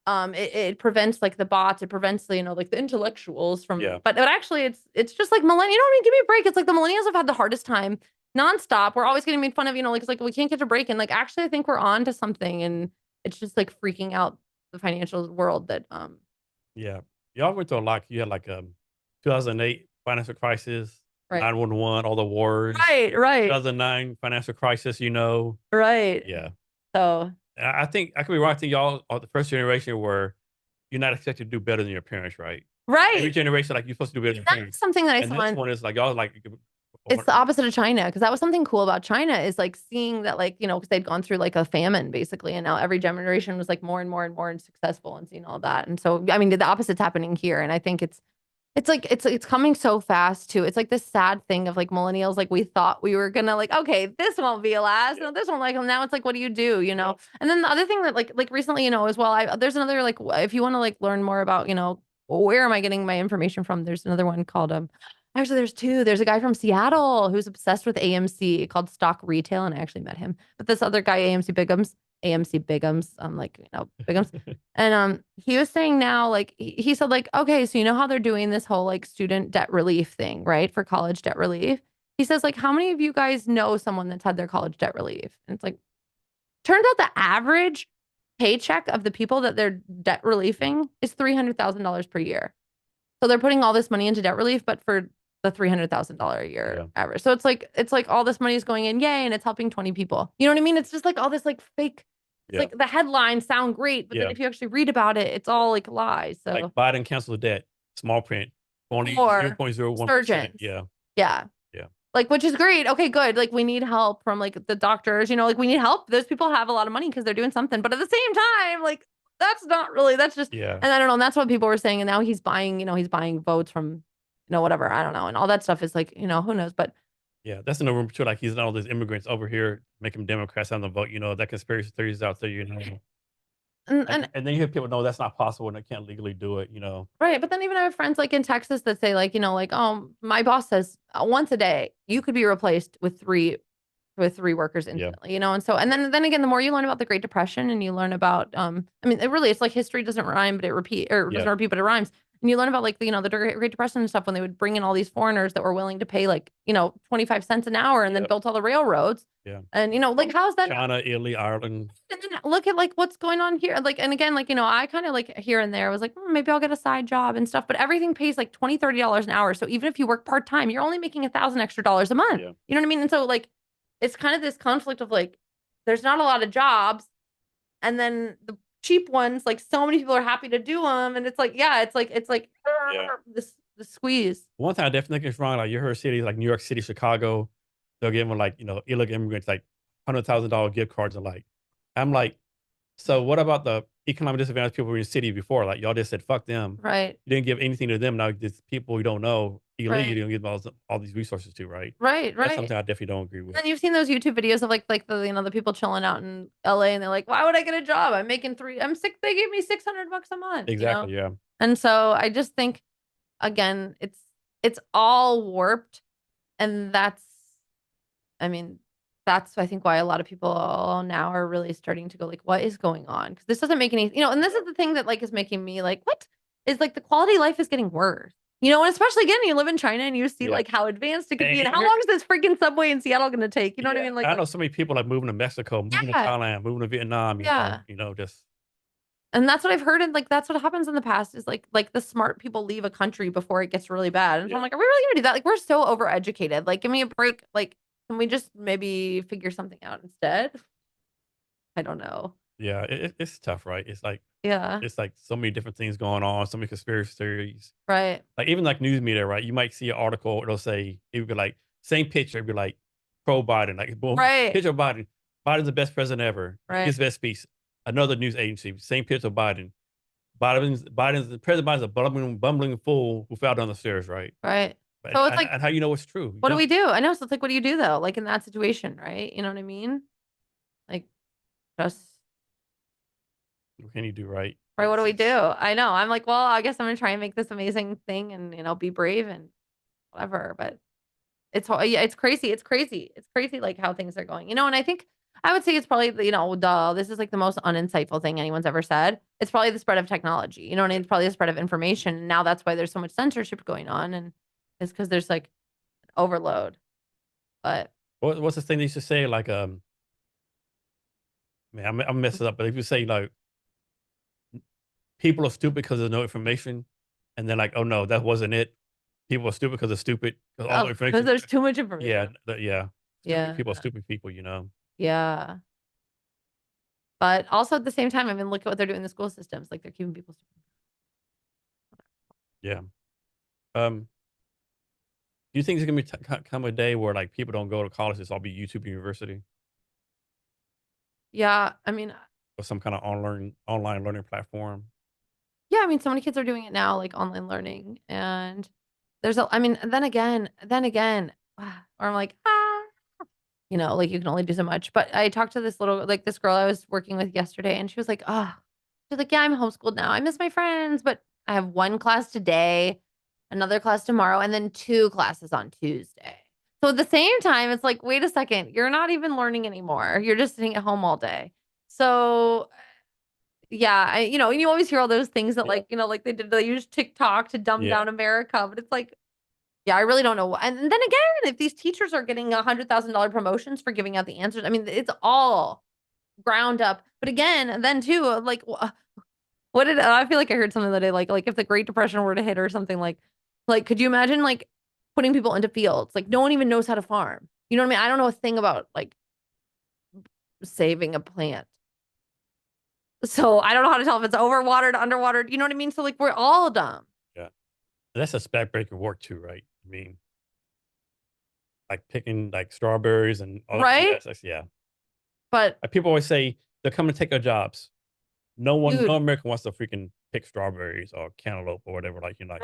it prevents like the bots. It prevents like the intellectuals from. Yeah. But actually, it's just like millennials. You know what I mean? Give me a break. It's like the millennials have had the hardest time. Nonstop. We're always getting made fun of, like it's like we can't catch a break. And like actually I think we're on to something, and it's just like freaking out the financial world that yeah. Y'all went through a lot. You had like 2008 financial crisis, right. 9/11, all the wars. Right. 2009 financial crisis, Right. Yeah. So I think I could be wrong. I think y'all are the first generation where you're not expected to do better than your parents, right? Right. Every generation, like you're supposed to do better than your parents. That's something that I saw. This one is like y'all like. It's the opposite of China, because that was something cool about China, is like seeing that like because they'd gone through like a famine basically, and now every generation was like more and more and more successful, and seeing all that. And so I mean the opposite's happening here, and I think it's coming so fast too. It's like this sad thing of like millennials, like we thought we were gonna like, okay, this won't be a last, no, this won't, like now it's like, what do you do, And then the other thing that like recently, as well, there's another like, if you want to like learn more about where am I getting my information from, there's another one called actually, there's two. There's a guy from Seattle who's obsessed with AMC called Stock Retail, and I actually met him. But this other guy, AMC Bigums, Bigums, and he was saying now, like he said, like, okay, so how they're doing this whole like student debt relief thing, right, for college debt relief. He says, like, how many of you guys know someone that's had their college debt relief? And it's like, turns out the average paycheck of the people that they're debt relieving is $300,000 per year. So they're putting all this money into debt relief, but for the $300,000 a year average. So it's like all this money is going in, yay, and it's helping 20 people. You know what I mean? It's just like all this like fake. It's like the headlines sound great, but then if you actually read about it, it's all like lies. So like Biden canceled the debt, small print, only or 0.01%. surgeons. Yeah. Yeah. Like, which is great. Okay, good. Like, we need help from like the doctors, like we need help. Those people have a lot of money because they're doing something. But at the same time, like, that's not really, that's just, Yeah. and I don't know. And that's what people were saying. And now he's buying, he's buying votes from, whatever. I don't know. And all that stuff is like, who knows? But Yeah, that's in the room too. Like he's all these immigrants over here, make them Democrats on the vote. That conspiracy theories out there. And then you hear people know that's not possible and they can't legally do it. Right. But then even I have friends like in Texas that say like, oh, my boss says once a day you could be replaced with three workers Yeah. instantly, and so, and then again, the more you learn about the Great Depression and you learn about, I mean, it's like history doesn't rhyme, but doesn't repeat, but it rhymes. And you learn about like, the Great Depression and stuff when they would bring in all these foreigners that were willing to pay like, 25 cents an hour and then built all the railroads. Yeah. And, like, how's that? China, Italy, Ireland. And then look at like what's going on here. Like, and again, like, I kind of like here and there was like, maybe I'll get a side job and stuff, but everything pays like $20, $30 an hour. So even if you work part-time, you're only making $1,000 extra a month. Yeah. You know what I mean? And so like, it's kind of this conflict of like, there's not a lot of jobs. And then the cheap ones, like so many people are happy to do them. And it's like, it's like this the squeeze. One thing I definitely think is wrong. Like you heard cities like New York City, Chicago, they'll give them like, illegal immigrants like $100,000 gift cards and like, I'm like, so what about the economic disadvantaged people in your city before? Like y'all just said, fuck them. Right. You didn't give anything to them. Now these people you don't know illegally, Right. you don't give all these resources to, right? Right. That's something I definitely don't agree with. And you've seen those YouTube videos of like the the people chilling out in LA and they're like, why would I get a job? I'm sick. They gave me $600 a month. Exactly. Yeah. And so I just think, again, it's all warped, and that's I think why a lot of people now are really starting to go like, what is going on? Because this doesn't make any, and this is the thing that like is making me like, what is like the quality of life is getting worse. And especially again, you live in China and you see like how advanced it could be, and how long is this freaking subway in Seattle going to take? You know what I mean? Like I know so many people like moving to Mexico, moving to Thailand, moving to Vietnam. Just. And that's what I've heard, and like that's what happens in the past is like the smart people leave a country before it gets really bad. And so I'm like, are we really gonna do that? Like we're so overeducated. Like, give me a break. Like, can we just maybe figure something out instead? I don't know. Yeah, it's tough, right? It's like so many different things going on, so many conspiracy theories. Right. Like even like news media, right? You might see an article, it would be like same picture, it'd be like pro Biden, like boom, picture of Biden. Biden's the best president ever. Right. His best speech. Another news agency, same picture of Biden. President Biden's a bumbling fool who fell down the stairs, right? Right. So it's like, and how you know it's true? What do we do? I know. So it's like, what do you do though? Like in that situation, right? You know what I mean? Like, just. What can you do, right? Right. What do we do? I know. I'm like, well, I guess I'm gonna try and make this amazing thing, and be brave and whatever. But it's crazy. It's crazy. It's crazy, like how things are going. And I think I would say it's probably this is like the most uninsightful thing anyone's ever said. It's probably the spread of technology. You know what I mean? It's probably the spread of information. And now that's why there's so much censorship going on, and it's because there's like overload. But what's the thing they used to say? Like, man, I'm messing up. But if you say like, people are stupid because there's no information, and then like, oh no, that wasn't it. People are stupid because they're stupid because there's too much information. Yeah. People are stupid people. Yeah. But also at the same time, I mean, look at what they're doing in the school systems. Like they're keeping people stupid. Yeah. Do you think there's gonna be come a day where like people don't go to college? It's all be YouTube University Yeah, I mean, or some kind of online learning platform? yeah, I mean, so many kids are doing it now, like online learning, and then again, or I'm like, like you can only do so much. But I talked to this girl I was working with yesterday, and she was like, she's like, yeah, I'm homeschooled now. I miss my friends, but I have one class today, another class tomorrow, and then 2 classes on Tuesday. So at the same time, it's like, wait a second, you're not even learning anymore. You're just sitting at home all day. So yeah, and you always hear all those things that like they use TikTok to dumb down America, but it's like, yeah, I really don't know. And then again, if these teachers are getting $100,000 promotions for giving out the answers, I mean, it's all ground up. But again, then too, like, what did I feel like I heard something the other day, like if the Great Depression were to hit or something, like, could you imagine like putting people into fields? Like no one even knows how to farm. You know what I mean? I don't know a thing about like saving a plant. So I don't know how to tell if it's overwatered, underwatered. You know what I mean? So like we're all dumb. Yeah, that's a backbreaker work too, right? I mean, like picking like strawberries and all that. Right? Yeah. But Like people always say they're coming to take our jobs. No dude, American wants to freaking pick strawberries or cantaloupe or whatever. Like, you know, like,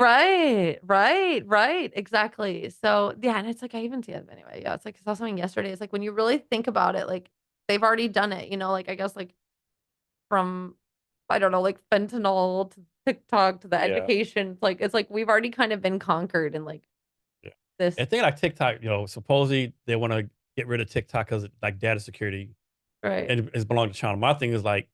right. Exactly. So yeah, and it's like I even see it anyway. Yeah, it's like I saw something yesterday. It's like when you really think about it, like they've already done it, like I guess like from I don't know, like fentanyl to TikTok to the yeah, education. It's like we've already kind of been conquered in like yeah. this, And thing like TikTok, supposedly they want to get rid of TikTok because like data security right, and it's belonging to China. My thing is like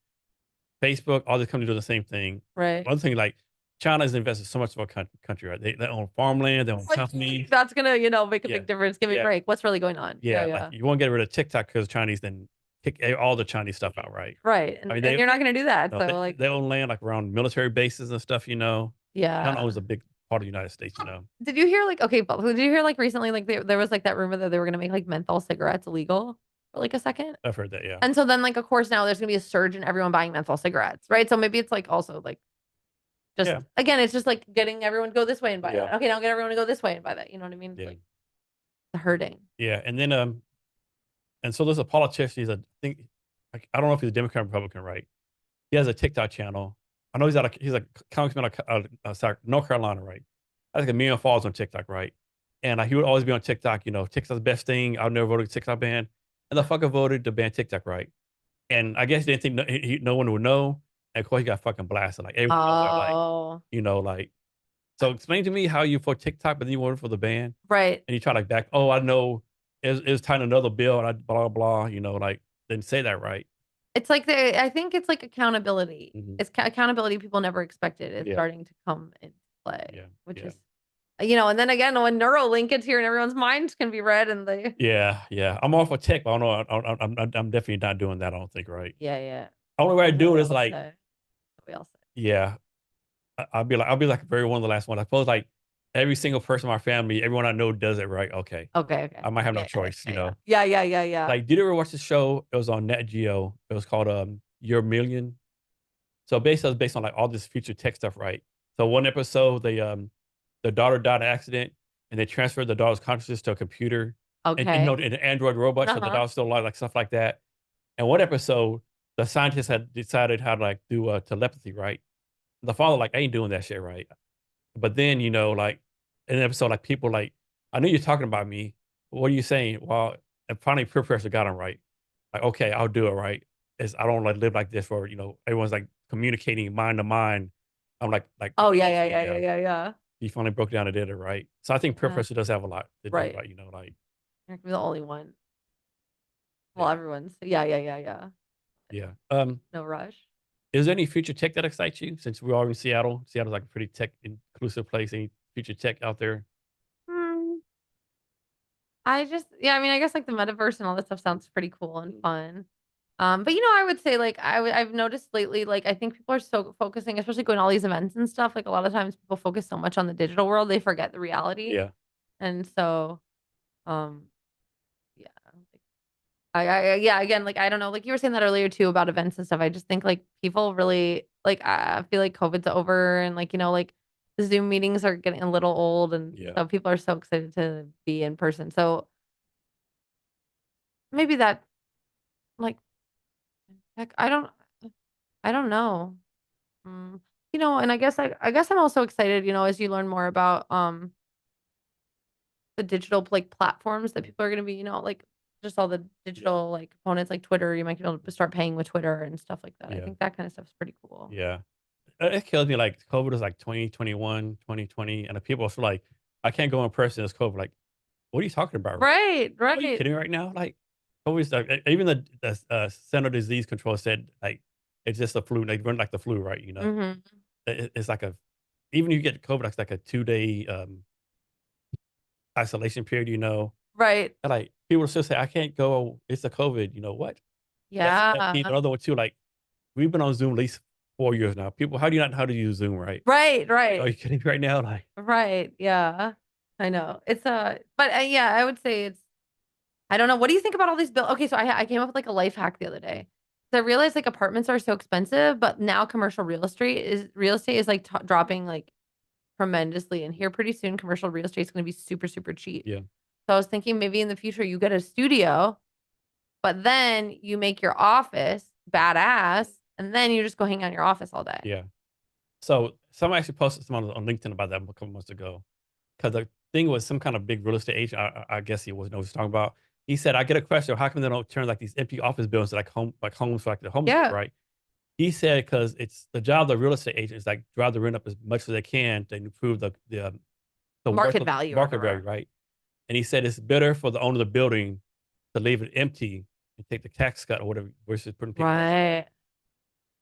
Facebook, all these companies do the same thing. right. One thing, like China has invested so much of our country, right? They own farmland, they own Like companies. that's gonna, make a Yeah, big difference. Give me a yeah, break. What's really going on? Yeah, yeah. Like yeah. you want to get rid of TikTok because Chinese, then kick all the Chinese stuff out, right? Right. I And, mean, and you're not gonna do that. no, So like, they own land like around military bases and stuff. China yeah. owns a big part of the United States. Did you hear like okay, but did you hear like recently like there was like that rumor that they were gonna make like menthol cigarettes illegal for like a second? I've heard that. Yeah, And so then like of course now there's gonna be a surge in everyone buying menthol cigarettes, right? So maybe it's like also like just yeah, again, it's just like getting everyone to go this way and buy yeah, that. Okay, now get everyone to go this way and buy that. You know what I mean? It's yeah, like the hurting. yeah. And then and so there's a politician. I think, like, I don't know if he's a Democrat or Republican, right? He has a TikTok channel. I know he's a congressman of North Carolina, right? I think a million followers on TikTok, right? And he would always be on TikTok. TikTok's the best thing. I'll never vote a TikTok ban. And the fucker voted to ban TikTok, right? And I guess he didn't think no one would know. And of course, he got fucking blasted. Like everyone knows that, Oh, like. So explain to me how you for TikTok, but then you voted for the ban, right. and you try like back. Oh, I know. It's time another bill, and I blah blah. Like didn't say that right. It's like I think it's like accountability. Mhm. It's accountability people never expected is Yeah, starting to come into play, yeah, which yeah. is and then again, when Neuralink gets here and everyone's minds can be read and they Yeah, yeah. I'm all for tech, but I don't know. I'm definitely not doing that. I don't think, right? yeah. Only way I That's what do we it is all like, say. What we all say. yeah. I'll be like very one of the last ones. I suppose like every single person in my family, everyone I know does it, right? Okay, Okay. I might have no Yeah, choice. yeah. Like, did you ever watch the show? It was on Net Geo. It was called Your Million. So basically, it's based on like all this future tech stuff, right? So one episode, the daughter died in an accident, and they transferred the daughter's consciousness to a computer, and Okay. an Android robot, so the Uh-huh. daughter's still alive, like stuff like that. And one episode, the scientists had decided how to like do telepathy, right? The father like, I ain't doing that shit, right? But then like in an episode, like people like, I knew you're talking about me. What are you saying? Well, and finally peer pressure got him right. Like, okay, I'll do it, right? I don't like live like this where everyone's like communicating mind to mind. I'm like, Oh yeah. yeah. He finally broke down and did it right. So I think peer Yeah. pressure does have a lot to do, Right. like like You're the only one. Well, yeah, everyone's yeah. yeah. No rush. Is there any future tech that excites you? Since we're all in Seattle, Seattle's like a pretty tech inclusive place. Any future tech out there? Hmm. I mean, I guess like the metaverse and all that stuff sounds pretty cool and fun. But I would say like I've noticed lately, like I think people are so focusing, especially going to all these events and stuff. Like a lot of times people focus so much on the digital world, they forget the reality. Yeah, And so, um, yeah, like, yeah, again, like I don't know, like you were saying that earlier too about events and stuff. I just think like people really like I feel like COVID's over and like like the Zoom meetings are getting a little old, and yeah, so people are so excited to be in person. So maybe that like heck, I don't know. Mm, and I guess I'm also excited, as you learn more about the digital like platforms that people are going to be, like just all the yeah, digital like components like Twitter. You might be able to start paying with Twitter and stuff like that. I yeah, think that kind of stuff is pretty cool. yeah. It kills me. Like COVID was like 2021, 2020, and the people are still like, I can't go in person. It's COVID. Like, what are you talking about? Right? Right, Are you right. kidding me right now? Like, always like even the Center Disease Control said like it's just a flu. They run like the flu, right? Mhm. It's like even if you get COVID, it's like a 2 day isolation period. Right. And like people still say, I can't go. It's a COVID. You know what? That key. Yeah. The other one too. Like we've been on Zoom at least 4 years now. People, how do you not know how to use Zoom, right? Right, Like, are right. you kidding me right now? Like, Right. Yeah. I know. It's but yeah, I would say it's I don't know. What do you think about all these bills? Okay, so I came up with like a life hack the other day. So I realized like apartments are so expensive, but now commercial real estate is like dropping like tremendously. And here pretty soon, commercial real estate is going to be super, super cheap. yeah, So I was thinking maybe in the future you get a studio, but then you make your office badass, and then you just go hang out in your office all day. Yeah. So someone actually posted something on LinkedIn about that a couple months ago. Because the thing was some kind of big real estate agent. I guess he was know what he's talking about. He said, I get a question, how come they don't turn like these empty office buildings to like homes for like the homeless, Yeah. right? He said because it's the job of the real estate agent is like drive the rent up as much as they can to improve the Market value or market whatever. value, right? And he said it's better for the owner of the building to leave it empty and take the tax cut or whatever versus putting people. Right.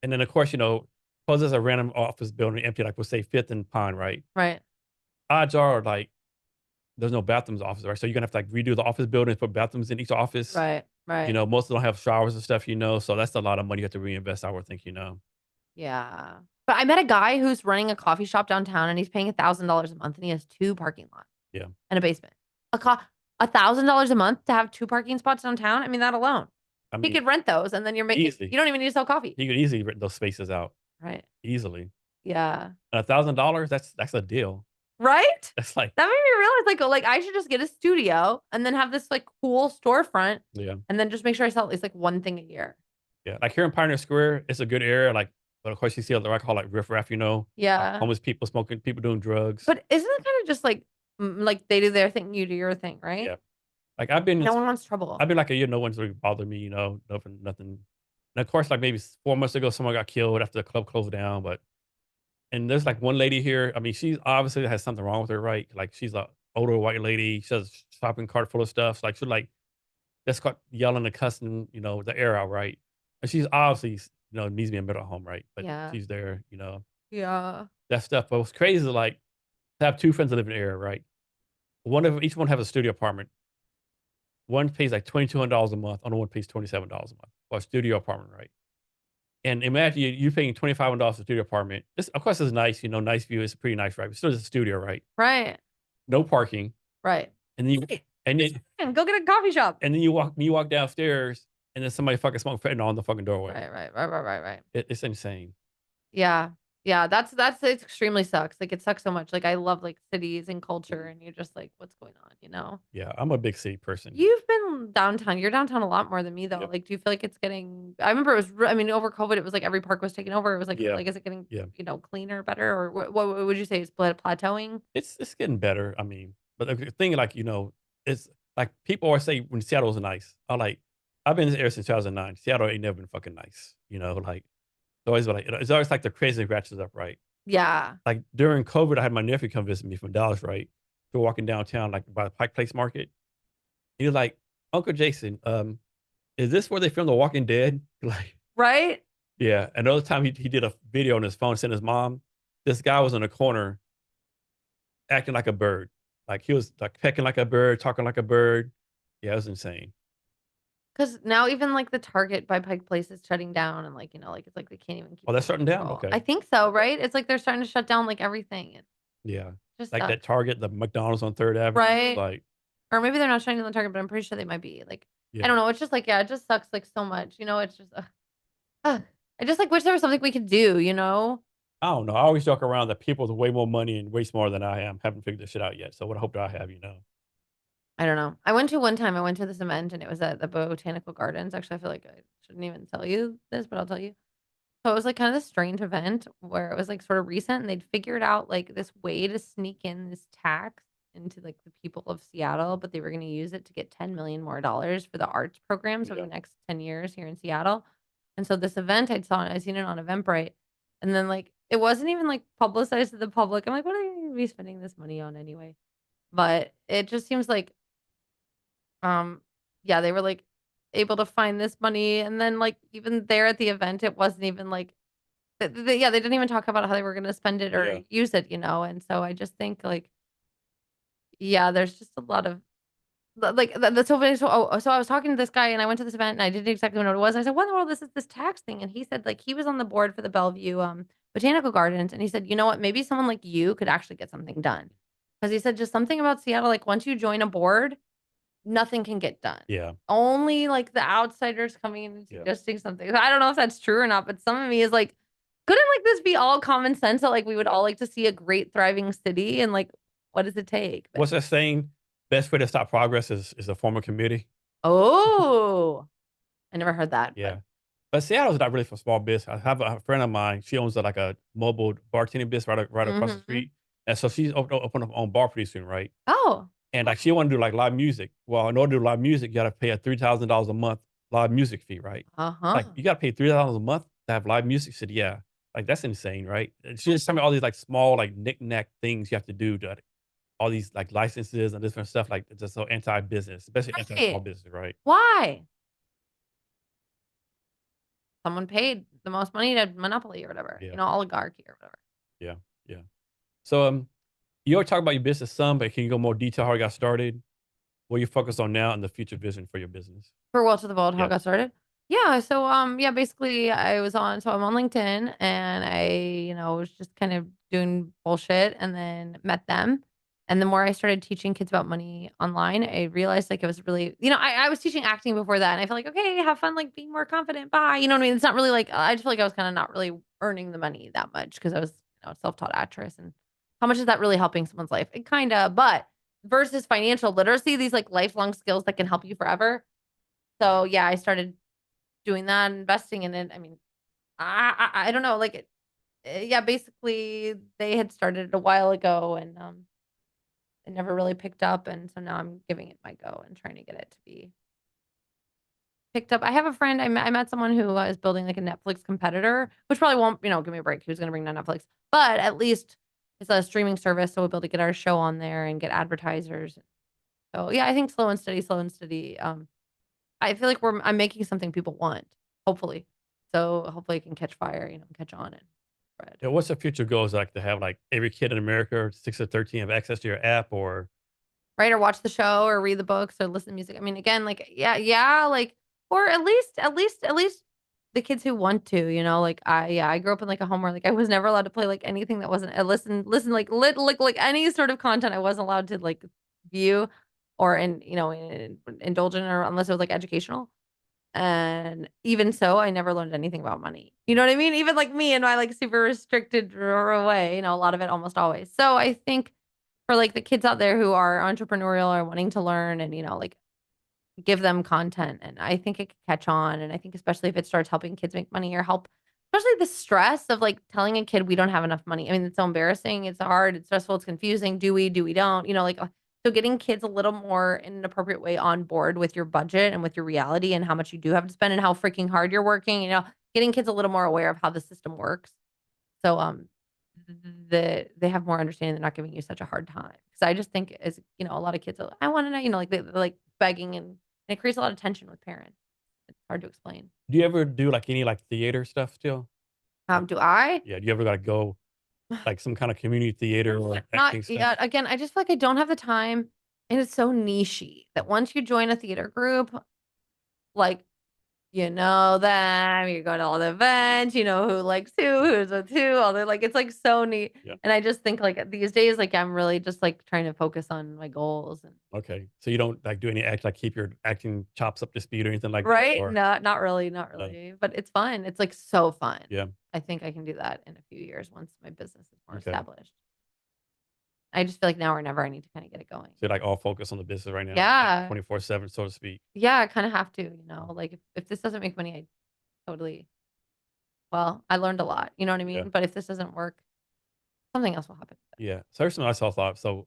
And then of course, suppose there's a random office building empty, like we'll say Fifth and Pine, right? Right. Odds are like there's no bathrooms in the office, right? So you're gonna have to like redo the office building, put bathrooms in each office. Right. Right. Most of them don't have showers and stuff, so that's a lot of money you have to reinvest, I would think, Yeah. But I met a guy who's running a coffee shop downtown, and he's paying $1,000 a month, and he has 2 parking lots. Yeah. And a basement. $1,000 a month to have 2 parking spots downtown. I mean, that alone. I He mean, could rent those, and then you're making. easily. You don't even need to sell coffee. He could easily rent those spaces out Right. easily. Yeah. And $1,000, that's a deal. Right? That's like, That made me realize, like I should just get a studio and then have this like cool storefront, yeah, and then just make sure I sell at least like one thing a year. yeah. Like here in Pioneer Square, it's a good area. Like, but of course you see what I call like riffraff, Yeah. homeless people smoking, people doing drugs. But isn't it kind of just like like they do their thing, you do your thing, right? Yeah. Like I've been No one wants trouble. like a year, no one's really bothered me, nothing. And of course, like maybe 4 months ago, someone got killed after the club closed down. And there's like one lady here. I mean, she obviously has something wrong with her, right? Like she's a older white lady. She has a shopping cart full of stuff. Like she's like just got yelling and cussing, the air out, right? And she's obviously, needs to be in a mental home, right? But Yeah. she's there, Yeah. that stuff. But what's crazy is like to have 2 friends that live in the area, right? Each one have a studio apartment. One pays like $2,200 a month. Other one pays $27 a month for a studio apartment, right? And imagine you paying $2,500 for a studio apartment. This, of course, is nice. Nice view. It's pretty nice, right? But still, it's a studio, right? Right. No parking. Right. And then Go get a coffee shop. and then you walk downstairs, and then somebody fucking smoking fentanyl on the fucking doorway. Right. It's insane. Yeah. Yeah. It extremely sucks. Like it sucks so much. Like I love like cities and culture, and you're just like, what's going on, Yeah, I'm a big city person. You've been downtown. You're downtown a lot more than me though. Yep. Like, do you feel like it's getting? I remember it was. I mean, over COVID, it was like every park was taken over. It was like, Yeah. like, is it getting, Yeah. cleaner, better, or what would you say is plateauing? It's getting better. I mean, but the thing, like, it's like people always say when Seattle was nice. I've been in this area since 2009. Seattle ain't never been fucking nice. Like it's always like the crazy ratchets up, right? Yeah. Like during COVID, I had my nephew come visit me from Dallas, right? We're walking downtown, like by the Pike Place Market. He was like, Uncle Jason, is this where they filmed The Walking Dead? Like, Right. yeah. Another time he did a video on his phone, sent his mom. This guy was in a corner acting like a bird. Like he was like pecking like a bird, talking like a bird. Yeah, it was insane. Because now even like the Target by Pike Place is shutting down, and like like it's like they can't even keep. Oh, that's shutting down? control. Okay. I think so, right? It's like they're starting to shut down like everything. Yeah. Just Like sucks. that Target, the McDonald's on 3rd Avenue. Right. Like, Or maybe they're not shutting down the Target, but I'm pretty sure they might be. Like, yeah. I don't know. It's just like, yeah, it just sucks like so much. It's just, I just like wish there was something we could do. I don't know. I always joke around that people with way more money and way smarter than I am haven't figured this shit out yet. So what I hope that I have, I don't know. I went to this event, and it was at the Botanical Gardens. Actually, I feel like I shouldn't even tell you this, but I'll tell you. So it was like kind of this strange event where it was like sort of recent, and they'd figured out like this way to sneak in this tax into like the people of Seattle, but they were going to use it to get 10 million more dollars for the arts programs over Yeah. the next 10 years here in Seattle. And so this event I'd seen it on Eventbrite, and then like it wasn't even like publicized to the public. I'm like, what are you gonna be spending this money on anyway? But it just seems like yeah, they were like able to find this money, and then like even there at the event, it wasn't even like yeah, they didn't even talk about how they were going to spend it or Yeah. use it, And so I just think like, yeah, there's just a lot of that's so funny. So I was talking to this guy, and I went to this event, and I didn't exactly know what it was. I said, "What in the world is this tax thing?" And he said like he was on the board for the Bellevue Botanical Gardens, and he said, "You know what? Maybe someone like you could actually get something done." Because he said just something about Seattle, like once you join a board, nothing can get done. Yeah. Only like the outsiders coming in and Yeah. suggesting something. So I don't know if that's true or not, but some of me is like, couldn't like this be all common sense that like we would all like to see a great thriving city, and like what does it take? What's that saying? best way to stop progress is a formal committee. Oh, I never heard that. Yeah. But Seattle's not really for small business. I have a friend of mine. She owns like a mobile bartending business right across the street, and so she's open up her own bar pretty soon, right? Oh, And like she want to do like live music. Well, in order to do live music, you got to pay a $3,000 a month live music fee, right? Like you got to pay $3,000 a month to have live music. She said, yeah, like that's insane, right? And she just told me all these like small like knick-knack things you have to do to all these like licenses and different stuff like it's just so anti-business, especially anti-small right. business, right? Why? Someone paid the most money to monopoly or whatever, Yeah, oligarchy or whatever. yeah, yeah. So you already talk about your business some, but can you go more detail how you got started? What you focus on now and the future vision for your business? For Well to the Bold, how Yeah. it got started? Yeah, so, yeah, basically I'm on LinkedIn and I, was just kind of doing bullshit and then met them. And the more I started teaching kids about money online, I realized like it was really, I was teaching acting before that and I felt like, okay, have fun, like being more confident. Bye. You know what I mean? It's not really like, I just feel like I was kind of not really earning the money that much because I was, a self-taught actress. And how much is that really helping someone's life? It kind of, but versus financial literacy, these like lifelong skills that can help you forever. So yeah, I started doing that, investing in it. I mean, I don't know, like, yeah, basically they had started it a while ago and, it never really picked up, and so now I'm giving it my go and trying to get it to be picked up. I have a friend, I met someone who is building, like, a Netflix competitor, which probably won't, give me a break, who's gonna bring down Netflix, but at least it's a streaming service, so we'll be able to get our show on there and get advertisers. So, yeah, I think slow and steady, I feel like I'm making something people want, hopefully. So hopefully it can catch fire, catch on and spread. Yeah, what's the future goals like to have like every kid in America, 6 to 13, have access to your app or Right, or watch the show or read the books or listen to music. I mean, again, like, yeah, like, or at least the kids who want to, like I grew up in like a home where like I was never allowed to play like anything that wasn't listen like like any sort of content I wasn't allowed to like view or indulge in or unless it was like educational. And even so, I never learned anything about money. You know what I mean? Even like me and my like super restricted way, a lot of it almost always. So I think for like the kids out there who are entrepreneurial or wanting to learn and, like give them content. And I think it could catch on. And I think especially if it starts helping kids make money or help, especially the stress of like telling a kid we don't have enough money. I mean, it's so embarrassing. It's hard. It's stressful. It's confusing. Do we? Do we don't? Like so getting kids a little more in an appropriate way on board with your budget and with your reality and how much you do have to spend and how freaking hard you're working. Getting kids a little more aware of how the system works. So they have more understanding. They're not giving you such a hard time. Because I just think as a lot of kids are, I want to know, like they're like begging and it creates a lot of tension with parents. It's hard to explain. do you ever do like any like theater stuff still? Like, Do I? yeah, do you ever gotta go like some kind of community theater or Not acting stuff? yeah, again, I just feel like I don't have the time and it's so nichey that once you join a theater group, like you know them, you go to all the events, you know who likes who's with who, all the like it's like so neat. Yeah. And I just think like these days, like I'm really just like trying to focus on my goals and Okay. So you don't like do any act like keep your acting chops up to speed or anything like that? right? Or No, not really, not uh, really. But it's fun. It's like so fun. yeah. I think I can do that in a few years once my business is more Okay. established. I just feel like now or never I need to kind of get it going. So you're like all focused on the business right now, like Yeah. 24/7, so to speak. Yeah, I kind of have to, like if this doesn't make money, I totally, well, I learned a lot, you know what I Yeah. mean? But if this doesn't work, something else will happen. Yeah. So here's something I saw thought. So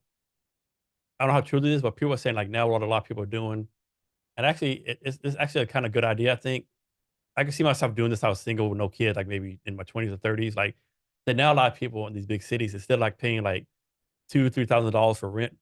I don't know how true this is, but people are saying like now what a lot of people are doing. And actually it's actually a kind of good idea, I think. I can see myself doing this. I was single with no kids, like maybe in my 20s or 30s. Like that now a lot of people in these big cities instead of like paying like $2,000-3,000 for rent,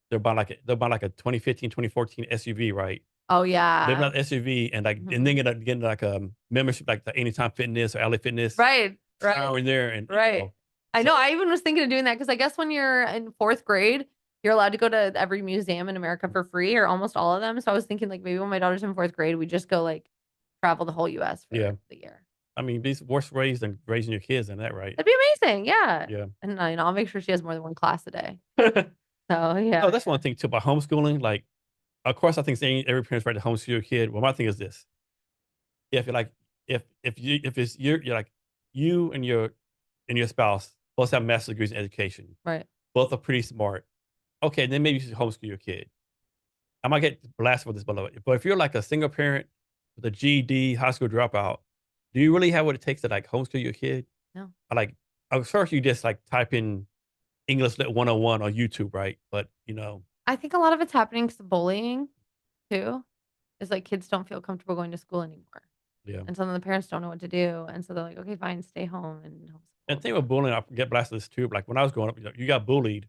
they're buying like a 2015, 2014 SUV, right? Oh Maybe yeah. not SUV and like and Mhm. then getting like a membership like the Anytime Fitness or LA Fitness Right, right, shower in there and right. I so know. I even was thinking of doing that because I guess when you're in fourth grade, you're allowed to go to every museum in America for free or almost all of them. So I was thinking like maybe when my daughter's in fourth grade, we just go like travel the whole US yeah. for the year. I mean, these worse ways than raising your kids in that, right? That'd be amazing. Yeah. Yeah. And I'll make sure she has more than one class a day. So yeah. Oh, that's one thing too about homeschooling. Like, of course, I think saying every parent's right to homeschool your kid. Well, my thing is this: if you're like, if it's you're like you and your spouse both have master's degrees in education, Right. both are pretty smart. Okay, then maybe you should homeschool your kid. I might get blasted with this, but if you're like a single parent with a GED, high school dropout, do you really have what it takes to like homeschool your kid? No. Like, of course, you just like type in English Lit 101 on YouTube, right? But you know, I think a lot of it's happening because of bullying too. It's like kids don't feel comfortable going to school anymore. yeah. And some of the parents don't know what to do. And so they're like, okay, fine, stay home and And homeschool. the thing with bullying, I get blasted this too. Like when I was growing up, you got bullied.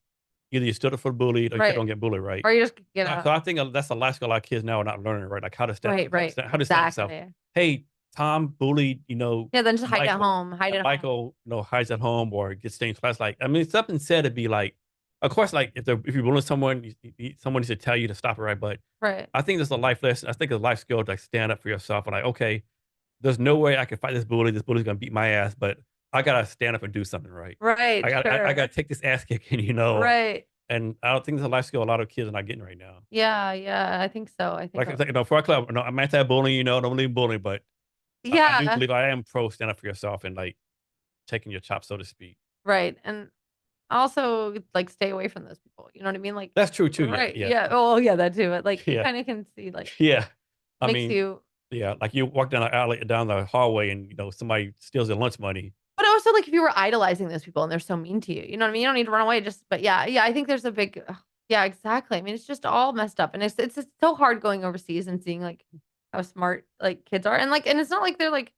Either you stood up for bullied or you Right. don't get bullied, right? Or you just get So out. I think that's a life skill a lot of kids now are not learning, right? Like how to stand, Right. how to stand yourself. Exactly. Hey, Tom bullied, you know, Yeah, then just hide at Michael. home. Hide at home. Michael, you know, hides at home or gets staying in class. Like, I mean, something said to be like, of course, like if you're bullying someone, someone needs to tell you to stop it, right? But Right. I think there's a life lesson. I think it's a life skill to like stand up for yourself and like, okay, there's no way I can fight this bully. This bully's gonna beat my ass, but I gotta stand up and do something, right? Right. I gotta take this ass kicking, you know. Right. And I don't think there's a life skill a lot of kids are not getting right now. Yeah. I think so. I think. Like, you know, for our club, no, I'm anti-bullying, you know, don't believe in bullying, but I do Yeah. believe I am pro stand up for yourself and like taking your chops, so to speak. Right. And also like stay away from those people. You know what I mean? Like, That's true too. right. Yeah. Yeah. Oh, yeah, that too. But like, you Yeah. kind of can see like Yeah. I makes mean, you. yeah, like you walk down the alley, down the hallway, and you know somebody steals your lunch money. But also, like, if you were idolizing those people and they're so mean to you, you know what I mean? You don't need to run away. But yeah, I think there's a big, yeah, exactly. I mean, it's just all messed up, and it's just so hard going overseas and seeing like how smart like kids are, and like, and it's not like they're like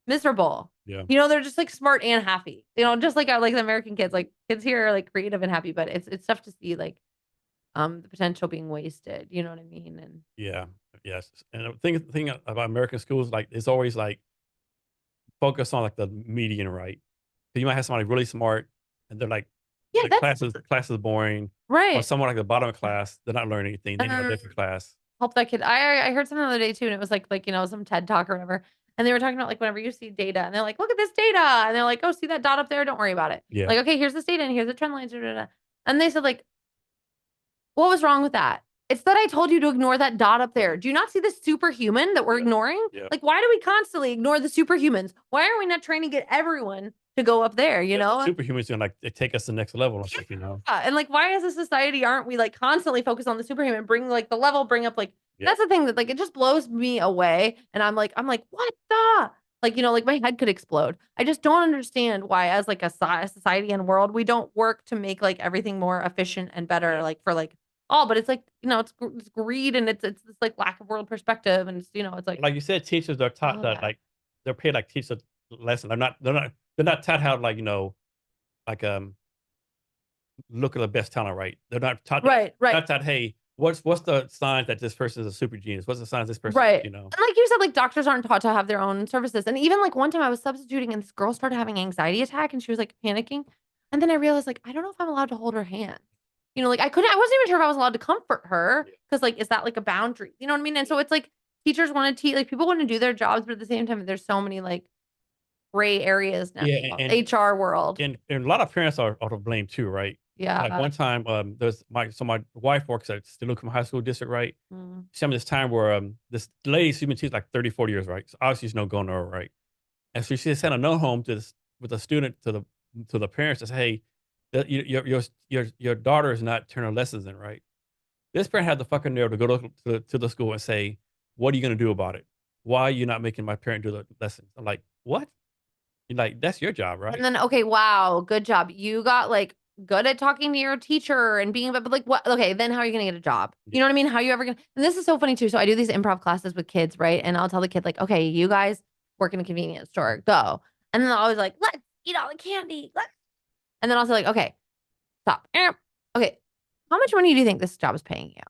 miserable. Yeah. You know, they're just like smart and happy. You know, just like like the American kids. Like kids here are like creative and happy, but it's tough to see like the potential being wasted. You know what I mean? And Yeah. Yes. And the thing about American schools, like it's always like focus on like the median, right? So you might have somebody really smart, and they're like, yeah, the that's class is boring, or right. someone like the bottom of class, they're not learning anything. They And need a then different class. help that kid. I heard something the other day too, and it was like, you know, some TED talk or whatever. And they were talking about like whenever you see data and they're like, look at this data. And they're like, oh, see that dot up there? Don't worry about it. Yeah. Like, okay, here's this data and here's the trend lines. And they said, like, what was wrong with that? It's that I told you to ignore that dot up there. Do you not see the superhuman that we're ignoring? Yeah. Like, why do we constantly ignore the superhumans? Why are we not trying to get everyone to go up there, you know? Superhumans gonna like take us to the next level, I think, you know. And like, why as a society aren't we like constantly focused on the superhuman, bring like the level, bring up like that's the thing that like it just blows me away. And I'm like, what the like, you know, like my head could explode. I just don't understand why, as like a society and world, we don't work to make like everything more efficient and better, like for like all. But it's like, you know, it's greed and it's this like lack of world perspective, and it's, you know, it's like you said, teachers are taught that like they're paid like teach a lesson. They're not taught how like, you know, like look at the best talent, right? They're not taught not taught, hey, what's the signs that this person is a super genius? What's the signs this person is, you know? And like you said, like doctors aren't taught to have their own services. And even like one time I was substituting and this girl started having anxiety attack and she was like panicking. And then I realized like I don't know if I'm allowed to hold her hand. You know, like I wasn't even sure if I was allowed to comfort her because like is that like a boundary? You know what I mean? And so it's like teachers want to teach, like people want to do their jobs, but at the same time, there's so many like gray areas now. Yeah, and HR world. And a lot of parents are to blame too, right? Yeah. Like one time, there's my wife works at Stillwater High School District, right? She had this time where this lady, she's been teaching like 30, 40 years, right? So obviously she's no going nowhere, right? And so she sent a note home to this with a student to the parents to say, hey, that your daughter is not turning her lessons in, right? This parent had the fucking nerve to go to the school and say, what are you going to do about it? Why are you not making my parent do the lessons? I'm like, what? You're like, that's your job, right? And then, okay, wow, good job. You got like good at talking to your teacher and being, but like, what? Okay, then how are you going to get a job? You know what I mean? How are you ever going to? And this is so funny too. So I do these improv classes with kids, right? And I'll tell the kid, like, okay, you guys work in a convenience store, go. And then they'll always like, let's eat all the candy. And then I'll say, like, okay, stop. Okay, how much money do you think this job is paying you?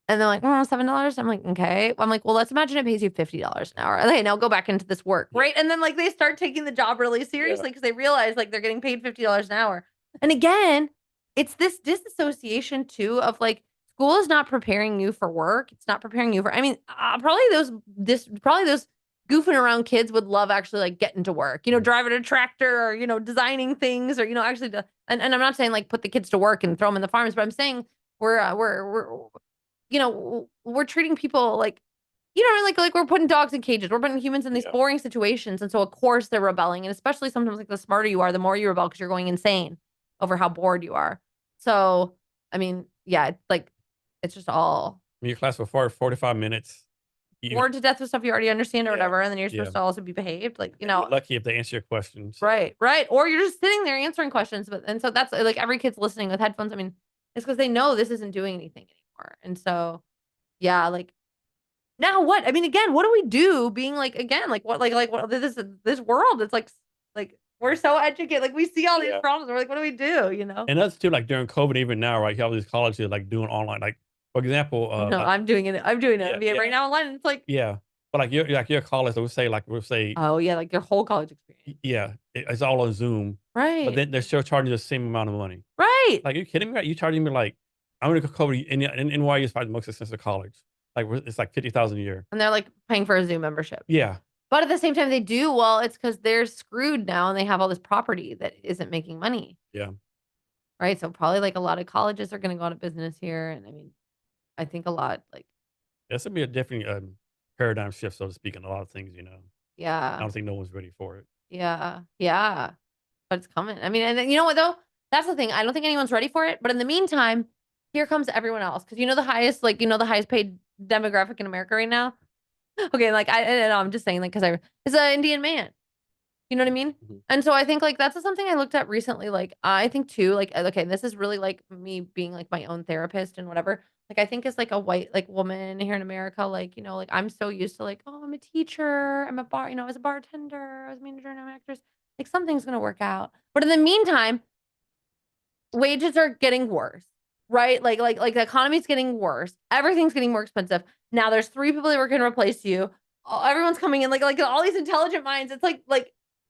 And they're like, oh, $7. I'm like, okay. I'm like, well, let's imagine it pays you $50 an hour. Okay, now go back into this work, right? And then like they start taking the job really seriously because they realize like they're getting paid $50 an hour. And again, it's this disassociation too of like school is not preparing you for work. It's not preparing you for. I mean, probably those goofing around kids would love actually like getting to work. You know, driving a tractor or you know designing things or you know actually. And I'm not saying like put the kids to work and throw them in the farms, but I'm saying we're you know, we're treating people like, you know, like we're putting dogs in cages. We're putting humans in these boring situations. And so, of course, they're rebelling. And especially sometimes, like, the smarter you are, the more you rebel because you're going insane over how bored you are. So, I mean, yeah, it's like, it's just all in your class for 45 minutes. You, Bored to death with stuff you already understand or Yeah, whatever, and then you're yeah. supposed to also be behaved, like, you you're know. lucky if they answer your questions. Right, right. Or you're just sitting there answering questions, but and so that's like every kid's listening with headphones. I mean, it's because they know this isn't doing anything anymore. And so, yeah, like now what? I mean, again, what do we do being like again, like like what this world? It's like we're so educated, like we see all these Yeah. problems. We're like, what do we do? You know? And that's too, like during COVID, even now, right? You have these colleges like doing online, like for example, No, like, I'm doing it. I'm doing an yeah, MBA yeah, right now online. And it's like, yeah. But like your college, we'll say, oh yeah, like your whole college experience. yeah, it's all on Zoom, but Right. then they're still charging the same amount of money. Right. Like, are you kidding me? Right? You charging me like I'm gonna go cover in NYU is probably the most expensive college. Like it's like 50,000 a year. And they're like paying for a Zoom membership. Yeah, But at the same time, they do well, it's because they're screwed now and they have all this property that isn't making money, yeah. right? So probably like a lot of colleges are gonna go out of business here. And I mean, I think a lot like, It's gonna be a different paradigm shift, so to speak, in a lot of things. I yeah, don't think no one's ready for it. yeah, yeah. But it's coming. I mean, and then, you know what though? That's the thing. I don't think anyone's ready for it. But in the meantime, here comes everyone else. Cause you know the highest, like, you know, the highest paid demographic in America right now. Okay, like I'm just saying, like, because it's an Indian man. You know what I mean? Mhm. And so I think like that's something I looked at recently. Like I think too, like okay, this is really like me being like my own therapist and whatever. Like I think as like a white like woman here in America, like, you know, like I'm so used to like, oh, I'm a teacher, I'm a bar, you know, I was a bartender, I was a manager, and I'm an actress. Like something's gonna work out. But in the meantime, wages are getting worse, right? Like the economy's getting worse. Everything's getting more expensive. Now there's 3 people that were gonna replace you. Everyone's coming in like all these intelligent minds. It's like,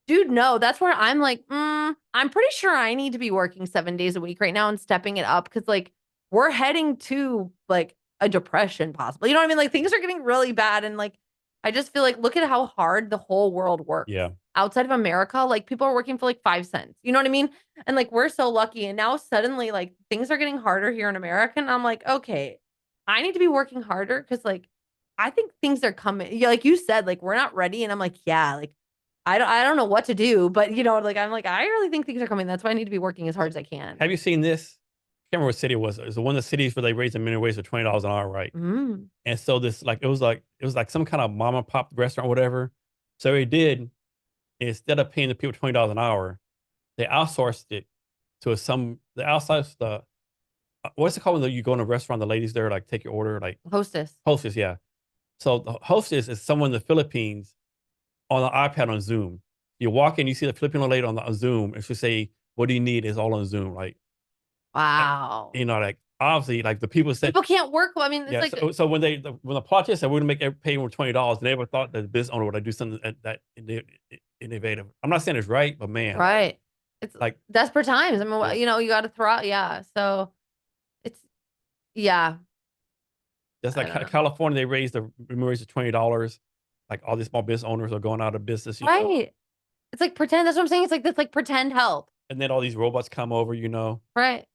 dude, no, that's where I'm like, I'm pretty sure I need to be working 7 days a week right now and stepping it up because like we're heading to like a depression possibly. You know what I mean? Like things are getting really bad. And like I just feel like look at how hard the whole world works. Yeah, Outside of America, like people are working for like 5 cents. You know what I mean? And like we're so lucky. And now suddenly like things are getting harder here in America. And I'm like, okay, I need to be working harder because like I think things are coming. Yeah, like you said, like we're not ready. And I'm like, yeah, like I don't know what to do, but you know, like I'm like, I really think things are coming. That's why I need to be working as hard as I can. have you seen this? I can't remember what city it was. It was one of the cities where they raised the minimum wage to $20 an hour, right? Mm. And so this like it was like some kind of mom and pop restaurant or whatever. So they did, instead of paying the people $20 an hour, they outsourced it to they outsourced the what's it called when you go in a restaurant, the ladies there like take your order, like Hostess. hostess, yeah. So the hostess is someone in the Philippines on the iPad on Zoom. You walk in, you see the Filipino lady on Zoom, and she say, "What do you need?" Is all on Zoom, like Wow. like obviously, like the people said, People can't work. Well, I mean, it's yeah. like, So when the politicians said we're gonna pay them $20, they never thought that the business owner would do something that innovative. I'm not saying it's right, but man, right. It's like desperate times. I mean, yeah, you know, you got to throw out. Yeah. So it's, yeah, that's I like don't know. California. They raised the minimum wage to $20. Like all these small business owners are going out of business, Right. It's like pretend. That's what I'm saying. It's like this, like pretend help. and then all these robots come over, Right.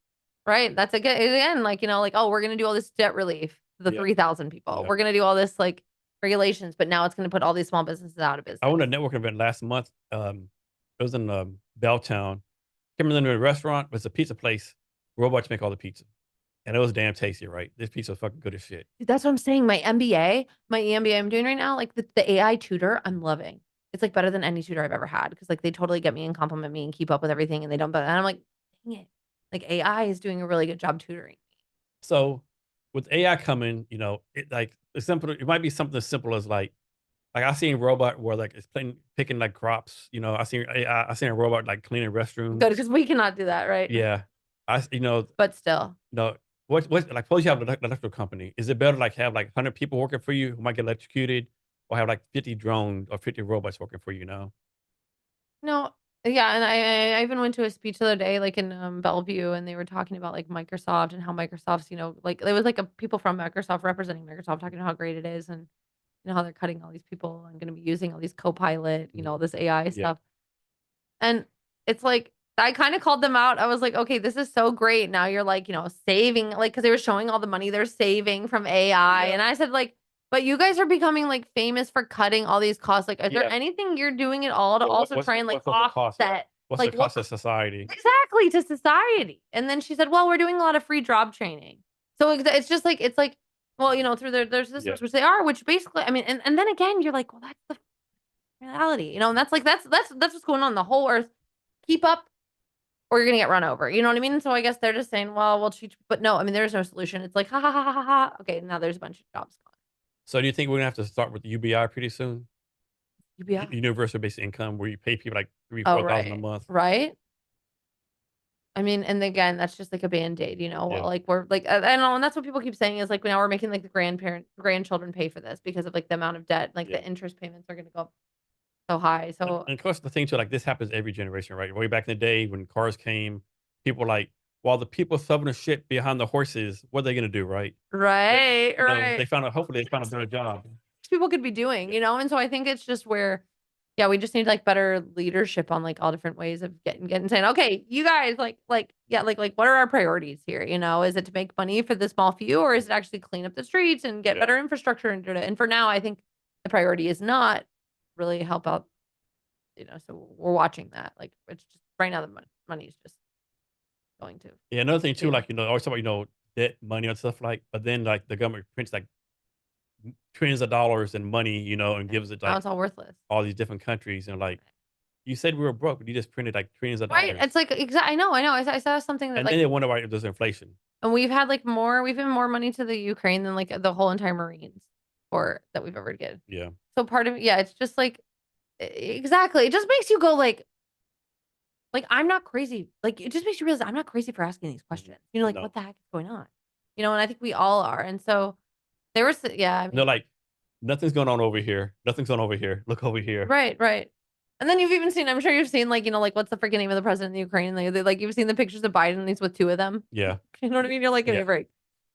Right. That's again, like, you know, like, oh, we're going to do all this debt relief to the Yeah, 3,000 people. yeah. We're going to do all this like regulations, but now it's going to put all these small businesses out of I went business. to a networking event last month. It was in Belltown. Came in the name of a restaurant. It's a pizza place. Robots make all the pizza, and it was damn tasty. Right, this pizza was fucking good as shit. Dude, that's what I'm saying. My MBA, my EMBA I'm doing right now, like the AI tutor, I'm loving. It's like better than any tutor I've ever had because like they totally get me and compliment me and keep up with everything and they don't. And I'm like, dang it. Like AI is doing a really good job tutoring. So with AI coming, it like it's simple. It might be something as simple as like I seen a robot where like it's picking like crops. I seen a robot like cleaning restrooms. Good because we cannot do that, right? Yeah, But still. no. What like suppose you have an electrical company. Is it better like have like 100 people working for you who might get electrocuted, or have like 50 drones or 50 robots working for you? No, yeah, and I even went to a speech the other day, like in Bellevue, and they were talking about like Microsoft and how Microsoft's, you know, like there was like a people from Microsoft representing Microsoft talking about how great it is and you know how they're cutting all these people and going to be using all these Copilot, you know, this AI Yeah. stuff. And it's like I kind of called them out. I was like, okay, this is so great. Now you're like, you know, saving like because they were showing all the money they're saving from AI. Yeah. And I said, like, but you guys are becoming like famous for cutting all these costs. Like, is there Yeah. anything you're doing at all to Yeah, also try and like what's the cost? offset What's like the what cost of society? exactly to society? And then she said, well, we're doing a lot of free job training. So it's just like Well, through their systems, which they are, which basically, I mean, and then again, you're like, well, that's the reality, and that's like that's what's going on. The whole earth, keep up, or you're gonna get run over. You know what I mean? So I guess they're just saying, well, we'll teach, but no, I mean, there's no solution. It's like, ha ha ha ha ha. Ha. Okay, now there's a bunch of jobs gone. So do you think we're gonna have to start with UBI pretty soon? UBI. Universal basic income, where you pay people like $3,000, Oh, $4,000 a right, month. right. I mean, and again, that's just like a band-aid, Yeah. like we're like, I know, and that's what people keep saying is like now we're making like the grandchildren pay for this because of like the amount of debt, like Yeah. the interest payments are going to go up so high. So And of course, the thing too, like this happens every generation, right? Way back in the day when cars came, people were like, while the people shoveling the shit behind the horses, what are they gonna do, right? right, They right. found out. Hopefully, they found a better job. People could be doing, and so I think it's just where, yeah, we just need like better leadership on like all different ways of getting saying, okay, you guys yeah, like what are our priorities here? Is it to make money for the small few, or is it actually clean up the streets and get Yeah. better infrastructure and do it? And for now, I think the priority is not really help out, so we're watching that. Like it's just right now the money is just going to. Yeah, another thing too, Yeah. like always talk about debt, money, and stuff like. But then like the government prints like trillions of dollars in money, and gives it Now like it's all worthless. all these different countries, and like you said we were broke, but you just printed like trillions of Right. dollars, It's like I know. I saw something that and like, then they wonder why there's inflation. and we've given more money to the Ukraine than like the whole entire Marines for that we've ever given. Yeah, So part of yeah, it's just like exactly. It just makes you go like I'm not crazy. Like it just makes you realize I'm not crazy for asking these questions. Like no, what the heck is going on? And I think we all are. And so there was yeah, I they're mean, like nothing's going on over here. Nothing's going over here. Look over here. right, right. And then you've even seen, I'm sure you've seen like, like what's the freaking name of the president of the Ukraine? They like you've seen the pictures of Biden and he's with two of them. Yeah, You know what I mean? You're like, give me yeah, a break.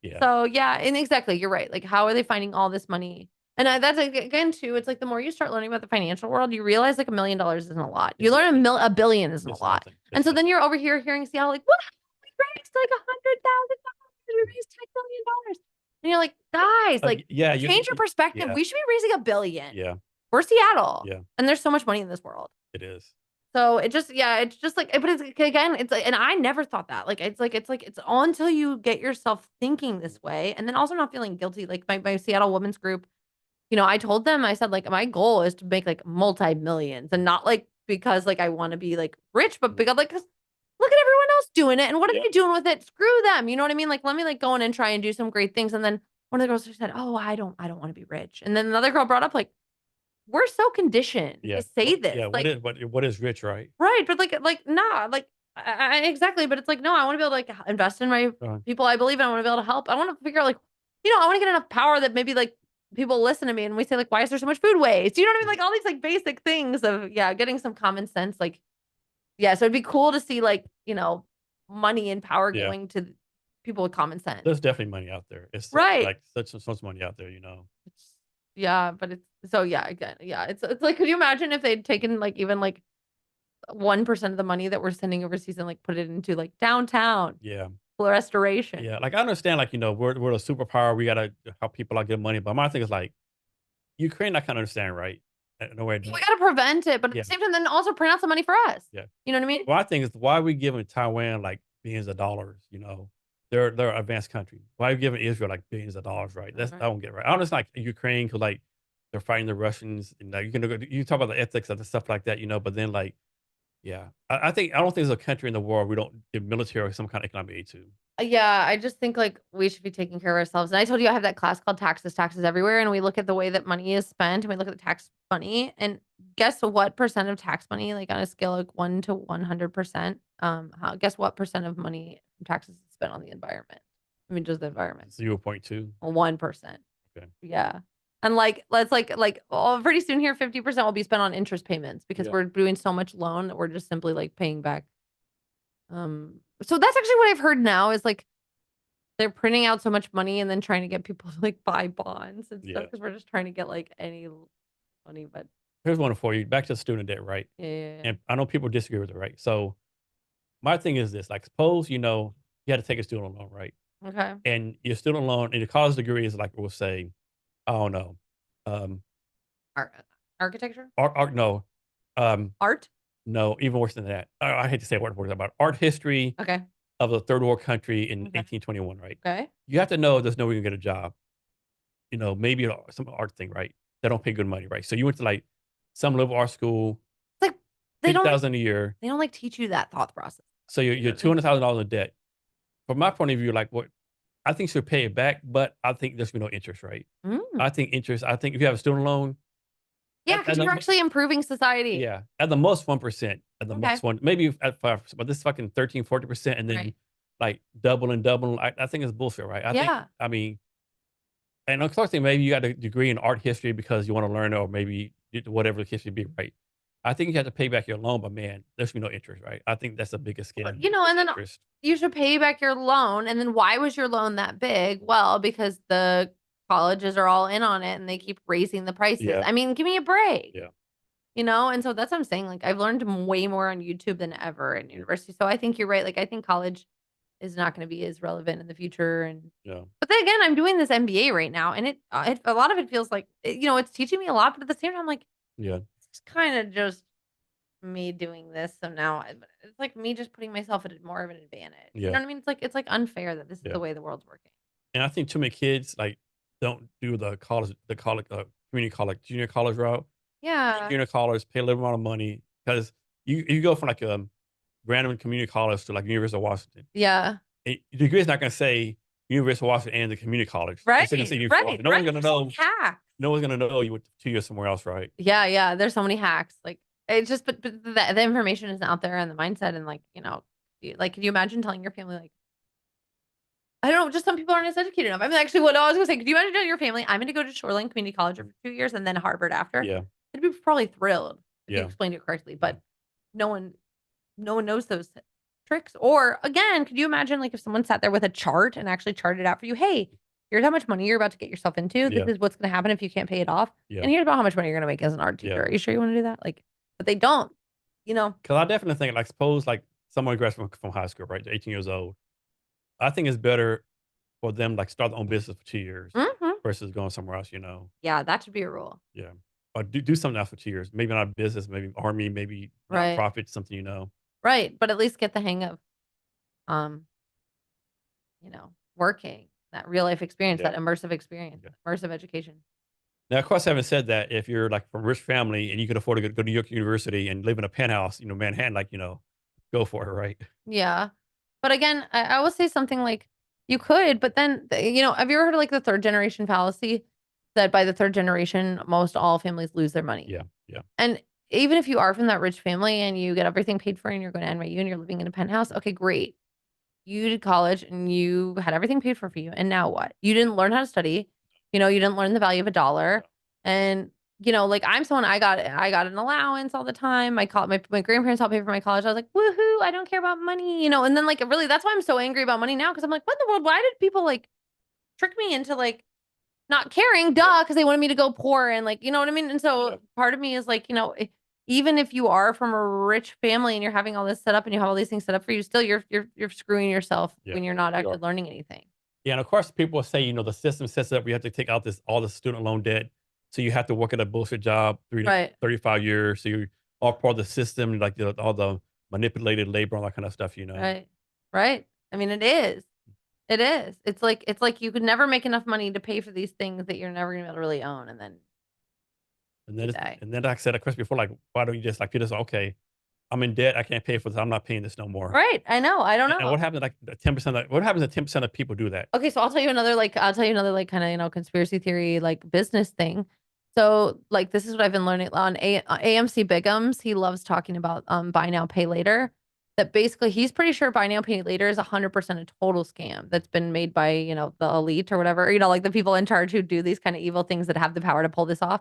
yeah, So yeah, and exactly, you're right. Like, how are they finding all this money? And that's like, again too. It's like the more you start learning about the financial world, you realize like $1 million isn't a lot. You It's learn a billion isn't a it's lot. nothing. And It's so then nothing. you're over here hearing Seattle like, what? We raised like $100,000. We raised $10 million. And you're like, guys, like, Yeah, change your perspective. yeah, We should be raising $1 billion. yeah, We're Seattle, yeah. and there's so much money in this world. It is. So it just yeah, it's just like but it's again, it's like and I never thought that. Like it's all until you get yourself thinking this way and then also not feeling guilty. Like my Seattle women's group, I told them, I said, like, my goal is to make like multi-millions and not like because like I want to be like rich, but because like 'cause look at everyone else doing it and what are Yeah. they doing with it? Screw them. You know what I mean? Like let me like go in and try and do some great things. And then one of the girls said, oh, I don't want to be rich. And then another girl brought up like, we're so conditioned Yeah. to say this. Yeah. Like What is rich, right? right, but nah, like exactly, but it's like no, I want to be able to like invest in my Uh, people I believe in. I want to be able to help. I want to figure out like, I want to get enough power that maybe like people listen to me and we say like, why is there so much food waste? You know what I mean? Like all these like basic things of yeah, getting some common sense. Like yeah, so it'd be cool to see like money and power Yeah. going to people with common sense. There's definitely money out there. It's Right. like such money out there. It's, yeah, but it's so yeah again yeah it's like could you imagine if they'd taken like even like 1% of the money that we're sending overseas and like put it into like downtown Yeah. restoration. Yeah. Like I understand, like, we're a superpower. We gotta help people out get money. But my thing is like Ukraine, I kind of understand, right? No way. We gotta prevent it, but at Yeah. the same time, then also print out some money for us. Yeah. You know what I mean? Well, I think is why are we giving Taiwan like billions of dollars? They're an advanced country. Why are we giving Israel like billions of dollars? Right? I don't get it right. I understand like Ukraine because like they're fighting the Russians, and like, you talk about the ethics of the stuff like that, but then like, yeah, I don't think there's a country in the world we don't give military or some kind of economic aid to. Yeah, I just think like we should be taking care of ourselves. And I told you I have that class called Taxes Everywhere, and we look at the way that money is spent, and we look at the tax money, and guess what percent of tax money, like on a scale of 1 to 100%, guess what percent of money from taxes is spent on the environment? I mean, just the environment. 0.2. 1%. Okay. Yeah. And like, let's like, oh, pretty soon here, 50% will be spent on interest payments because Yeah. we're doing so much loan that we're just simply like paying back. So that's actually what I've heard now is like they're printing out so much money and then trying to get people to like buy bonds and stuff Yeah. because we're just trying to get like any money. But Here's one for you. Back to student debt, right? yeah. And I know people disagree with it, right? So my thing is this: like, suppose you had to take a student loan, right? Okay. And your student loan and your college degree is like we'll say, I don't know, Architecture? art no, Art? no, even worse than that. I hate to say what about art history Okay. of a third world country in Okay. 1821, right? Okay. You have to know there's no way you can get a job. you know, maybe some art thing, right? They don't pay good money, right? So you went to like some liberal art school, It's like they don't 50,000 a year. they don't like teach you that thought process. So you're $200,000 in debt. From my point of view, like what I think should pay it back, but I think there's no interest, right? Mm. I think interest. I think if you have a student loan, Yeah, at, because at you're the, actually improving society. yeah, at the most 1%, at the Okay. most one, maybe at 5%, but this fucking 13, 40%, and then Right. like double and double. I think it's bullshit, right? Yeah. I mean, and unfortunately, maybe you got a degree in art history because you want to learn it, or maybe whatever the history be, right? I think you have to pay back your loan, but man, there should be no interest, right? I think that's the biggest scam. You know, and then Interest. you should pay back your loan. And then why was your loan that big? Well, because the colleges are all in on it and they keep raising the prices. Yeah. I mean, give me a break. Yeah. You know, and so that's what I'm saying. Like, I've learned way more on YouTube than ever in university. So I think you're right. Like, I think college is not going to be as relevant in the future. And Yeah. but then again, I'm doing this MBA right now, and it a lot of it feels like you know, it's teaching me a lot, but at the same time, I'm like, Yeah. it's kind of just me doing this. So now it's like me just putting myself at more of an advantage. You know Yeah. what I mean? It's like unfair that this is Yeah. the way the world's working. And I think too many kids like don't do the community college, junior college route. Yeah. Junior college, pay a little amount of money because you go from like a random community college to like University of Washington. Yeah. The degree is not going to say University of Washington and the community college. Right. It's gonna say University of Right. Washington. No one's going to know. Hack. No one's going to know you went 2 years somewhere else, right? Yeah, yeah. There's so many hacks. Like it's just, but the information is out there and the mindset and like you know, like can you imagine telling your family like, I don't know, just some people aren't as educated enough. I mean, actually, what I was gonna say, could you imagine telling your family, I'm going to go to Shoreline Community College for 2 years and then Harvard after? Yeah. They'd be probably thrilled if you Yeah. explained it correctly, but no one knows those tricks. Or again, could you imagine like if someone sat there with a chart and actually charted out for you, hey, here's how much money you're about to get yourself into. This Yeah. is what's going to happen if you can't pay it off. Yeah. And here's about how much money you're going to make as an art teacher. Yeah. Are you sure you want to do that? Like, but they don't, you know? Because I definitely think, like, suppose like someone graduates from high school, right? They're 18 years old. I think it's better for them like start their own business for 2 years Mm-hmm. versus going somewhere else, you know? Yeah, that should be a rule. Yeah. Or do something else for 2 years. Maybe not business, maybe army, maybe Right. nonprofit, something, you know? Right. But at least get the hang of, you know, working that real life experience, Yeah. that immersive experience, Yeah. immersive education. Now, of course, having said that, if you're like from a rich family and you can afford to go to New York University and live in a penthouse, you know, Manhattan, like, you know, go for it, right? Yeah. But again, I will say something like you could, but then, you know, have you ever heard of like the third generation fallacy that by the third generation, most all families lose their money? Yeah. Yeah. And even if you are from that rich family and you get everything paid for and you're going to NYU and you're living in a penthouse, okay, great. You did college and you had everything paid for you. And now what? You didn't learn how to study. You know, you didn't learn the value of a dollar. And, you know, like I'm someone, I got an allowance all the time. My grandparents helped pay for my college. I was like, woohoo, I don't care about money, you know? And then like, really, that's why I'm so angry about money now. Cause I'm like, what in the world? Why did people like trick me into like not caring? Duh. Cause they wanted me to go poor and like, you know what I mean? And so part of me is like, you know, even if you are from a rich family and you're having all this set up and you have all these things set up for you, still you're screwing yourself when you're not actually learning anything. Yeah, and of course, people say, you know, the system sets it up. You have to take out all the student loan debt, so you have to work at a bullshit job 35 years. So you're all part of the system, like all the manipulated labor, all that kind of stuff. You know, right. I mean, it is. It's like you could never make enough money to pay for these things that you're never gonna be able to really own, and then like I said, of course, before, like, why don't you just like people say, okay, I'm in debt, I can't pay for this, I'm not paying this no more. Right. I know. I don't know. And what happens like 10%? What happens if 10% of people do that? Okay, so I'll tell you another kind of, you know, conspiracy theory like business thing. So like this is what I've been learning on AMC Bigums. He loves talking about buy now, pay later. That basically he's pretty sure buy now, pay later is 100% a total scam that's been made by, you know, the elite or whatever, you know, like the people in charge who do these kind of evil things that have the power to pull this off.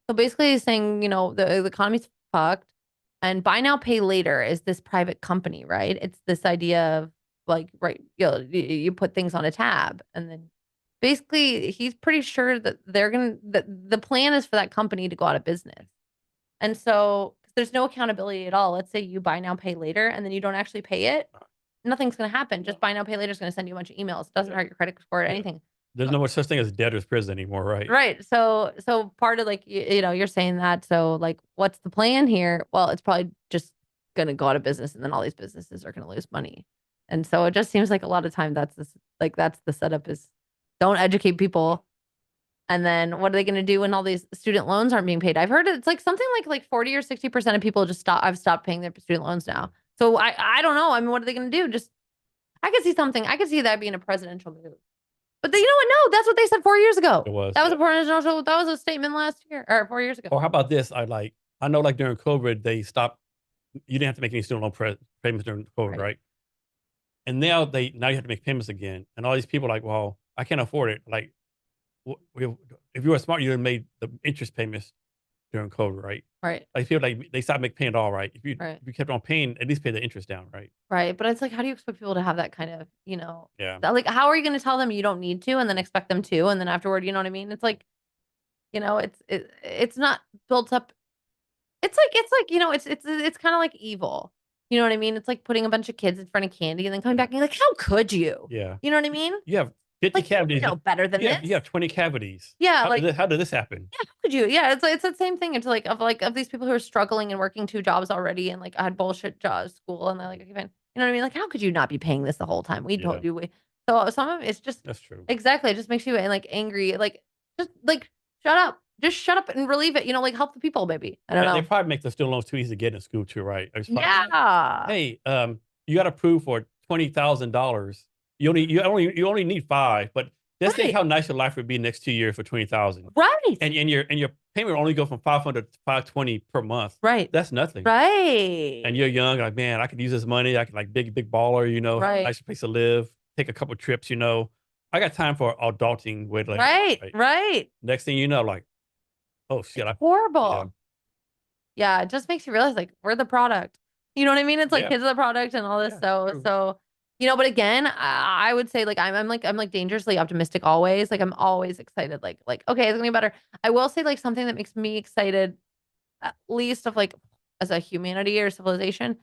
So basically he's saying, you know, the economy's fucked. And buy now, pay later is this private company, right? It's this idea of like, right, you know, you put things on a tab and then basically he's pretty sure that the plan is for that company to go out of business. And so there's no accountability at all. Let's say you buy now, pay later, and then you don't actually pay it. Nothing's going to happen. Just buy now, pay later is going to send you a bunch of emails. It doesn't hurt your credit score or anything. There's no such thing as debtor's prison anymore, right? Right. So part of like, you know, you're saying that. So like, what's the plan here? Well, it's probably just going to go out of business and then all these businesses are going to lose money. And so it just seems like a lot of time that's the setup is don't educate people And then what are they going to do when all these student loans aren't being paid? I've heard it's like something like 40 or 60% of people just I've stopped paying their student loans now. So I don't know. I mean, what are they going to do? Just, I could see something. I could see that being a presidential move. But you know what? No, that's what they said 4 years ago. It was. That was a presidential, that was a statement last year or 4 years ago. Or how about this? I know like during COVID, they stopped, you didn't have to make any student loan payments during COVID, right? And now you have to make payments again. And all these people are like, well, I can't afford it. Like, if you were smart, you would have made the interest payments during COVID, right? Right. I feel like they stopped making paying at all, right? If you kept on paying, at least pay the interest down, right? Right. But it's like, how do you expect people to have that kind of, Yeah. like, how are you going to tell them you don't need to and then expect them to, and then afterward, you know what I mean? It's like, it's not built up. It's like, it's kind of like evil. You know what I mean? It's like putting a bunch of kids in front of candy and then coming back and you're like, how could you? Yeah. You know what I mean? You have 50 cavities. You know better than this. You have 20 cavities. Yeah. How did this happen? Yeah, how could you? Yeah, it's the same thing. It's of these people who are struggling and working 2 jobs already and like I had bullshit jobs school and they're like, okay, fine. You know what I mean? Like, how could you not be paying this the whole time? We told you. So some of it's just that's true. Exactly. It just makes you like angry. Like just like shut up. Just shut up and relieve it. Like help the people, maybe. I don't know. They probably make the student loans too easy to get in school too, right? Yeah. Hey, you got approved for $20,000. You only need 5, but just think how nice your life would be next 2 years for $20,000. Right. And your payment will only go from $500 to $520 per month. Right. That's nothing. Right. And you're young, like, man, I could use this money. I could like big baller, right. Nice place to live, take a couple trips, I got time for adulting with like right. Next thing you know, like, oh shit, horrible. Yeah, it just makes you realize like we're the product. You know what I mean? It's like kids are the product and all this. So but again, I would say like I'm like dangerously optimistic always. Like I'm always excited. Like okay, it's gonna be better. I will say like something that makes me excited, at least of like as a humanity or civilization.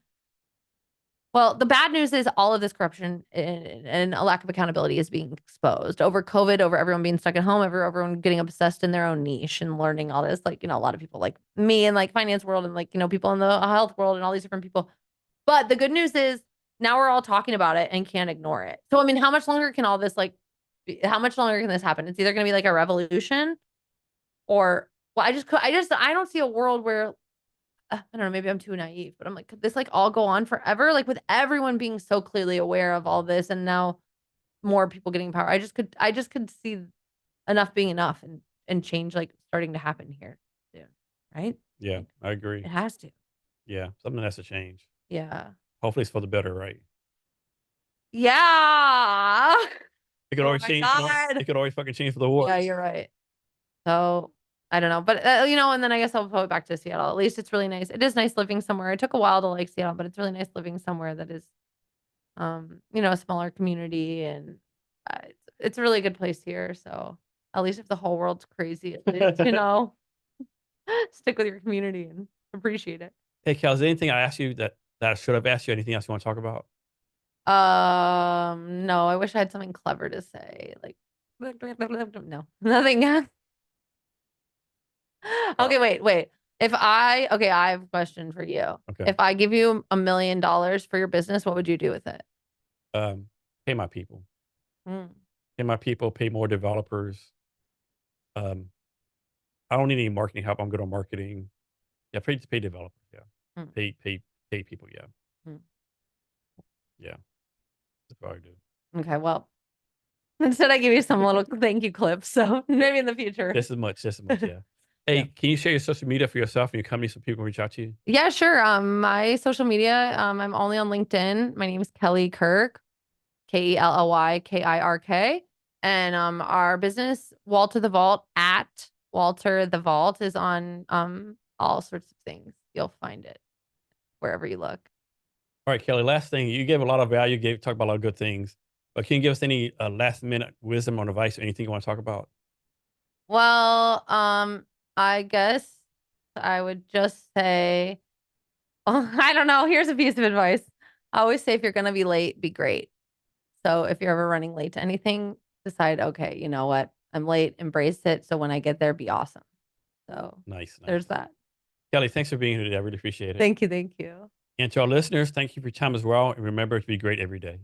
Well, the bad news is all of this corruption and a lack of accountability is being exposed over COVID, over everyone being stuck at home, everyone getting obsessed in their own niche and learning all this. Like, a lot of people like me and like finance world and like, people in the health world and all these different people. But the good news is now we're all talking about it and can't ignore it. So, I mean, how much longer can all this how much longer can this happen? It's either going to be like a revolution or, well, I don't see a world where, I don't know, maybe I'm too naive, but I'm like, could this like all go on forever? Like with everyone being so clearly aware of all this and now more people getting power. I just could see enough being enough and change like starting to happen here soon. Right? Yeah, I agree. It has to. Yeah. Something has to change. Yeah. Hopefully it's for the better, right? Yeah. It could always change. It could always fucking change for the worse. Yeah, you're right. So I don't know, but and then I guess I'll go back to Seattle. At least it's really nice. It is nice living somewhere. It took a while to like Seattle, but it's really nice living somewhere that is, a smaller community, and it's a really good place here. So at least if the whole world's crazy, at least, stick with your community and appreciate it. Hey, Cal, is there anything I asked you that I should have asked you? Anything else you want to talk about? No, I wish I had something clever to say. Like, no, nothing. Okay, wait. I have a question for you. Okay. If I give you $1 million for your business, what would you do with it? Pay my people. Pay my people, pay more developers. I don't need any marketing help. I'm good on marketing. Yeah, pay developers. Yeah. Pay people. Yeah. Yeah. That's what I do. Okay, well, instead I give you some little thank you clips. So maybe in the future. Just as much, yeah. Hey, can you share your social media for yourself and your company so people can reach out to you? Yeah, sure. My social media, I'm only on LinkedIn. My name is Kelly Kirk, KELLYKIRK. And our business, Walter the Vault, at Walter the Vault, is on all sorts of things. You'll find it wherever you look. All right, Kelly, last thing. You gave a lot of value, talked about a lot of good things. But can you give us any last minute wisdom or advice or anything you want to talk about? Well, I guess I would just say, I don't know. Here's a piece of advice. I always say if you're going to be late, be great. So if you're ever running late to anything, decide, okay, you know what? I'm late, embrace it. So when I get there, be awesome. So nice. There's that. Kelly, thanks for being here today. I really appreciate it. Thank you. And to our listeners, thank you for your time as well. And remember to be great every day.